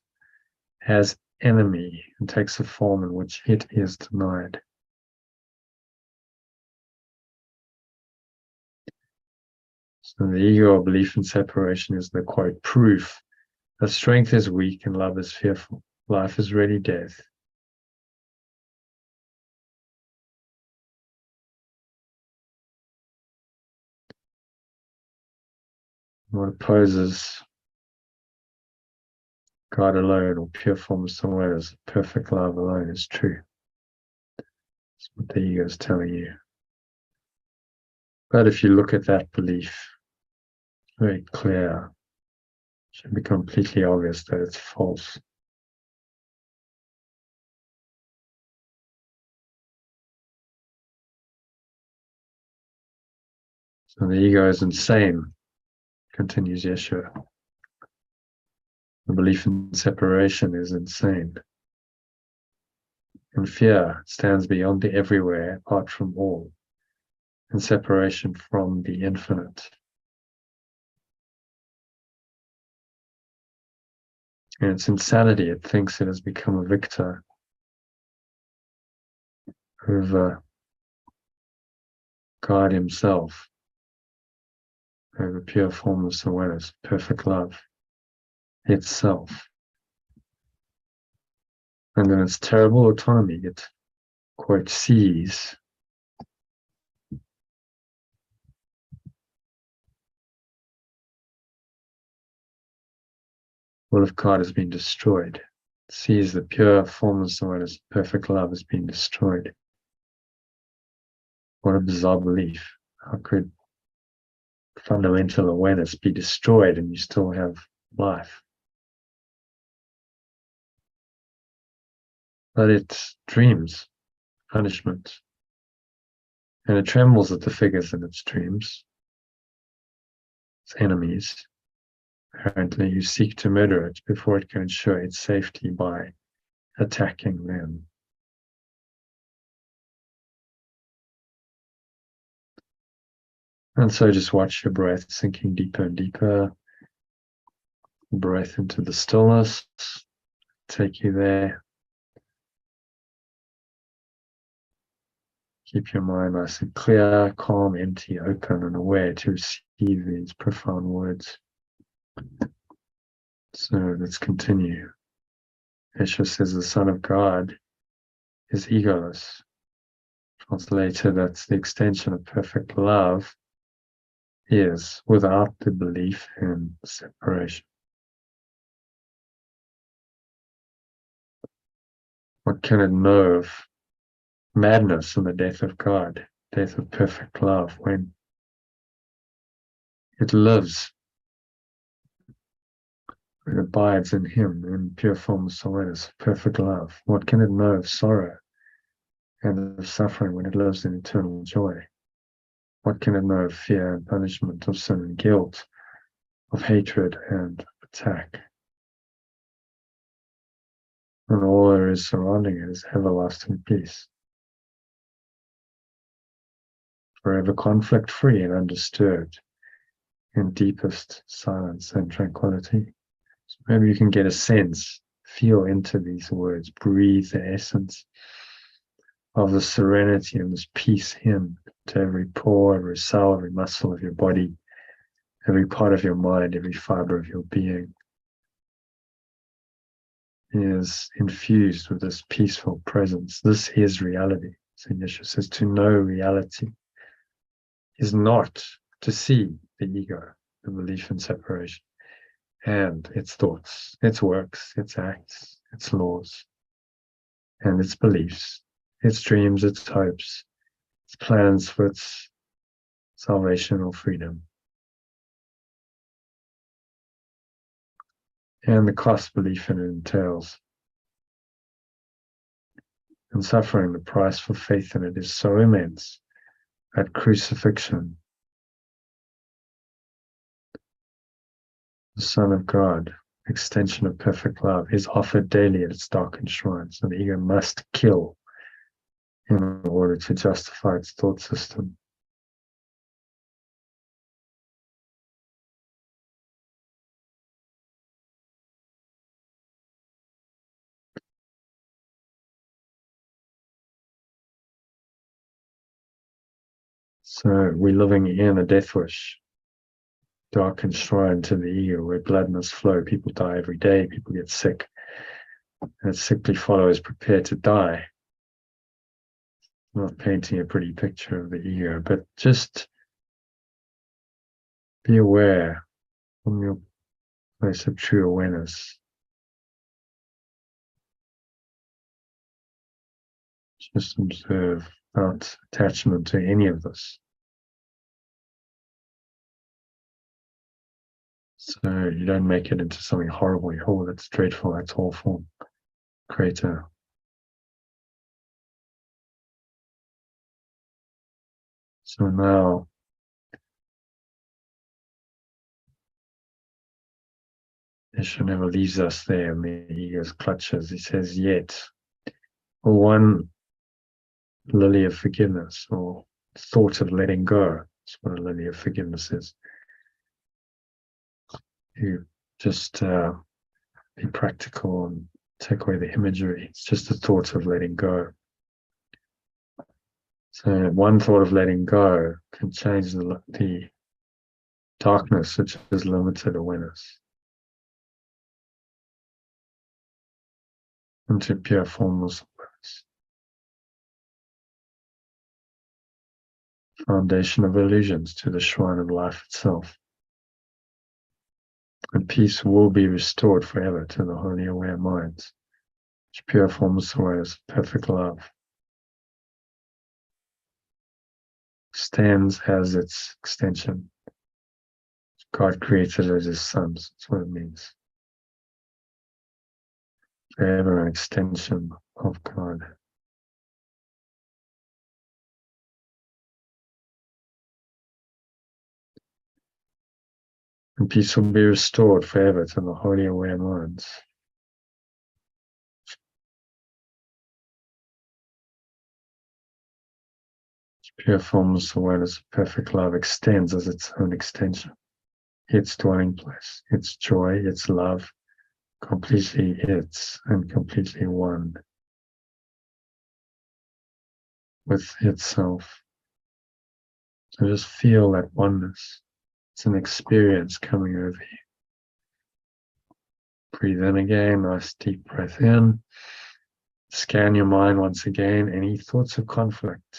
as enemy and takes a form in which it is denied. So the ego, or belief in separation, is the, quote, proof that strength is weak and love is fearful. Life is really death. What opposes God alone, or pure formless awareness, perfect love alone, is true. That's what the ego is telling you. But if you look at that belief, it's very clear. It should be completely obvious that it's false. So the ego is insane, continues Yeshua. The belief in separation is insane. And fear stands beyond the everywhere, apart from all, and separation from the infinite. And it's insanity. It thinks it has become a victor over God himself, over pure formless awareness, perfect love itself. And in its terrible autonomy, it, quote, sees will of God has been destroyed. Sees the pure, formless awareness, perfect love has been destroyed. What a bizarre belief. How could fundamental awareness be destroyed and you still have life? But it dreams punishment, and it trembles at the figures in its dreams, its enemies, apparently, who seek to murder it before it can ensure its safety by attacking them. And so just watch your breath sinking deeper and deeper. Breath into the stillness, take you there. Keep your mind nice and clear, calm, empty, open, and aware to receive these profound words. So let's continue. Esha says the Son of God is egoless. Translated, that's the extension of perfect love, is without the belief in separation. What can it know of madness and the death of God, death of perfect love, when it lives, it abides in Him in pure formless awareness, perfect love? What can it know of sorrow and of suffering when it lives in eternal joy? What can it know of fear and punishment, of sin and guilt, of hatred and attack? And all there is surrounding it is everlasting peace, forever conflict-free and undisturbed, in deepest silence and tranquility. So maybe you can get a sense, feel into these words, breathe the essence of the serenity and this peace in to every pore, every cell, every muscle of your body, every part of your mind, every fiber of your being is infused with this peaceful presence. This is reality. So Yeshua says to know reality is not to see the ego, the belief in separation, and its thoughts, its works, its acts, its laws, and its beliefs, its dreams, its hopes, its plans for its salvation or freedom, and the cost belief in it entails. And suffering, the price for faith in it is so immense that crucifixion, the Son of God, extension of perfect love, is offered daily at its darkened shrines, and the ego must kill in order to justify its thought system. So we're living in a death wish, darkened shrine to the ego, where blood must flow. People die every day, people get sick, and sickly followers prepare to die. I'm not painting a pretty picture of the ego, but just be aware from your place of true awareness. Just observe without attachment to any of this. So you don't make it into something horrible. Oh, that's dreadful, that's awful. Creator. So now Yeshua never leaves us there in the ego's clutches. He says, yet, or one lily of forgiveness, or thought of letting go. That's what a lily of forgiveness is. You just be practical and take away the imagery. It's just a thought of letting go. So one thought of letting go can change the darkness, which is limited awareness, into pure formless awareness. Foundation of illusions to the shrine of life itself. And peace will be restored forever to the wholly aware minds, which pure formless awareness, perfect love, stands as its extension. God created it as his sons. That's what it means. Forever an extension of God. And peace will be restored forever to the wholly aware minds. Pure formless awareness, perfect love extends as its own extension. Its dwelling place, its joy, its love, completely its and completely one with itself. So just feel that oneness. It's an experience coming over you. Breathe in again, nice deep breath in. Scan your mind once again. Any thoughts of conflict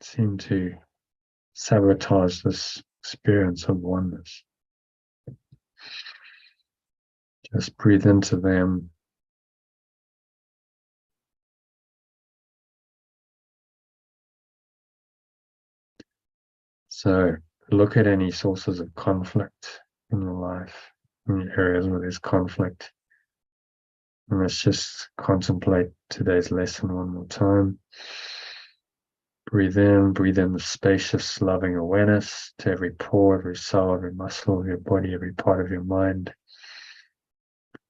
seem to sabotage this experience of oneness. Just breathe into them. So look at any sources of conflict in your life, in the areas where there's conflict. And let's just contemplate today's lesson one more time. Breathe in the spacious, loving awareness to every pore, every cell, every muscle of your body, every part of your mind,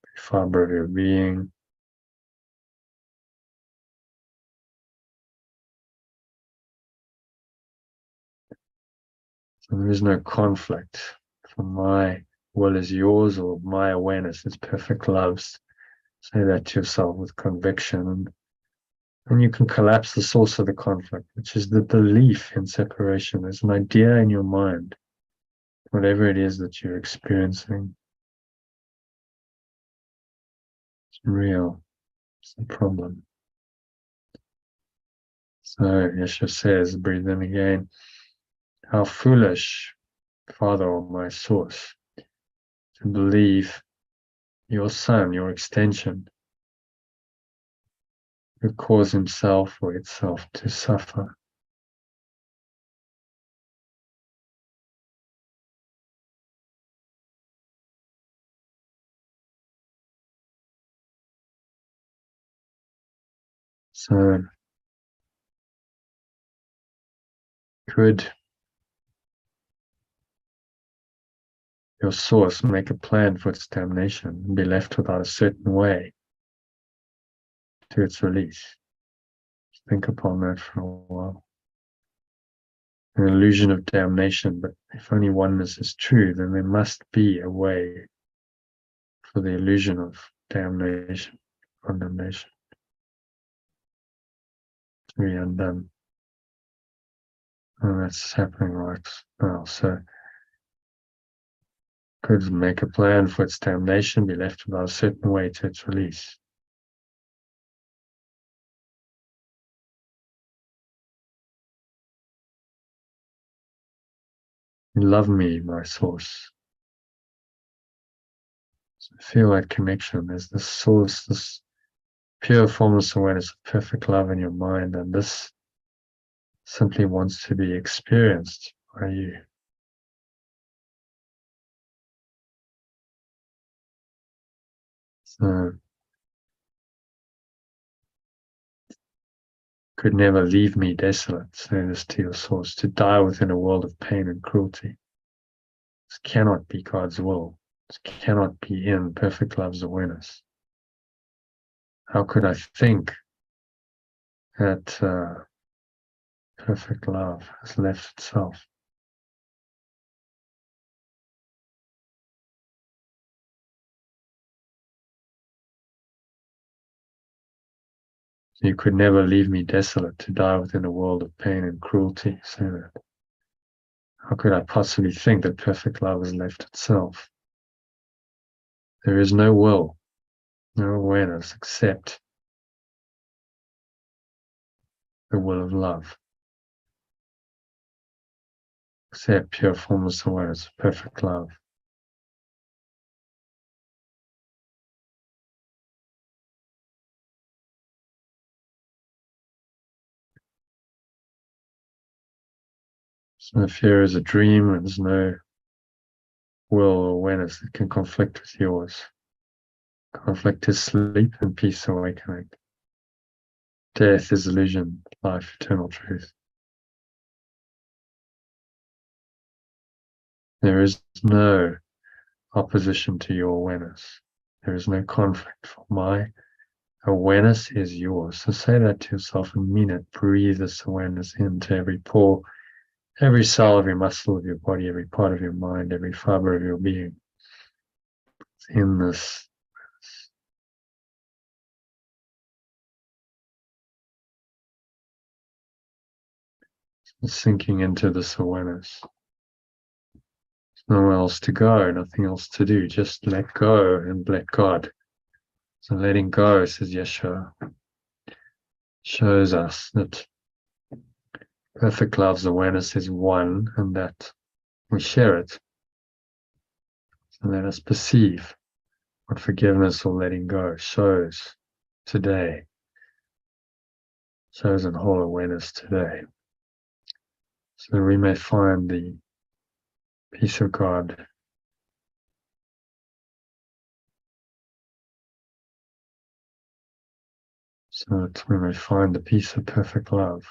every fiber of your being. So there is no conflict. For my will is yours, or my awareness is perfect love's. Say that to yourself with conviction. And you can collapse the source of the conflict, which is the belief in separation. There's an idea in your mind, whatever it is that you're experiencing. It's real. It's the problem. So Yeshua says, breathe in again. How foolish, Father, or my source, to believe your son, your extension, would cause himself or itself to suffer. So could your source make a plan for its damnation and be left without a certain way to its release? Think upon that for a while. An illusion of damnation, but if only oneness is true, then there must be a way for the illusion of damnation, condemnation to be undone. And that's happening right now. So could make a plan for its damnation, be left without a certain way to its release. You love me, my source. So feel that connection. There's this source, this pure formless awareness of perfect love in your mind, and this simply wants to be experienced by you. So could never leave me desolate, say this to your source, to die within a world of pain and cruelty. This cannot be God's will. This cannot be in perfect love's awareness. How could I think that perfect love has left itself? You could never leave me desolate to die within a world of pain and cruelty. Say that. How could I possibly think that perfect love has left itself? There is no will, no awareness except the will of love, except pure formless awareness, perfect love. There's no fear is a dream, and there's no will or awareness that can conflict with yours. Conflict is sleep and peace awakening. Death is illusion, life eternal truth. There is no opposition to your awareness. There is no conflict, for my awareness is yours. So say that to yourself and mean it. Breathe this awareness into every pore, every cell of your muscle of your body, every part of your mind, every fiber of your being. It's in this. Sinking into this awareness. There's nowhere else to go, nothing else to do. Just let go and let God. So letting go, says Yeshua, shows us that perfect love's awareness is one and that we share it. So let us perceive what forgiveness or letting go shows today, shows in whole awareness today. So that we may find the peace of God, so that we may find the peace of perfect love.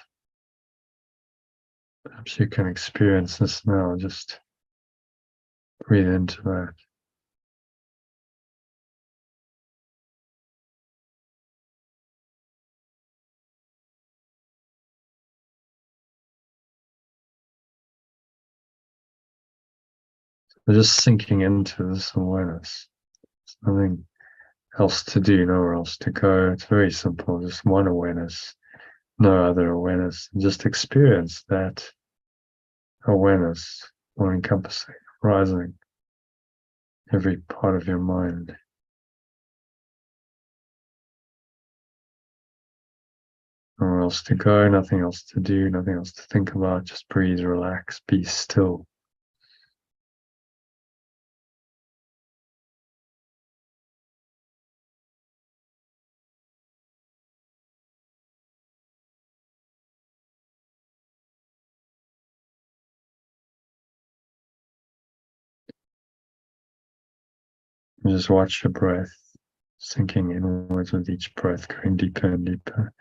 Perhaps you can experience this now, just breathe into that. We're just sinking into this awareness. There's nothing else to do, nowhere else to go. It's very simple, just one awareness, no other awareness. Just experience that awareness, all encompassing, rising every part of your mind. Nowhere else to go, nothing else to do, nothing else to think about. Just breathe, relax, be still. And just watch your breath sinking inwards with each breath, going deeper and deeper.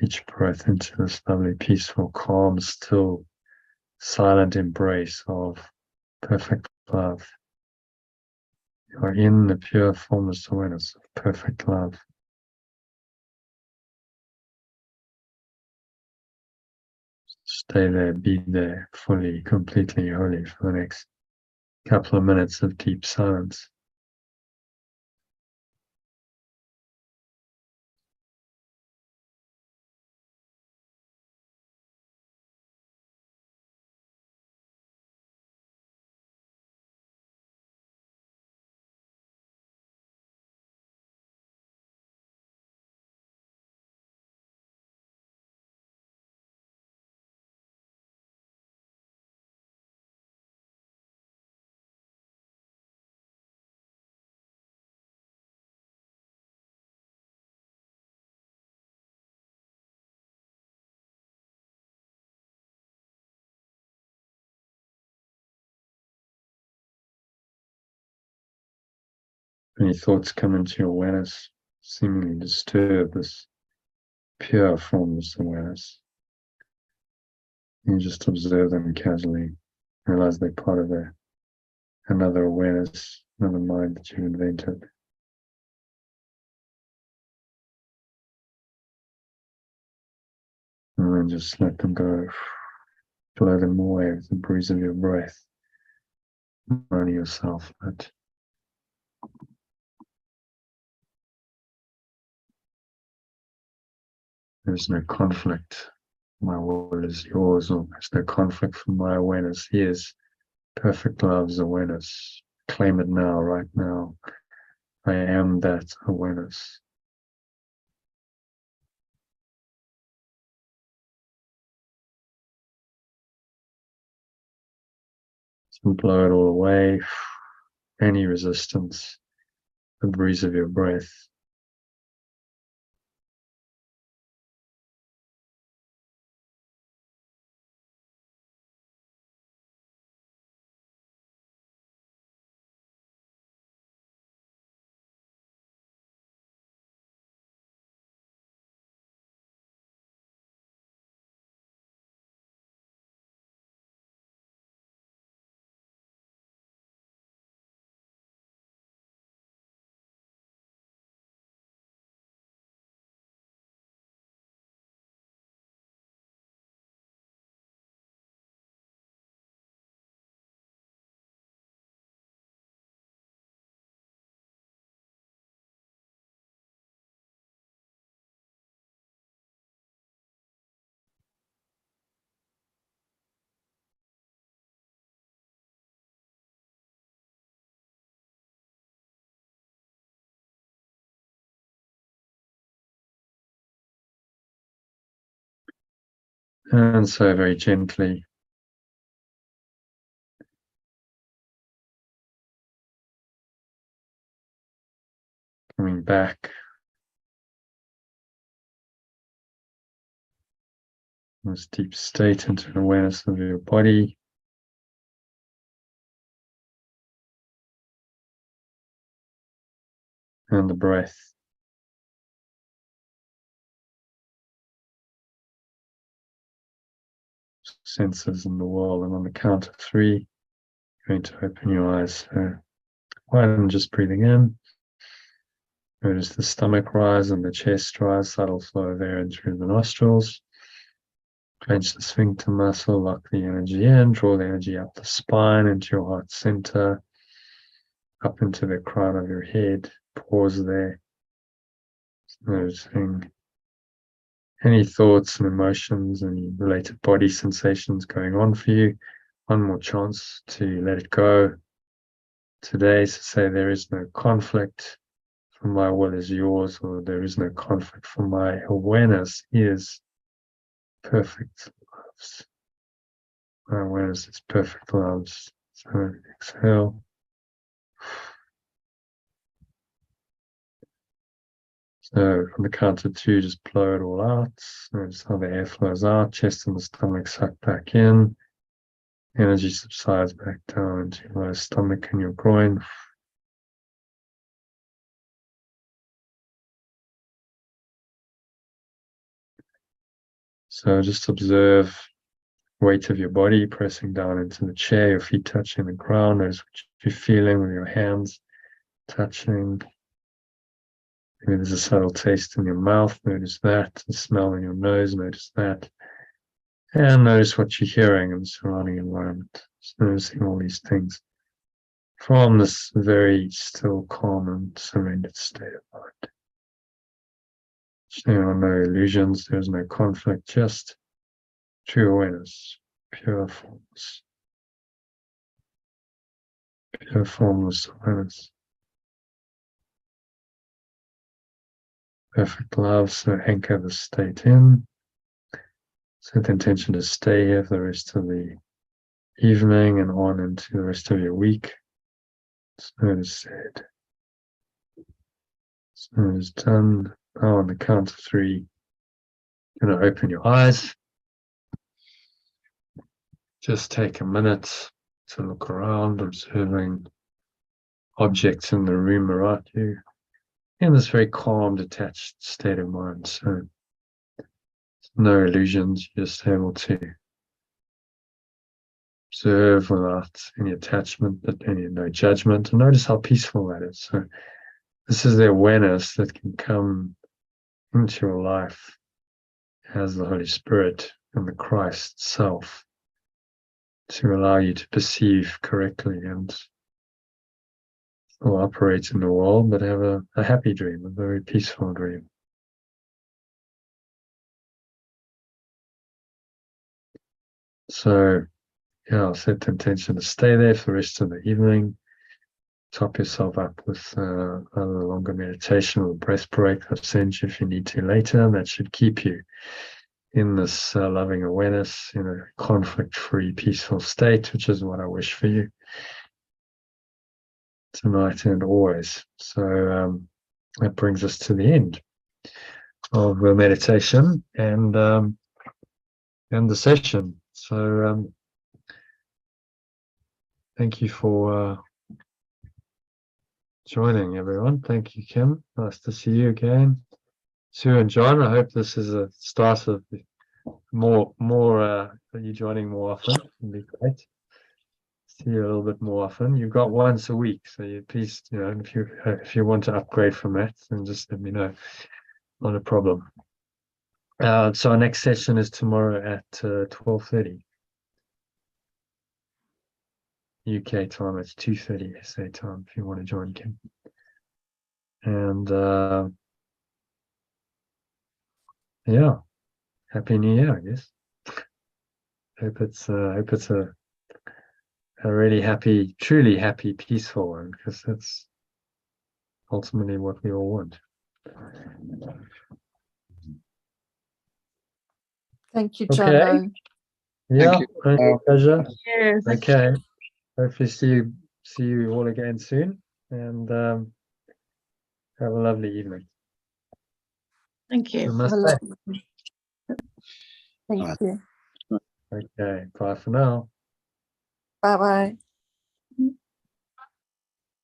Each breath into this lovely, peaceful, calm, still, silent embrace of perfect love. You are in the pure formless awareness of perfect love. Stay there, be there, fully, completely, wholly for the next couple of minutes of deep silence. Any thoughts come into your awareness, seemingly disturb this pure formless awareness. You just observe them casually, realize they're part of another awareness, another mind that you've invented. And then just let them go, blow them away with the breeze of your breath. Reminding yourself that there's no conflict. My will is yours, or there's no conflict from my awareness. Here's perfect love's awareness. Claim it now, right now. I am that awareness. So blow it all away. Any resistance, the breeze of your breath. And so very gently coming back in this deep state into awareness of your body. And the breath. Senses in the world, and on the count of 3, you're going to open your eyes. So 1, just breathing in. Notice the stomach rise and the chest rise, subtle flow of air in through the nostrils. Clench the sphincter muscle, lock the energy in, draw the energy up the spine into your heart center, up into the crown of your head. Pause there. Noticing any thoughts and emotions, any related body sensations going on for you. One more chance to let it go. Today, to say there is no conflict, for my will is yours, or there is no conflict, for my awareness is perfect loves. My awareness is perfect loves. So exhale. So on the count of 2, just blow it all out. Notice how the air flows out, chest and the stomach suck back in. Energy subsides back down into your lower stomach and your groin. So just observe the weight of your body pressing down into the chair, your feet touching the ground. Notice what you're feeling with your hands touching. Maybe there's a subtle taste in your mouth. Notice that. The smell in your nose. Notice that. And notice what you're hearing in the surrounding environment. Just noticing all these things from this very still, calm, and surrendered state of mind. There are no illusions. There's no conflict. Just true awareness, pure formless, pure formless awareness. Perfect love. So anchor the state in. Set the intention to stay here for the rest of the evening and on into the rest of your week. So it is said. So it is done. Now on the count of 3, you're going to open your eyes. Just take a minute to look around, observing objects in the room around you in this very calm, detached state of mind. So no illusions, you're just able to observe without any attachment, but no judgment, and notice how peaceful that is. So this is the awareness that can come into your life as the Holy Spirit and the Christ self to allow you to perceive correctly and or operate in the world, but have a happy dream, a very peaceful dream. So, yeah, I'll set the intention to stay there for the rest of the evening. Top yourself up with a longer meditation or breath break I'll send you if you need to later. And that should keep you in this loving awareness, in a conflict-free, peaceful state, which is what I wish for you tonight and always. So that brings us to the end of the meditation and the session. So thank you for joining, everyone. Thank you, Kim. Nice to see you again. Sue and John, I hope this is a start of more you joining more often. It'd be great. See you a little bit more often. You've got once a week, so you please, if you want to upgrade from that, then just let me know. Not a problem. So our next session is tomorrow at 12:30 UK time. It's 2:30 SA time if you want to join, Kim. And yeah, Happy New Year, I guess. Hope it's a really happy, truly happy, peaceful one, because that's ultimately what we all want. Thank you, Okay. John. Yeah, you. my pleasure. Cheers. Okay. Hopefully see you all again soon, and have a lovely evening. Thank you. Namaste. Thank you. Okay, bye for now. Bye bye.